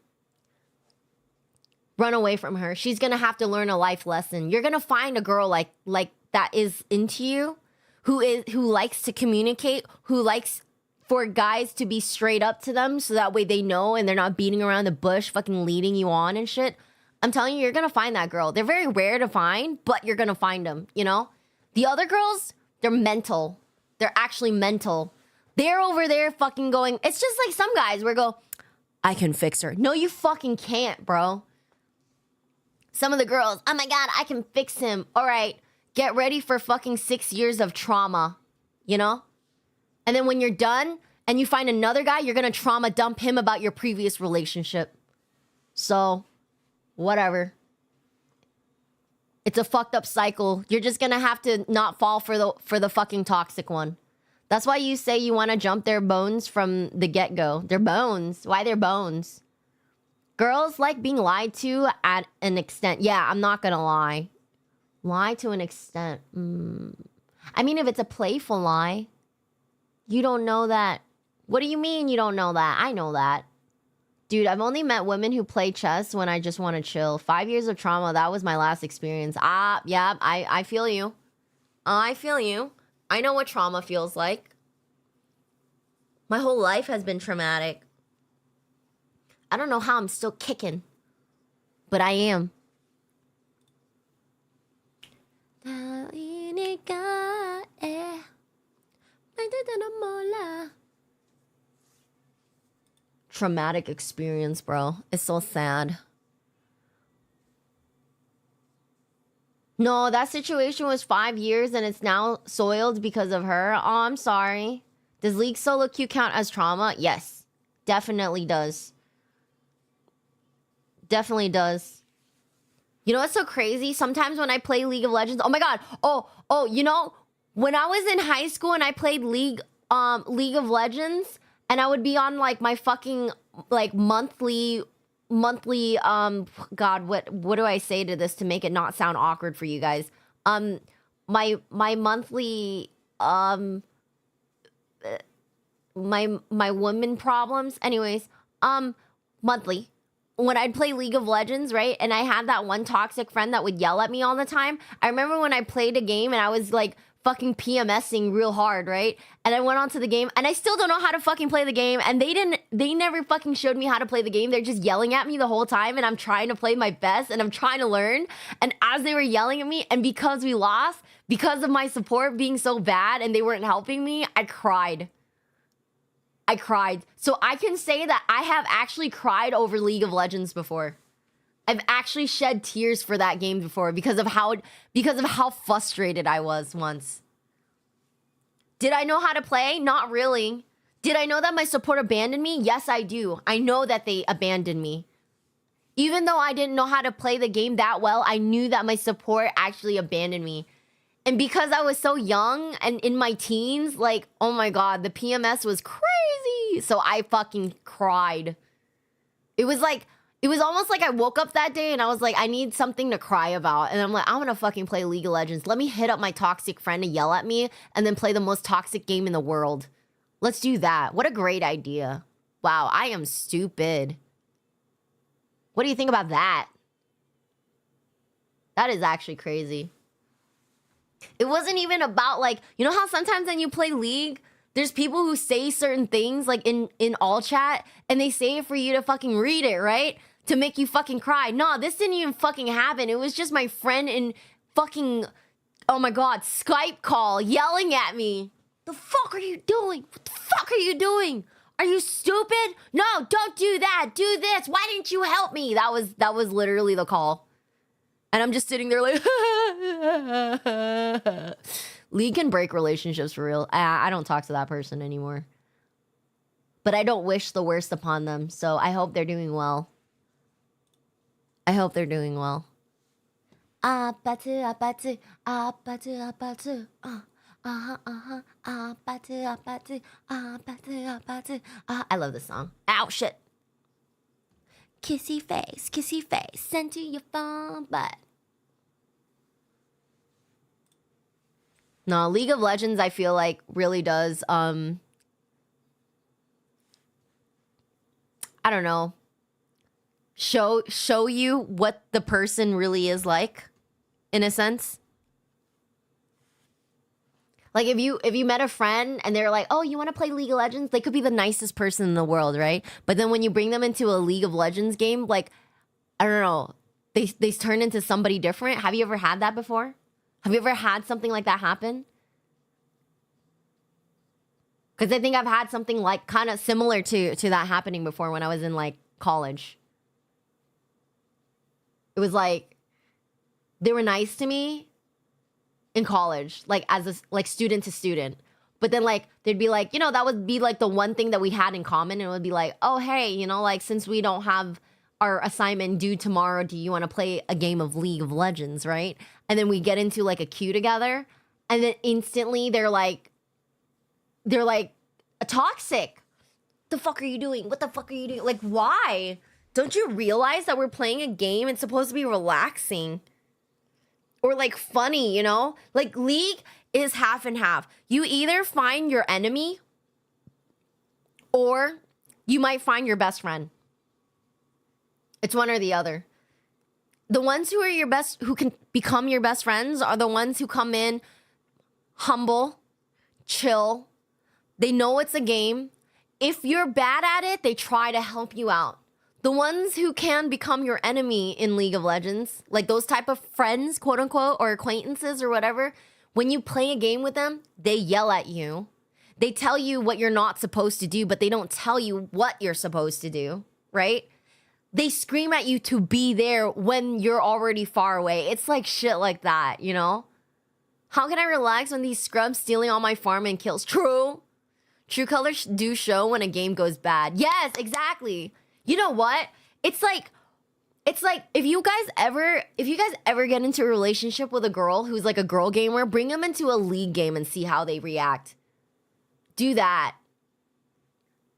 Run away from her. She's gonna have to learn a life lesson. You're gonna find a girl like that is into you, who likes to communicate, who likes for guys to be straight up to them, so that way they know and they're not beating around the bush, fucking leading you on and shit. I'm telling you, you're gonna find that girl. They're very rare to find, but you're gonna find them. You know, the other girls, they're mental. They're actually mental. They're over there fucking going. It's just like some guys where go, I can fix her. No, you fucking can't, bro. Some of the girls, oh my God, I can fix him. All right, get ready for fucking 6 years of trauma, you know? And then when you're done and you find another guy, you're gonna trauma dump him about your previous relationship. So, whatever. It's a fucked up cycle. You're just gonna have to not fall for the fucking toxic one. That's why you say you want to jump their bones from the get-go. Their bones. Why their bones? Girls like being lied to at an extent. Yeah, I'm not gonna lie. Lie to an extent. I mean, if it's a playful lie, you don't know that. What do you mean you don't know that? I know that. Dude, I've only met women who play chess when I just want to chill. 5 years of trauma, that was my last experience. Yeah, I feel you. I feel you. I know what trauma feels like. My whole life has been traumatic. I don't know how I'm still kicking, but I am. Traumatic experience, bro. It's so sad. No, that situation was 5 years and it's now soiled because of her. Oh, I'm sorry. Does League solo queue count as trauma? Yes, definitely does. Definitely does. You know what's so crazy? Sometimes when I play League of Legends, oh my God. Oh, you know, when I was in high school and I played League of Legends, and I would be on like my fucking like monthly God, what do I say to this to make it not sound awkward for you guys? My monthly my woman problems. Anyways, monthly. When I'd play League of Legends, right? And I had that one toxic friend that would yell at me all the time. I remember when I played a game and I was like fucking PMSing real hard, right? And I went onto the game and I still don't know how to fucking play the game. And they never fucking showed me how to play the game. They're just yelling at me the whole time and I'm trying to play my best and I'm trying to learn. And as they were yelling at me and because we lost, because of my support being so bad and they weren't helping me, I cried. So I can say that I have actually cried over League of Legends before. I've actually shed tears for that game before because of how frustrated I was once. Did I know how to play? Not really. Did I know that my support abandoned me? Yes, I do. I know that they abandoned me. Even though I didn't know how to play the game that well, I knew that my support actually abandoned me. And because I was so young and in my teens, like, oh my God, the PMS was crazy. So I fucking cried. It was almost like I woke up that day and I was like, I need something to cry about. And I'm like, I'm gonna fucking play League of Legends. Let me hit up my toxic friend to yell at me and then play the most toxic game in the world. Let's do that. What a great idea. Wow, I am stupid. What do you think about that? That is actually crazy. It wasn't even about like, you know how sometimes when you play League, there's people who say certain things like in all chat and they say it for you to fucking read it, right? To make you fucking cry. No, this didn't even fucking happen. It was just my friend in fucking, oh my God, Skype call yelling at me. The fuck are you doing? What the fuck are you doing? Are you stupid? No, don't do that. Do this. Why didn't you help me? That was literally the call. And I'm just sitting there like, League can break relationships for real. I don't talk to that person anymore. But I don't wish the worst upon them. So I hope they're doing well. I hope they're doing well. I love this song. Ow, shit. Kissy face, send to your phone, but no, League of Legends, I feel like really does, I don't know, show you what the person really is like, in a sense. Like if you met a friend and they're like, oh, you want to play League of Legends? They could be the nicest person in the world, right? But then when you bring them into a League of Legends game, like, I don't know, they turn into somebody different. Have you ever had that before? Have you ever had something like that happen? Because I think I've had something like kind of similar to that happening before when I was in like college. It was like, they were nice to me in college, like as a like student to student, but then like they'd be like, you know, that would be like the one thing that we had in common, and it would be like, oh hey, you know, like since we don't have our assignment due tomorrow, do you want to play a game of League of Legends, right? And then we get into like a queue together, and then instantly they're like toxic. The fuck are you doing? What the fuck are you doing? Like, why? Don't you realize that we're playing a game? It's supposed to be relaxing. Or like funny, you know? Like League is half and half. You either find your enemy or you might find your best friend. It's one or the other. The ones who are your best, who can become your best friends are the ones who come in humble, chill. They know it's a game. If you're bad at it, they try to help you out. The ones who can become your enemy in League of Legends, like those type of friends, quote unquote, or acquaintances or whatever, when you play a game with them, they yell at you. They tell you what you're not supposed to do, but they don't tell you what you're supposed to do, right? They scream at you to be there when you're already far away. It's like shit like that, you know? How can I relax when these scrubs stealing all my farm and kills? True. True colors do show when a game goes bad. Yes, exactly. You know what? It's like if you guys ever get into a relationship with a girl who's like a girl gamer, bring them into a League game and see how they react. Do that.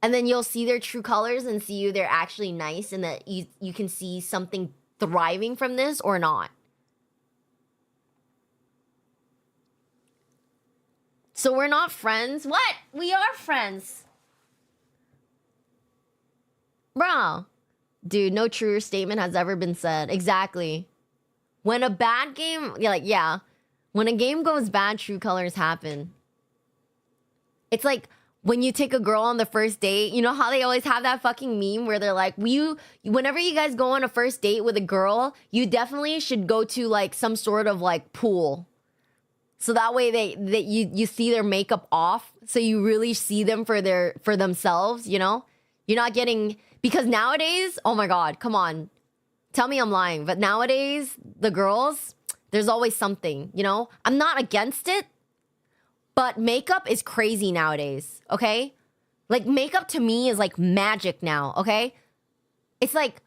And then you'll see their true colors and see if they're actually nice and that you can see something thriving from this or not. So we're not friends? What? We are friends. Bro. Dude, no truer statement has ever been said. Exactly. When a bad game, yeah. When a game goes bad, true colors happen. It's like when you take a girl on the first date, you know how they always have that fucking meme where they're like, whenever you guys go on a first date with a girl, you definitely should go to like some sort of like pool. So that way you see their makeup off. So you really see them for themselves, you know? You're not getting, because nowadays, oh my God, come on. Tell me I'm lying. But nowadays, the girls, there's always something, you know? I'm not against it. But makeup is crazy nowadays, okay? Like, makeup to me is like magic now, okay? It's like,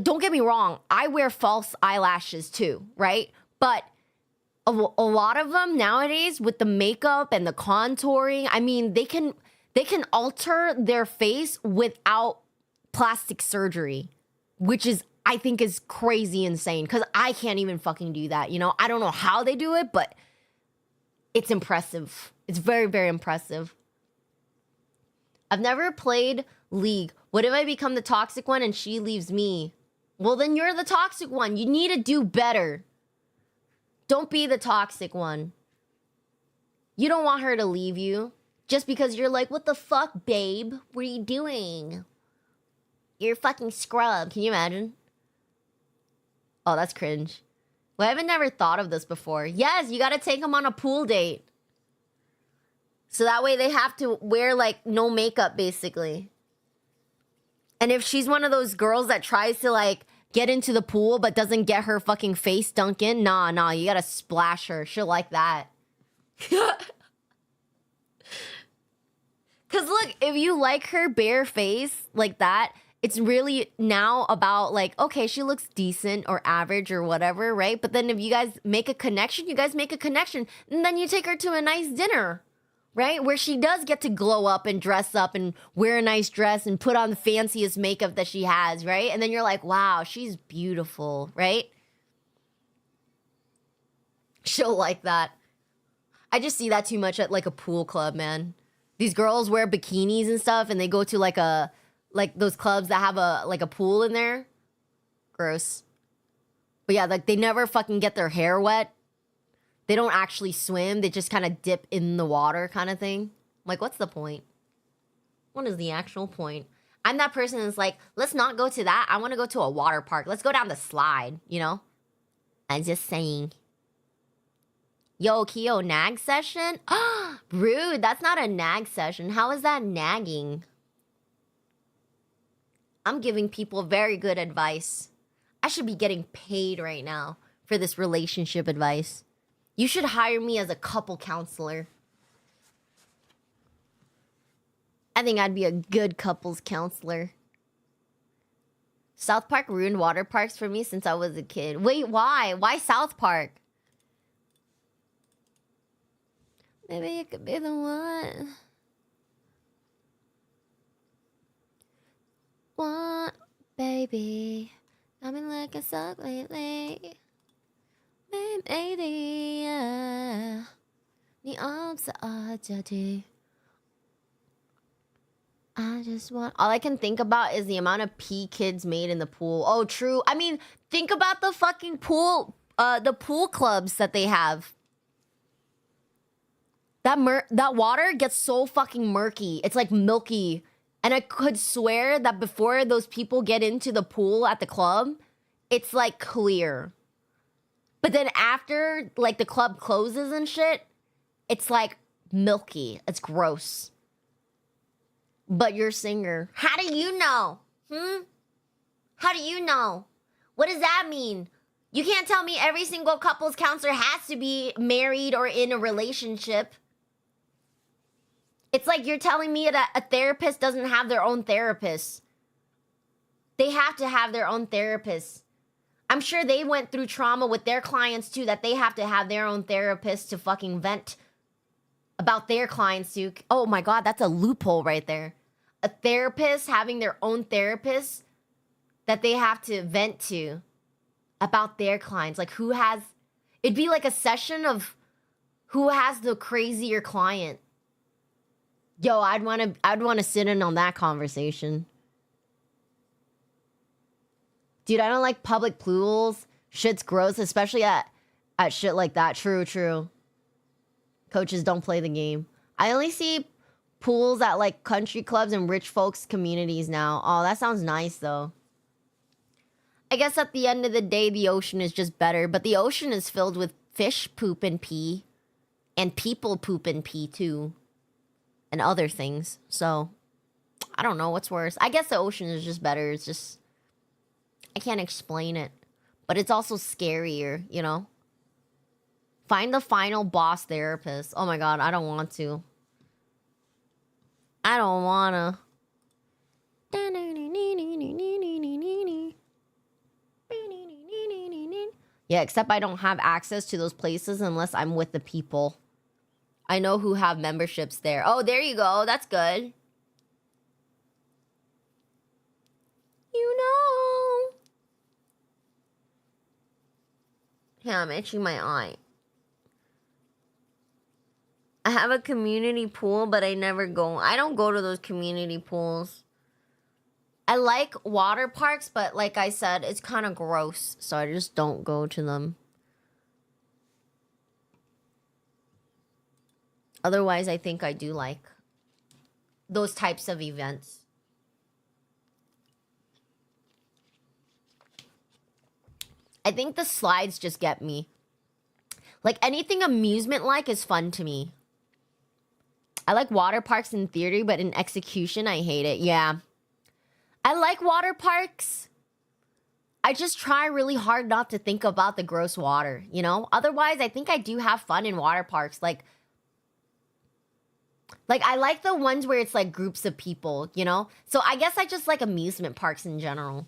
don't get me wrong. I wear false eyelashes too, right? But a lot of them nowadays with the makeup and the contouring, I mean, they can alter their face without plastic surgery, which is, I think, is crazy insane, because I can't even fucking do that, you know? I don't know how they do it, but it's impressive. It's very, very impressive. I've never played League. What if I become the toxic one and she leaves me? Well, then you're the toxic one. You need to do better. Don't be the toxic one. You don't want her to leave you just because you're like, what the fuck, babe? What are you doing? You're a fucking scrub. Can you imagine? Oh, that's cringe. Well, I haven't never thought of this before. Yes, you gotta take them on a pool date. So that way they have to wear, like, no makeup, basically. And if she's one of those girls that tries to, like, get into the pool but doesn't get her fucking face dunked in, nah, you gotta splash her. She'll like that. Because, look, if you like her bare face like that, it's really now about, like, okay, she looks decent or average or whatever, right? But then if you guys make a connection, and then you take her to a nice dinner. Right? Where she does get to glow up and dress up and wear a nice dress and put on the fanciest makeup that she has, right? And then you're like, wow, she's beautiful, right? She'll like that. I just see that too much at, like, a pool club, man. These girls wear bikinis and stuff and they go to, like, those clubs that have a pool in there. Gross. But yeah, like, they never fucking get their hair wet. They don't actually swim. They just kind of dip in the water kind of thing. Like, what's the point? What is the actual point? I'm that person that's like, let's not go to that. I want to go to a water park. Let's go down the slide, you know? I'm just saying. Yo, Kyo, nag session? Rude, that's not a nag session. How is that nagging? I'm giving people very good advice. I should be getting paid right now for this relationship advice. You should hire me as a couple counselor. I think I'd be a good couples counselor. South Park ruined water parks for me since I was a kid. Wait, why? Why South Park? Maybe you could be the one. What, baby? I've been looking so lately. Maybe, 네 없어 어쩌지. I just want... All I can think about is the amount of pee kids made in the pool. Oh, true. I mean, think about the fucking pool, the pool clubs that they have. That water gets so fucking murky. It's like milky. And I could swear that before those people get into the pool at the club, it's like clear. But then after, like, the club closes and shit, it's like milky. It's gross. But you're a singer. How do you know? How do you know? What does that mean? You can't tell me every single couples counselor has to be married or in a relationship. It's like you're telling me that a therapist doesn't have their own therapist. They have to have their own therapist. I'm sure they went through trauma with their clients too, that they have to have their own therapist to fucking vent about their clients too. Oh my God, that's a loophole right there. A therapist having their own therapist that they have to vent to about their clients. Like, who has... It'd be like a session of who has the crazier client. Yo, I'd want to sit in on that conversation. Dude, I don't like public pools. Shit's gross, especially at shit like that. True. Coaches don't play the game. I only see pools at, like, country clubs and rich folks' communities now. Oh, that sounds nice, though. I guess at the end of the day, the ocean is just better. But the ocean is filled with fish poop and pee. And people poop and pee, too. And other things. So, I don't know what's worse. I guess the ocean is just better. It's just... I can't explain it. But it's also scarier, you know? Find the final boss therapist. Oh my god, I don't want to. I don't wanna. Yeah, except I don't have access to those places unless I'm with the people. I know who have memberships there. Oh, there you go. That's good. You know. Yeah, I'm itching my eye. I have a community pool, but I never go. I don't go to those community pools. I like water parks, but like I said, it's kind of gross. So I just don't go to them. Otherwise, I think I do like those types of events. I think the slides just get me. Like anything amusement-like is fun to me. I like water parks in theory, but in execution, I hate it. Yeah. I like water parks. I just try really hard not to think about the gross water, you know? Otherwise, I think I do have fun in water parks. Like I like the ones where it's like groups of people, you know? So I guess I just like amusement parks in general.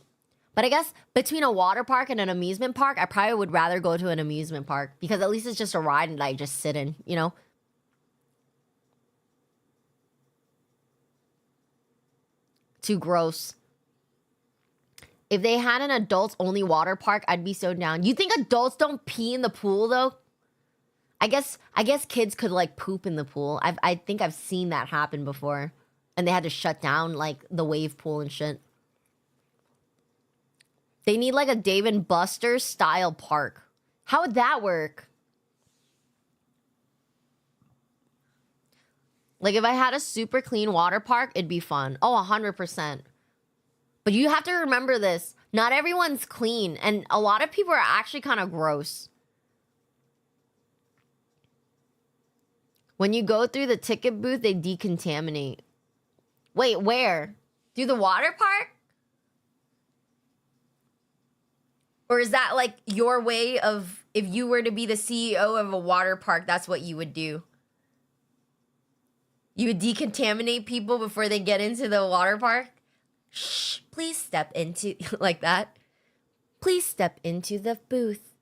But I guess between a water park and an amusement park, I probably would rather go to an amusement park because at least it's just a ride and I just sit in, you know? Too gross. If they had an adults-only water park, I'd be so down. You think adults don't pee in the pool, though? I guess kids could, like, poop in the pool. I think I've seen that happen before. And they had to shut down, like, the wave pool and shit. They need, like, a Dave and Buster's style park. How would that work? Like, if I had a super clean water park, it'd be fun. Oh, 100%. But you have to remember this. Not everyone's clean. And a lot of people are actually kind of gross. When you go through the ticket booth, they decontaminate. Wait, where? Through the water park? Or is that like your way of, if you were to be the CEO of a water park, that's what you would do? You would decontaminate people before they get into the water park? Shh, please step into, like that. Please step into the booth.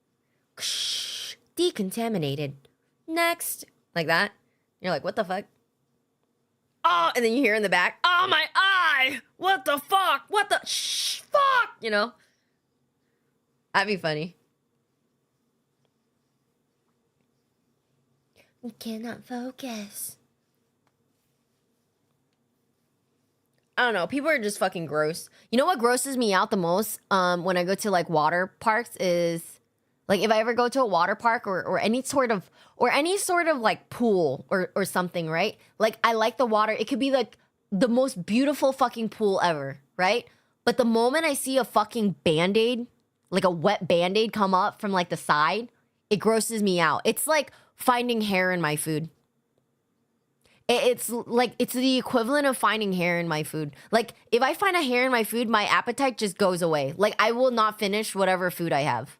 Shh, decontaminated. Next. Like that. You're like, what the fuck? Oh, and then you hear in the back, oh, my eye! What the fuck? What the, shh, fuck! You know? That'd be funny. We cannot focus. I don't know. People are just fucking gross. You know what grosses me out the most when I go to like water parks is like if I ever go to a water park or any sort of like pool or something, right? Like I like the water. It could be like the most beautiful fucking pool ever, right? But the moment I see a fucking Band-Aid, like a wet Band-Aid come up from like the side, it grosses me out. It's like finding hair in my food. It's like, it's the equivalent of finding hair in my food. Like, if I find a hair in my food, my appetite just goes away. Like, I will not finish whatever food I have.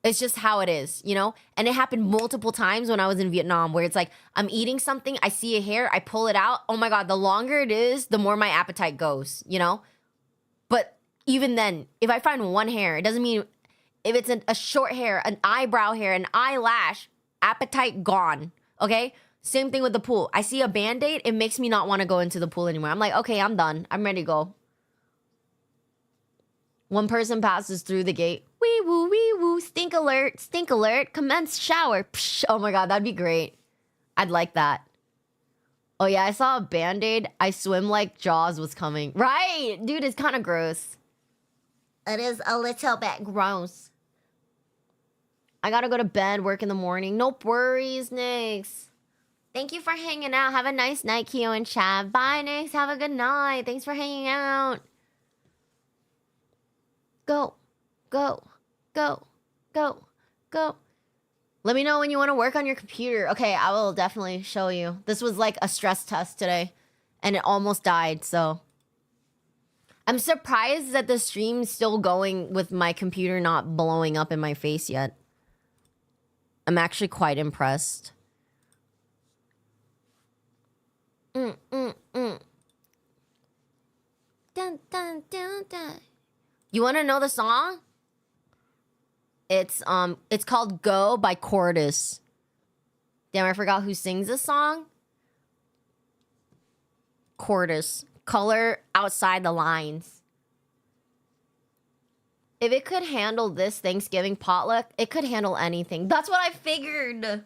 It's just how it is, you know? And it happened multiple times when I was in Vietnam, where it's like, I'm eating something, I see a hair, I pull it out. Oh my God, the longer it is, the more my appetite goes, you know? But even then, if I find one hair, it doesn't mean, if it's a short hair, an eyebrow hair, an eyelash, appetite gone. Okay? Same thing with the pool. I see a Band-Aid, it makes me not want to go into the pool anymore. I'm like, okay, I'm done. I'm ready to go. One person passes through the gate. Wee woo, stink alert, commence shower. Psh, oh my God, that'd be great. I'd like that. Oh yeah, I saw a Band-Aid. I swim like Jaws was coming. Right, dude, it's kind of gross. It is a little bit gross. I gotta go to bed, work in the morning. No worries, Nix. Thank you for hanging out. Have a nice night, Keo and Chad. Bye, Nix. Have a good night. Thanks for hanging out. Go. Go. Go. Go. Go. Let me know when you want to work on your computer. Okay, I will definitely show you. This was like a stress test today, and it almost died, so. I'm surprised that the stream's still going with my computer not blowing up in my face yet. I'm actually quite impressed. Dun, dun, dun, dun. You want to know the song? It's called "Go" by Cordis. Damn, I forgot who sings this song. Cordis. Color outside the lines. If it could handle this Thanksgiving potluck, it could handle anything. That's what I figured.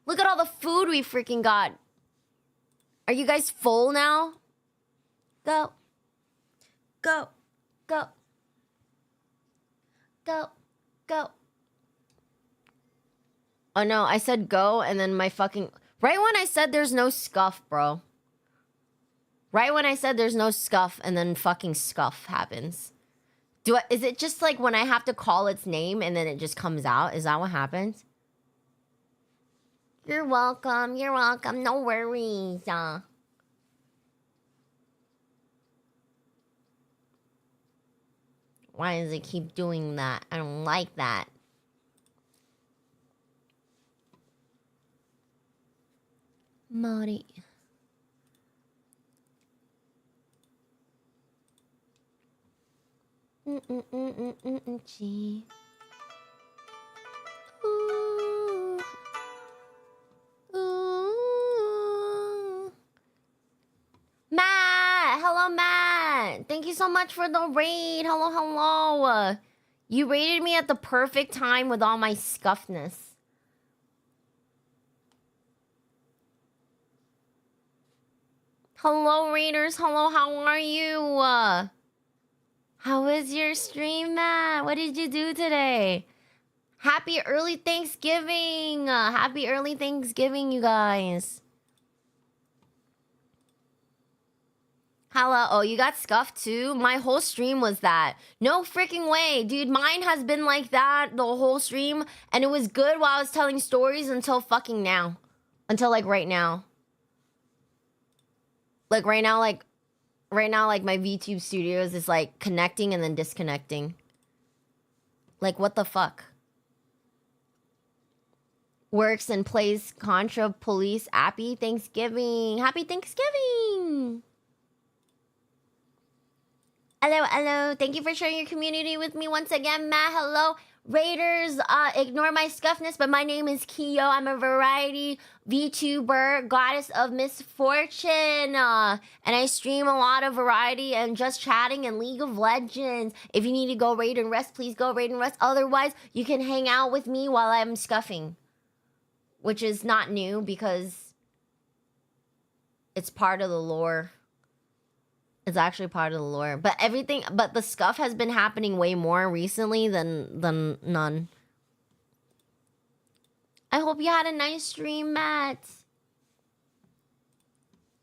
Look at all the food we freaking got. Are you guys full now? Go. Go. Go. Go. Go. Oh no, I said go and then my fucking... Right when I said there's no scuff, bro. Right when I said there's no scuff and then fucking scuff happens. Is it just like when I have to call its name and then it just comes out? Is that what happens? You're welcome. You're welcome. No worries. Why does it keep doing that? I don't like that. Marty. Gee. Ooh. Ooh. Matt! Hello, Matt! Thank you so much for the raid. Hello, hello. You raided me at the perfect time with all my scuffness. Hello, raiders. Hello, how are you? How was your stream, Matt? What did you do today? Happy early Thanksgiving! Happy early Thanksgiving, you guys. Hello. Oh, you got scuffed too? My whole stream was that. No freaking way, dude. Mine has been like that the whole stream. And it was good while I was telling stories until fucking now. Until like right now. Like right now, like my VTube Studios is like connecting and then disconnecting. Like what the fuck? Works and plays Contra Police. Happy Thanksgiving. Happy Thanksgiving. Hello, hello. Thank you for sharing your community with me once again, Matt. Hello. Raiders, ignore my scuffness, but my name is Kiyo. I'm a variety VTuber, goddess of misfortune. And I stream a lot of variety and just chatting and League of Legends. If you need to go raid and rest, please go raid and rest. Otherwise, you can hang out with me while I'm scuffing. Which is not new because it's part of the lore. It's actually part of the lore. But the scuff has been happening way more recently than none. I hope you had a nice stream, Matt.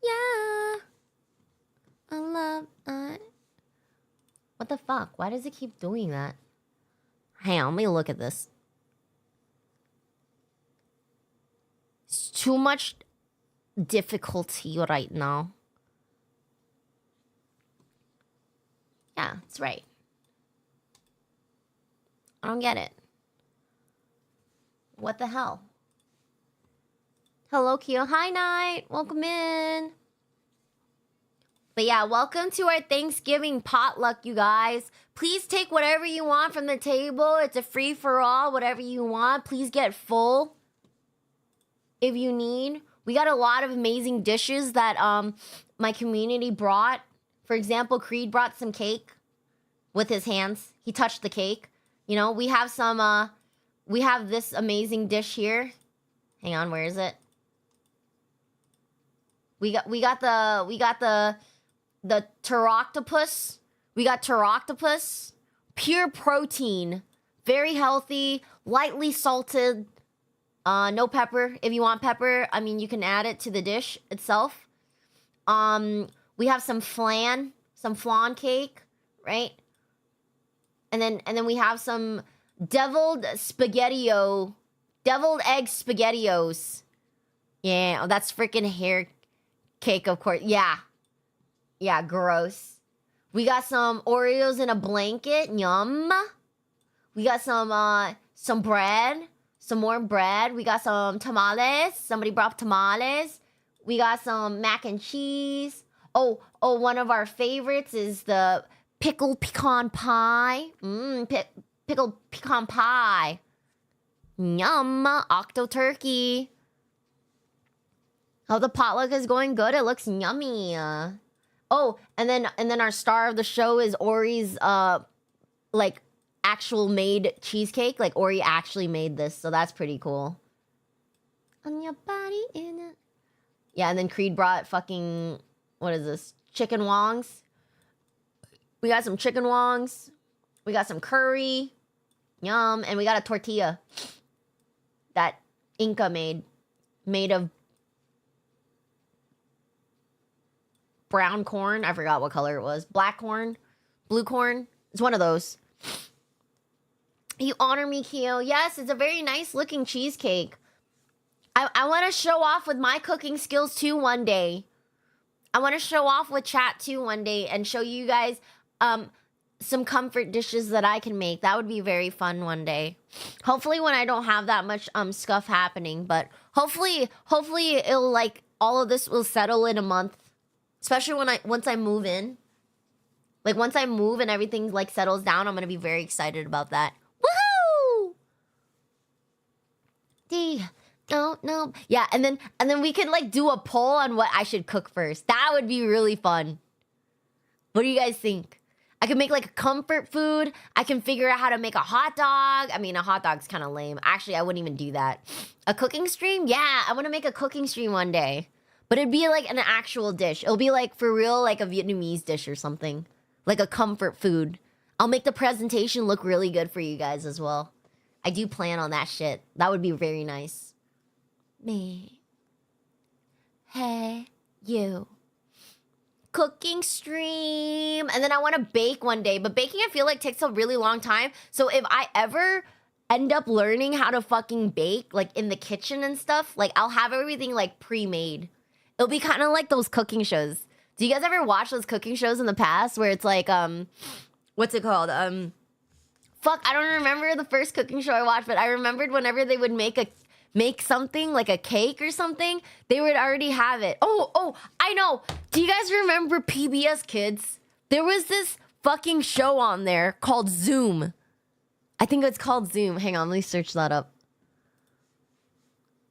Yeah. I love what the fuck? Why does it keep doing that? Hang on, let me look at this. It's too much difficulty right now. Yeah, that's right. I don't get it. What the hell? Hello, Kyo. Hi, Night. Welcome in. But yeah, welcome to our Thanksgiving potluck, you guys. Please take whatever you want from the table. It's a free-for-all, whatever you want. Please get full if you need. We got a lot of amazing dishes that my community brought. For example, Creed brought some cake with his hands. He touched the cake. You know, we have some, we have this amazing dish here. Hang on, where is it? We got the pteroctopus. We got pteroctopus. Pure protein. Very healthy. Lightly salted. No pepper. If you want pepper, I mean, you can add it to the dish itself. We have some flan cake, right? And then we have some deviled egg spaghettios. Yeah, oh, that's freaking hair cake, of course. Yeah, gross. We got some Oreos in a blanket. Yum. We got some bread, some more bread. We got some tamales. Somebody brought tamales. We got some mac and cheese. Oh, one of our favorites is the pickled pecan pie. Pickled pecan pie. Yum. Octo turkey. Oh, the potluck is going good. It looks yummy. Oh, and then our star of the show is Ori's like actual made cheesecake. Like Ori actually made this, so that's pretty cool. On your body in it. Yeah, and then Creed brought fucking, what is this? Chicken wongs. We got some chicken wongs. We got some curry. Yum. And we got a tortilla that Inca made of brown corn. I forgot what color it was. Black corn, blue corn. It's one of those. You honor me, Keo. Yes, it's a very nice looking cheesecake. I want to show off with my cooking skills too one day. I want to show off with chat too one day and show you guys some comfort dishes that I can make. That would be very fun one day. Hopefully when I don't have that much stuff happening, but hopefully it'll like all of this will settle in a month. Especially once I move in. Like once I move and everything like settles down, I'm going to be very excited about that. Woohoo! No. Yeah, and then we can like do a poll on what I should cook first. That would be really fun. What do you guys think? I can make like a comfort food. I can figure out how to make a hot dog. I mean, a hot dog's kind of lame. Actually, I wouldn't even do that. A cooking stream? Yeah, I want to make a cooking stream one day. But it'd be like an actual dish. It'll be like for real, like a Vietnamese dish or something. Like a comfort food. I'll make the presentation look really good for you guys as well. I do plan on that shit. That would be very nice. Me. Hey, you. Cooking stream. And then I want to bake one day. But baking, I feel like, takes a really long time. So if I ever end up learning how to fucking bake, like in the kitchen and stuff, like I'll have everything like pre-made. It'll be kind of like those cooking shows. Do you guys ever watch those cooking shows in the past where it's like, what's it called? Fuck, I don't remember the first cooking show I watched, but I remembered whenever they would make something like a cake or something, they would already have it. Oh, I know. Do you guys remember PBS Kids? There was this fucking show on there called Zoom. I think it's called Zoom. Hang on, let me search that up.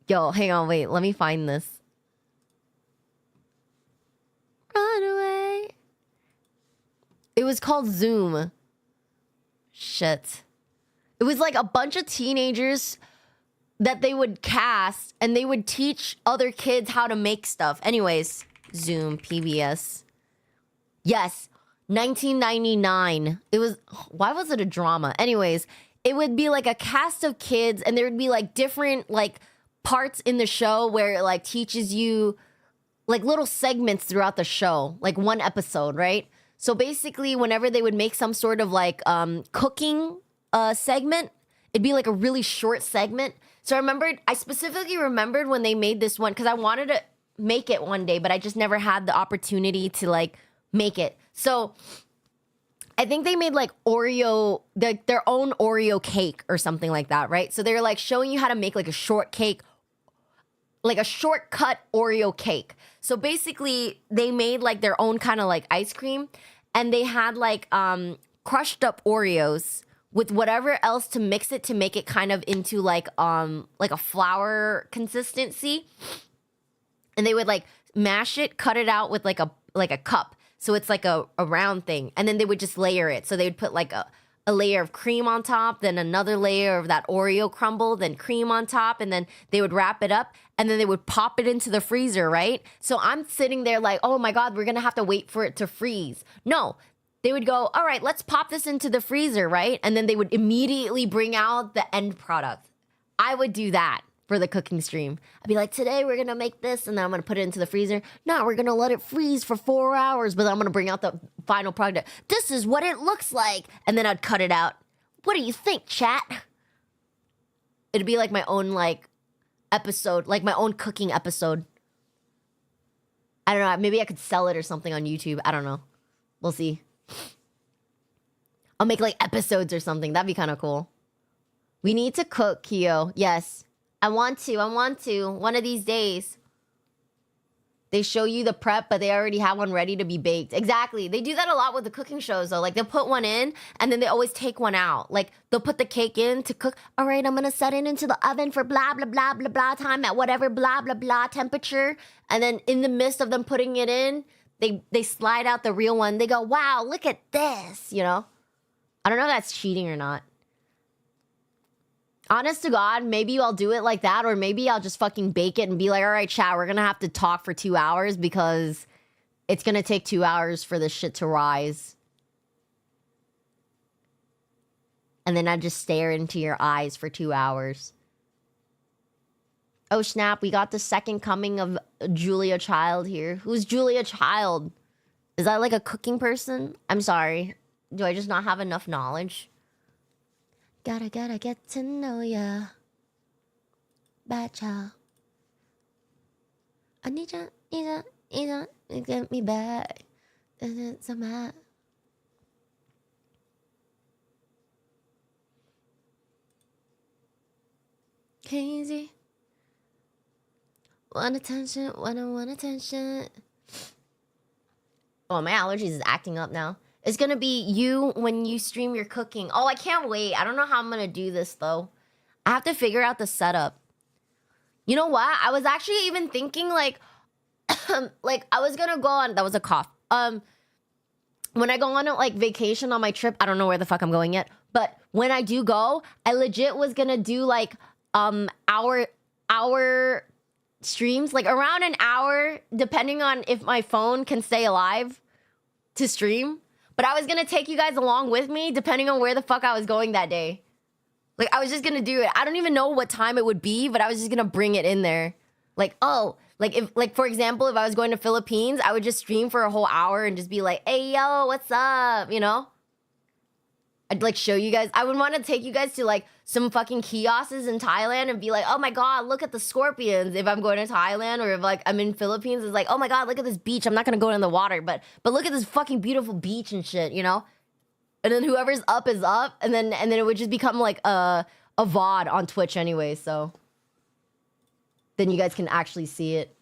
Yo, hang on, wait, let me find this. Run away. It was called Zoom. Shit. It was like a bunch of teenagers that they would cast and they would teach other kids how to make stuff. Anyways, Zoom, PBS. Yes, 1999. It was, why was it a drama? Anyways, it would be like a cast of kids and there would be like different like parts in the show where it like teaches you like little segments throughout the show, like one episode, right? So basically, whenever they would make some sort of like cooking segment, it'd be like a really short segment. So I specifically remembered when they made this one because I wanted to make it one day, but I just never had the opportunity to like make it. So I think they made like Oreo, their own Oreo cake or something like that, right? So they're like showing you how to make like a short cake, like a shortcut Oreo cake. So basically they made like their own kind of like ice cream and they had like crushed up Oreos with whatever else to mix it to make it kind of into like a flour consistency. And they would like mash it, cut it out with like a cup. So it's like a round thing. And then they would just layer it. So they would put like a layer of cream on top, then another layer of that Oreo crumble, then cream on top, and then they would wrap it up, and then they would pop it into the freezer, right? So I'm sitting there like, oh my God, we're gonna have to wait for it to freeze. No, they would go, all right, let's pop this into the freezer, right? And then they would immediately bring out the end product. I would do that for the cooking stream. I'd be like, today we're gonna make this, and then I'm gonna put it into the freezer. No, we're gonna let it freeze for 4 hours, but I'm gonna bring out the final product. This is what it looks like. And then I'd cut it out. What do you think, chat? It'd be like my own like episode, like my own cooking episode. I don't know, maybe I could sell it or something on YouTube. I don't know. We'll see. I'll make like episodes or something. That'd be kind of cool. We need to cook, Keo. Yes. I want to. One of these days. They show you the prep, but they already have one ready to be baked. Exactly. They do that a lot with the cooking shows, though. Like, they'll put one in, and then they always take one out. Like, they'll put the cake in to cook. All right, I'm going to set it into the oven for blah, blah, blah, blah, blah time at whatever blah, blah, blah temperature. And then in the midst of them putting it in, they slide out the real one. They go, wow, look at this, you know? I don't know if that's cheating or not. Honest to God, maybe I'll do it like that, or maybe I'll just fucking bake it and be like, all right, chat, we're gonna have to talk for 2 hours because it's gonna take 2 hours for this shit to rise. And then I just stare into your eyes for 2 hours. Oh snap, we got the second coming of Julia Child here. Who's Julia Child? Is that like a cooking person? I'm sorry. Do I just not have enough knowledge? Gotta get to know ya. Bad child. I need ya, get me back. It's a mad. Crazy. Want attention, want attention. Oh, my allergies is acting up now. It's gonna be you when you stream your cooking. Oh, I can't wait. I don't know how I'm gonna do this, though. I have to figure out the setup. You know what? I was actually even thinking, like, like, I was gonna go on... That was a cough. When I go on, like, vacation on my trip, I don't know where the fuck I'm going yet, but when I do go, I legit was gonna do, like, hour streams, like, around an hour, depending on if my phone can stay alive to stream. But I was gonna take you guys along with me, depending on where the fuck I was going that day. Like, I was just gonna do it. I don't even know what time it would be, but I was just gonna bring it in there. Like, oh, like, if, like, for example, if I was going to Philippines, I would just stream for a whole hour and just be like, hey, yo, what's up, you know? I'd, like, show you guys. I would want to take you guys to, like, some fucking kiosks in Thailand and be like, oh my god, look at the scorpions if I'm going to Thailand, or if, like, I'm in Philippines, it's like, oh my god, look at this beach. I'm not gonna go in the water, but look at this fucking beautiful beach and shit, you know? And then whoever's up is up, and then it would just become like a VOD on Twitch anyway, so then you guys can actually see it.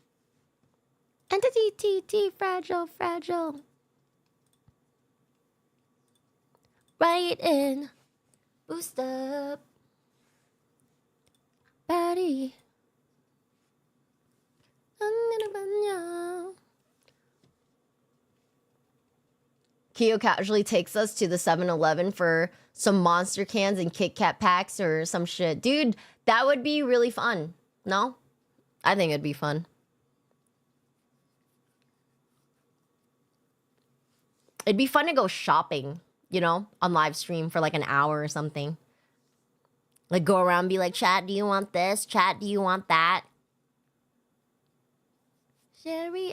Entity TT fragile. Right in. Boost up. Body. Keo casually takes us to the 7-Eleven for some Monster cans and Kit Kat packs or some shit. Dude, that would be really fun. No? I think it'd be fun. It'd be fun to go shopping, you know, on live stream for like an hour or something. Like, go around and be like, chat, do you want this? Chat, do you want that? Sherry,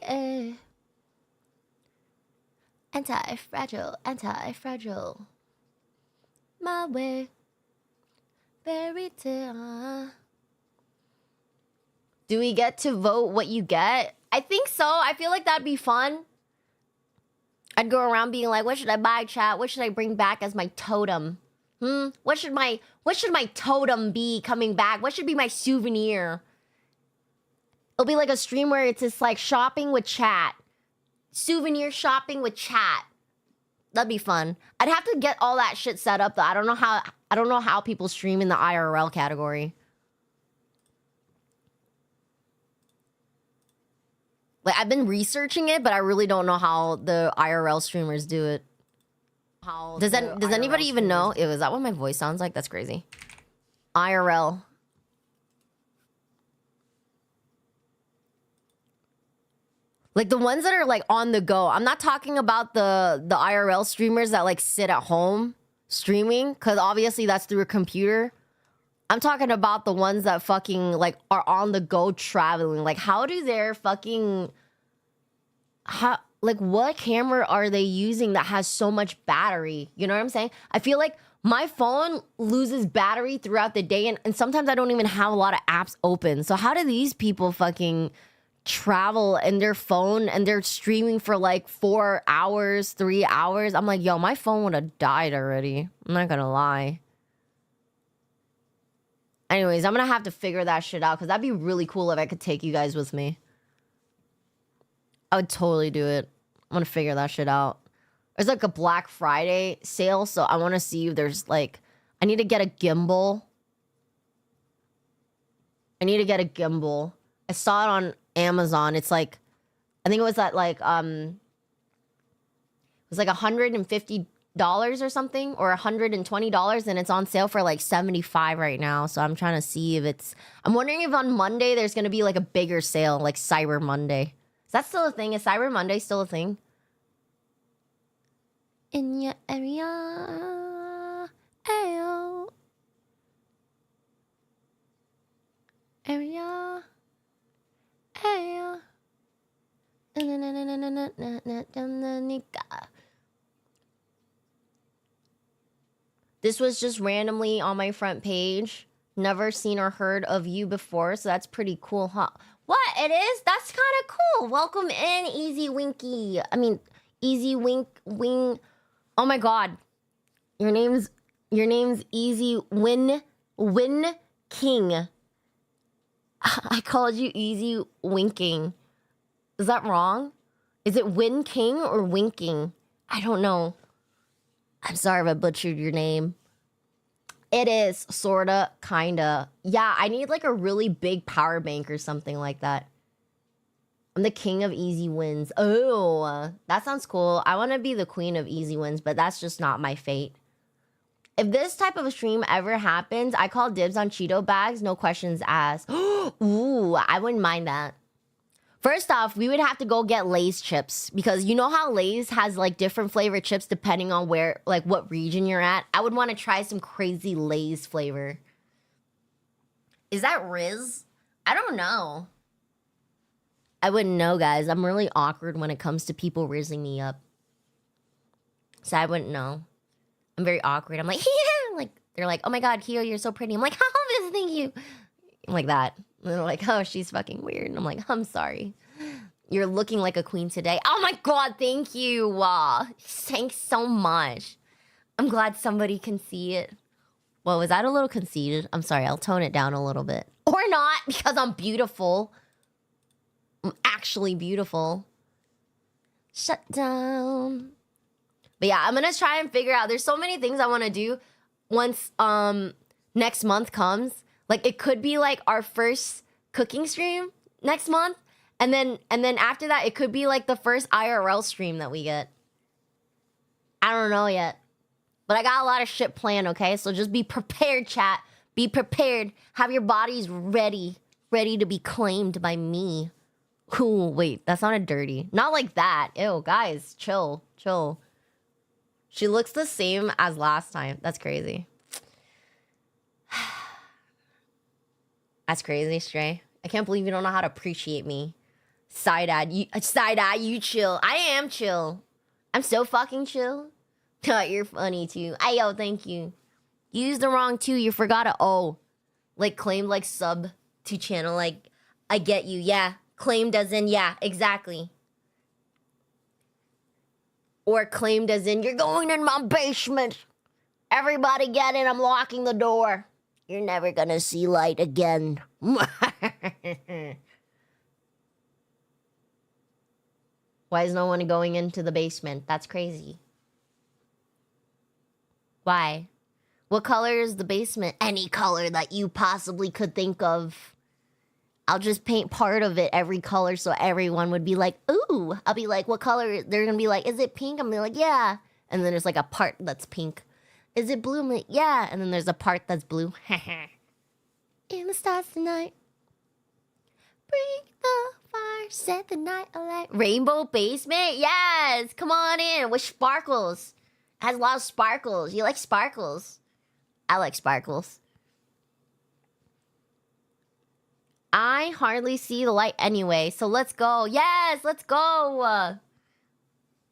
anti-fragile. My way. Very Do we get to vote what you get? I think so. I feel like that'd be fun. I'd go around being like, what should I buy, chat? What should I bring back as my totem? What should my totem be coming back? What should be my souvenir? It'll be like a stream where it's just like shopping with chat. Souvenir shopping with chat. That'd be fun. I'd have to get all that shit set up though. I don't know how people stream in the IRL category. Like, I've been researching it, but I really don't know how the IRL streamers do it. Does anybody even know? Ew, is that what my voice sounds like? That's crazy. IRL. Like, the ones that are, like, on the go. I'm not talking about the IRL streamers that, like, sit at home streaming, because obviously that's through a computer. I'm talking about the ones that fucking, like, are on the go traveling. Like, how do their fucking... like, what camera are they using that has so much battery? You know what I'm saying? I feel like my phone loses battery throughout the day, and sometimes I don't even have a lot of apps open. So how do these people fucking travel in their phone and they're streaming for like 4 hours, 3 hours? I'm like, yo, my phone would have died already. I'm not gonna lie. Anyways, I'm gonna have to figure that shit out because that'd be really cool if I could take you guys with me. I would totally do it. I'm gonna figure that shit out. There's like a Black Friday sale, so I want to see if there's like... I need to get a gimbal. I saw it on Amazon. It's like... I think it was at like... It was like $150 or something, or $120, and it's on sale for like $75 right now. So I'm trying to see if it's... I'm wondering if on Monday there's gonna be like a bigger sale, like Cyber Monday. Is that still a thing? Is Cyber Monday still a thing? In your area, ayo. Area, ayo. This was just randomly on my front page. Never seen or heard of you before, so that's pretty cool, huh? What? It is? That's kind of cool. Welcome in, Easy Winky. I mean, Easy Wing. Oh my God. Your name's Easy Win King. I called you Easy Winking. Is that wrong? Is it Win King or Winking? I don't know. I'm sorry if I butchered your name. It is, sorta, kinda. Yeah, I need like a really big power bank or something like that. I'm the king of easy wins. Oh, that sounds cool. I want to be the queen of easy wins, but that's just not my fate. If this type of a stream ever happens, I call dibs on Cheeto bags, no questions asked. Ooh, I wouldn't mind that. First off, we would have to go get Lay's chips, because you know how Lay's has like different flavor chips depending on where, like what region you're at. I would want to try some crazy Lay's flavor. Is that Riz? I don't know. I wouldn't know, guys. I'm really awkward when it comes to people rizzing me up. So I wouldn't know. I'm very awkward. I'm like, yeah. Like, they're like, oh my God, Kyo, you're so pretty. I'm like, oh, thank you. I'm like that. And they're like, oh, she's fucking weird. And I'm like, I'm sorry. You're looking like a queen today. Oh my God, thank you. Thanks so much. I'm glad somebody can see it. Well, was that a little conceited? I'm sorry, I'll tone it down a little bit. Or not, because I'm beautiful. I'm actually beautiful. Shut down. But yeah, I'm gonna try and figure out. There's so many things I want to do once next month comes. Like, it could be like our first cooking stream next month, and then after that, it could be like the first IRL stream that we get. I don't know yet, but I got a lot of shit planned. Okay, so just be prepared, chat. Be prepared. Have your bodies ready to be claimed by me. Ooh, wait, that sounded dirty. Not like that. Ew, guys, chill. She looks the same as last time. That's crazy. That's crazy, Stray. I can't believe you don't know how to appreciate me. Side-eye, you chill. I am chill. I'm so fucking chill. You're funny, too. Ayo, thank you. You used the wrong, too. You forgot a O. Like, claimed, like, sub to channel. Like, I get you. Yeah. Claimed as in, yeah, exactly. Or claimed as in, you're going in my basement. Everybody get in, I'm locking the door. You're never gonna see light again. Why is no one going into the basement? That's crazy. Why? What color is the basement? Any color that you possibly could think of. I'll just paint part of it every color so everyone would be like, ooh. I'll be like, what color? They're gonna be like, is it pink? I'm gonna be like, yeah. And then there's like a part that's pink. Is it blue? I'm like, yeah. And then there's a part that's blue. In the stars tonight. Bring the fire, set the night alight. Rainbow basement? Yes. Come on in with sparkles. It has a lot of sparkles. You like sparkles? I like sparkles. I hardly see the light anyway, so let's go. Yes, let's go.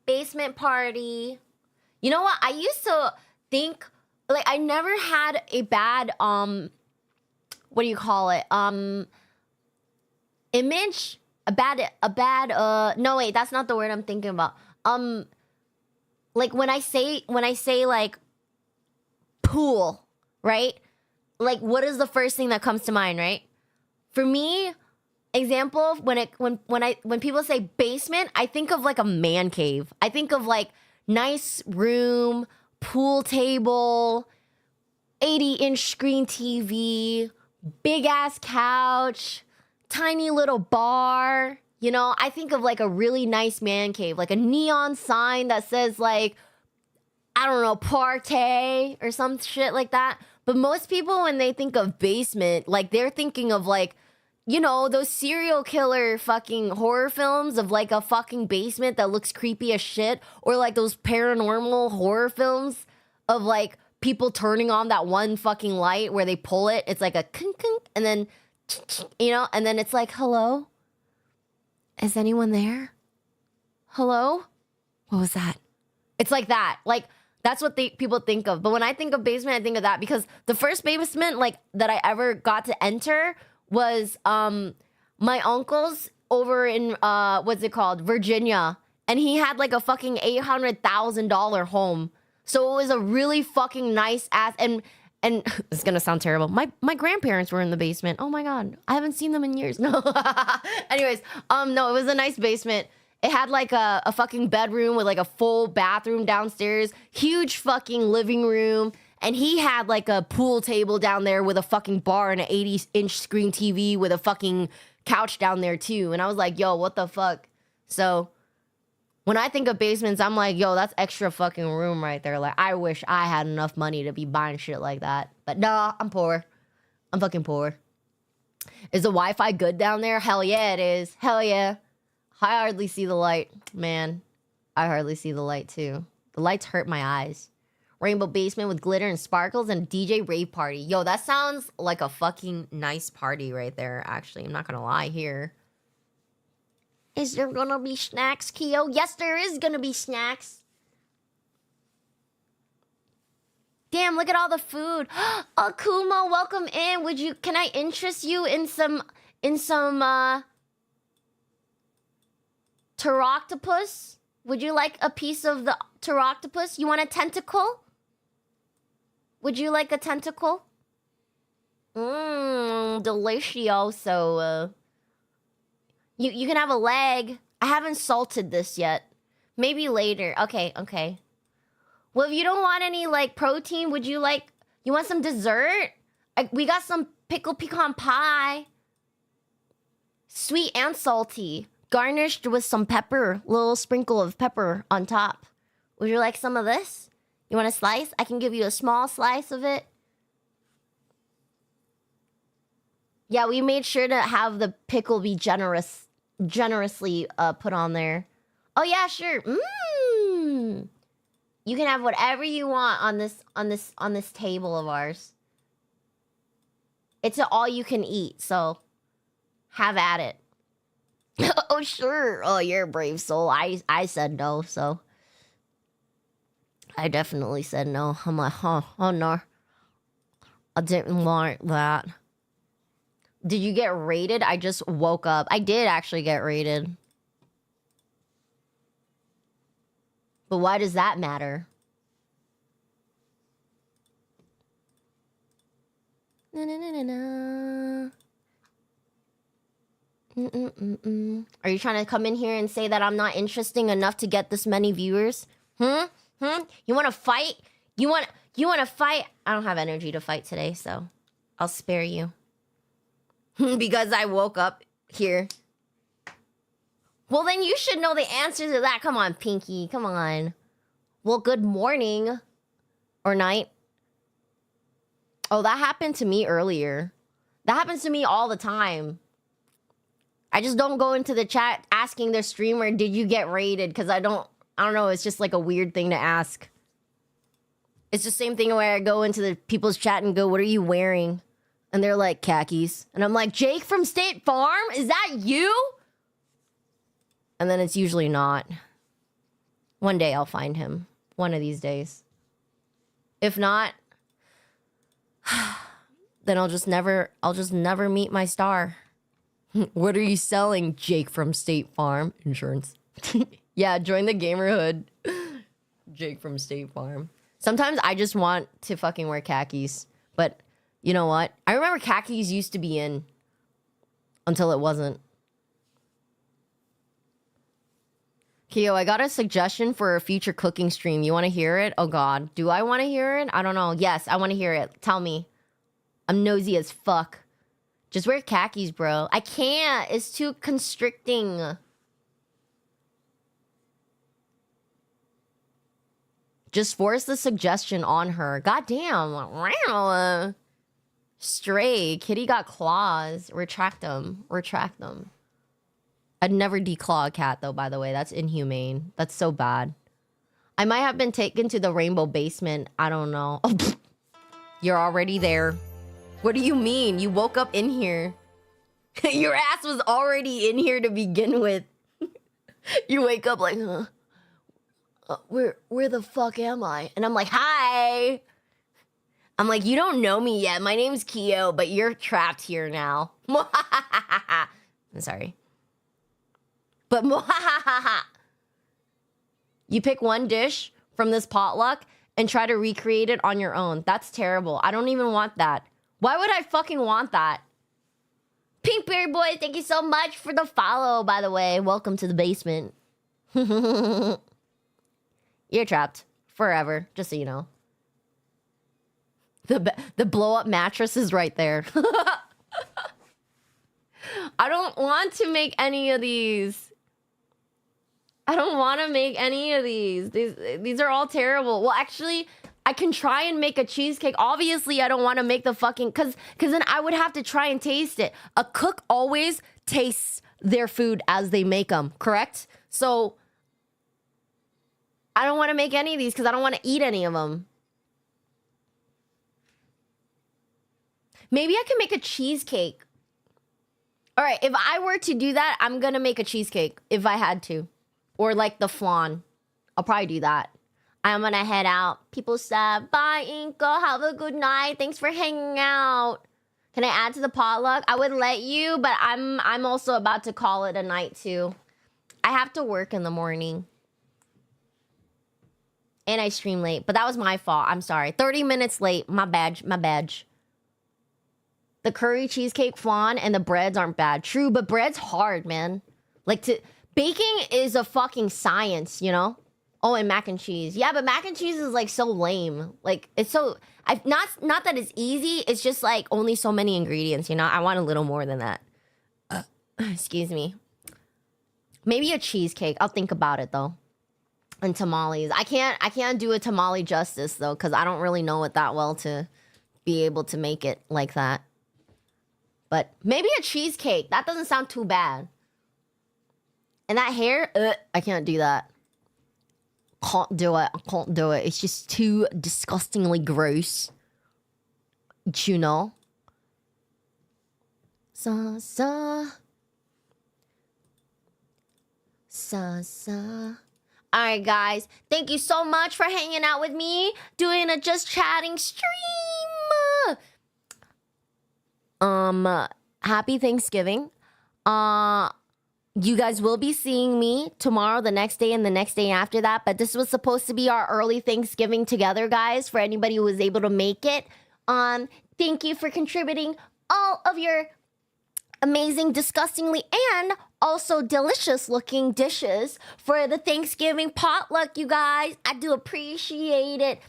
Basement party. You know what? I used to think, like, I never had a bad, what do you call it? Image? No, wait, that's not the word I'm thinking about. Like, when I say, like, pool, right? like, what is the first thing that comes to mind, right? For me, example, when people say basement, I think of like a man cave. I think of like nice room, pool table, 80-inch screen TV, big ass couch, tiny little bar. You know, I think of like a really nice man cave, like a neon sign that says like, I don't know, party or some shit like that. But most people, when they think of basement, like they're thinking of like, you know, those serial killer fucking horror films of like a fucking basement that looks creepy as shit. Or like those paranormal horror films of like people turning on that one fucking light where they pull it. It's like a kink, kink, and then, you know, and then it's like, hello? Is anyone there? Hello? What was that? It's like that. Like, that's what people think of. But when I think of basement, I think of that because the first basement like that I ever got to enter was my uncle's over in what's it called? Virginia. And he had like a fucking $800,000 home. So it was a really fucking nice ass and it's gonna sound terrible. My grandparents were in the basement. Oh my god. I haven't seen them in years. No. Anyways, no, it was a nice basement. It had like a fucking bedroom with like a full bathroom downstairs, huge fucking living room. And he had like a pool table down there with a fucking bar and an 80-inch screen TV with a fucking couch down there too. And I was like, yo, what the fuck? So when I think of basements, I'm like, yo, that's extra fucking room right there. Like, I wish I had enough money to be buying shit like that. But no, I'm poor. I'm fucking poor. Is the Wi-Fi good down there? Hell yeah, it is. Hell yeah. I hardly see the light. Man, I hardly see the light too. The lights hurt my eyes. Rainbow basement with glitter and sparkles and DJ rave party. Yo, that sounds like a fucking nice party right there, actually. I'm not gonna lie here. Is there gonna be snacks, Keo? Yes, there is gonna be snacks. Damn, look at all the food. Akuma, welcome in. Can I interest you in some pteroctopus? Would you like a piece of the pteroctopus? You want a tentacle? Would you like a tentacle? Delicioso. You can have a leg. I haven't salted this yet. Maybe later. Okay. Well, if you don't want any, like, protein, you want some dessert? We got some pickled pecan pie. Sweet and salty. Garnished with some pepper. Little sprinkle of pepper on top. Would you like some of this? You want a slice? I can give you a small slice of it. Yeah, we made sure to have the pickle be generously put on there. Oh yeah, sure. You can have whatever you want on this table of ours. It's all you can eat, so have at it. Oh sure. Oh, you're a brave soul. I said no, so I definitely said no. I'm like, oh no. I didn't want that. Did you get raided? I just woke up. I did actually get raided. But why does that matter? Na, na, na, na, na. Are you trying to come in here and say that I'm not interesting enough to get this many viewers? You want to fight? You want to fight? I don't have energy to fight today, so I'll spare you. Because I woke up here. Well, then you should know the answer to that. Come on, Pinky. Come on. Well, good morning. Or night. Oh, that happened to me earlier. That happens to me all the time. I just don't go into the chat asking their streamer, did you get raided? Because I don't know. It's just like a weird thing to ask. It's the same thing where I go into the people's chat and go, what are you wearing? And they're like, khakis. And I'm like, Jake from State Farm? Is that you? And then it's usually not. One day I'll find him. One of these days. If not, then I'll just never meet my star. What are you selling, Jake from State Farm? Insurance. Yeah, join the gamerhood. Jake from State Farm. Sometimes I just want to fucking wear khakis. But You know what? I remember khakis used to be in until it wasn't. Kyo, I got a suggestion for a future cooking stream. You want to hear it? Oh, God. Do I want to hear it? I don't know. Yes, I want to hear it. Tell me. I'm nosy as fuck. Just wear khakis, bro. I can't. It's too constricting. Just force the suggestion on her. Goddamn. Stray. Kitty got claws. Retract them. Retract them. I'd never declaw a cat, though, by the way. That's inhumane. That's so bad. I might have been taken to the rainbow basement. I don't know. Oh, you're already there. What do you mean? You woke up in here. Your ass was already in here to begin with. You wake up like, where the fuck am I? And I'm like, hi. I'm like, you don't know me yet. My name's Kyo, but you're trapped here now. I'm sorry. But you pick one dish from this potluck and try to recreate it on your own. That's terrible. I don't even want that. Why would I fucking want that? Pinkberry Boy, thank you so much for the follow, by the way. Welcome to the basement. You're trapped forever, just so you know. The blow-up mattress is right there. I don't want to make any of these. I don't want to make any of these. These are all terrible. Well, actually, I can try and make a cheesecake. Obviously, I don't want to make the fucking... Because then I would have to try and taste it. A cook always tastes their food as they make them, correct? So, I don't want to make any of these because I don't want to eat any of them. Maybe I can make a cheesecake. All right, if I were to do that, I'm going to make a cheesecake if I had to. Or like the flan. I'll probably do that. I'm going to head out. People said, bye, Inko. Have a good night. Thanks for hanging out. Can I add to the potluck? I would let you, but I'm also about to call it a night too. I have to work in the morning. And I stream late, but that was my fault. I'm sorry. 30 minutes late. My badge. My badge. The curry, cheesecake, flan, and the breads aren't bad. True, but bread's hard, man. Like, baking is a fucking science, you know? Oh, and mac and cheese. Yeah, but mac and cheese is, like, so lame. Like, it's so... Not that it's easy. It's just, like, only so many ingredients, you know? I want a little more than that. Excuse me. Maybe a cheesecake. I'll think about it, though. And tamales. I can't do a tamale justice, though, because I don't really know it that well to be able to make it like that. But maybe a cheesecake. That doesn't sound too bad. And that hair, I can't do that. Can't do it. I can't do it. It's just too disgustingly gross. You know? Sa sa. Sa sa. Alright, guys. Thank you so much for hanging out with me. Doing a Just Chatting stream. Happy Thanksgiving. You guys will be seeing me tomorrow, the next day, and the next day after that. But this was supposed to be our early Thanksgiving together, guys, for anybody who was able to make it. Thank you for contributing all of your amazing, disgustingly, and also delicious-looking dishes for the Thanksgiving potluck, you guys. I do appreciate it.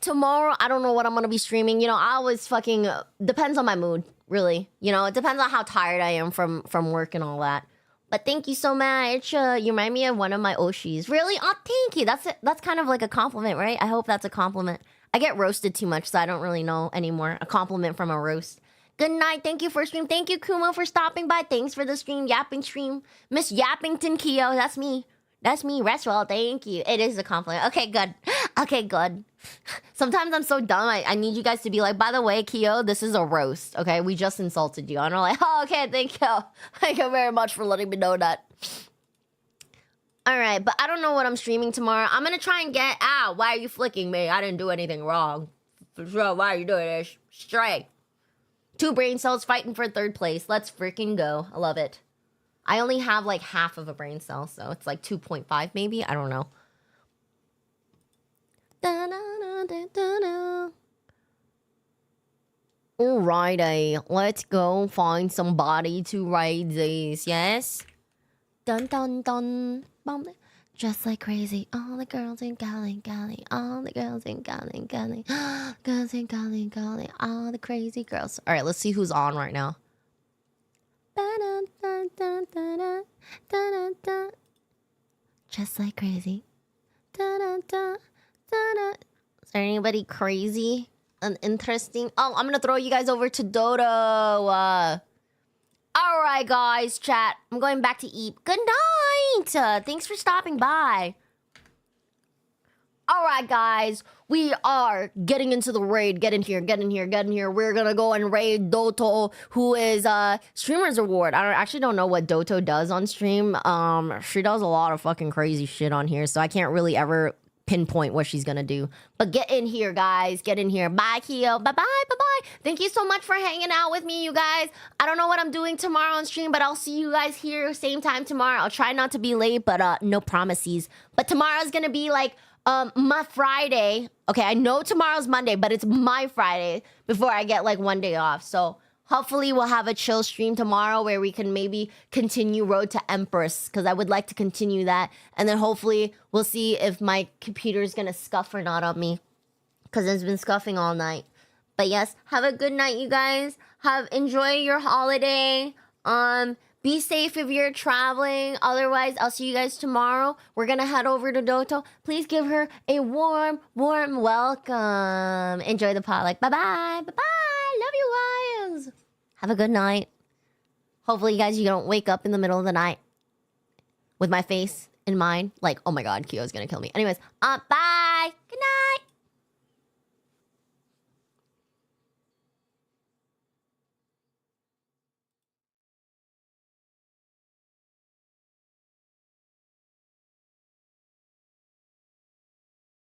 Tomorrow, I don't know what I'm gonna be streaming. You know, I always fucking... depends on my mood. Really, you know, it depends on how tired I am from work and all that. But thank you so much. You remind me of one of my Oshis. Really? Oh, thank you. That's kind of like a compliment, right? I hope that's a compliment. I get roasted too much, so I don't really know anymore. A compliment from a roast. Good night. Thank you for stream. Thank you, Kumo, for stopping by. Thanks for the stream. Yapping stream. Miss Yappington Kyo. That's me. That's me. Restwell. Thank you. It is a compliment. Okay, good. Okay, good. Sometimes I'm so dumb. I need you guys to be like, by the way, Kyo, this is a roast. Okay, we just insulted you. And I'm like, oh, okay, thank you. Thank you very much for letting me know that. All right, but I don't know what I'm streaming tomorrow. I'm gonna try and get out. Why are you flicking me? I didn't do anything wrong. For sure, why are you doing this? Strike. 2 brain cells fighting for 3rd place. Let's freaking go. I love it. I only have like half of a brain cell, so it's like 2.5 maybe. I don't know. Da, da, da, da, da, da. Alrighty, let's go find somebody to ride this, yes? Dun dun dun. Bum. Just like crazy. All the girls in Cali, Cali. All the girls in Cali, Cali. Girls in Cali, Cali. All the crazy girls. Alright, let's see who's on right now. Just like crazy. Is there anybody crazy and interesting? Oh, I'm gonna throw you guys over to Dodo. Alright, guys, chat. I'm going back to eat. Good night. Thanks for stopping by. Alright, guys. We are getting into the raid. Get in here, get in here, get in here. We're gonna go and raid Doto, who is Streamer's Reward. I actually don't know what Doto does on stream. She does a lot of fucking crazy shit on here, so I can't really ever pinpoint what she's gonna do. But get in here, guys. Get in here. Bye, Keo. Bye-bye. Bye-bye. Thank you so much for hanging out with me, you guys. I don't know what I'm doing tomorrow on stream, but I'll see you guys here same time tomorrow. I'll try not to be late, but no promises. But tomorrow's gonna be like my Friday. Okay, I know tomorrow's Monday, but it's my Friday before I get like one day off. So hopefully we'll have a chill stream tomorrow where we can maybe continue Road to Empress, because I would like to continue that. And then hopefully we'll see if my computer's gonna scuff or not on me, because it's been scuffing all night. But yes, have a good night, you guys. Enjoy your holiday. Be safe if you're traveling. Otherwise, I'll see you guys tomorrow. We're gonna head over to Doto. Please give her a warm, warm welcome. Enjoy the potluck. Bye-bye. Bye-bye. Love you guys. Have a good night. Hopefully, you guys, you don't wake up in the middle of the night with my face in mind. Like, oh my God, Kyo's gonna kill me. Anyways, bye.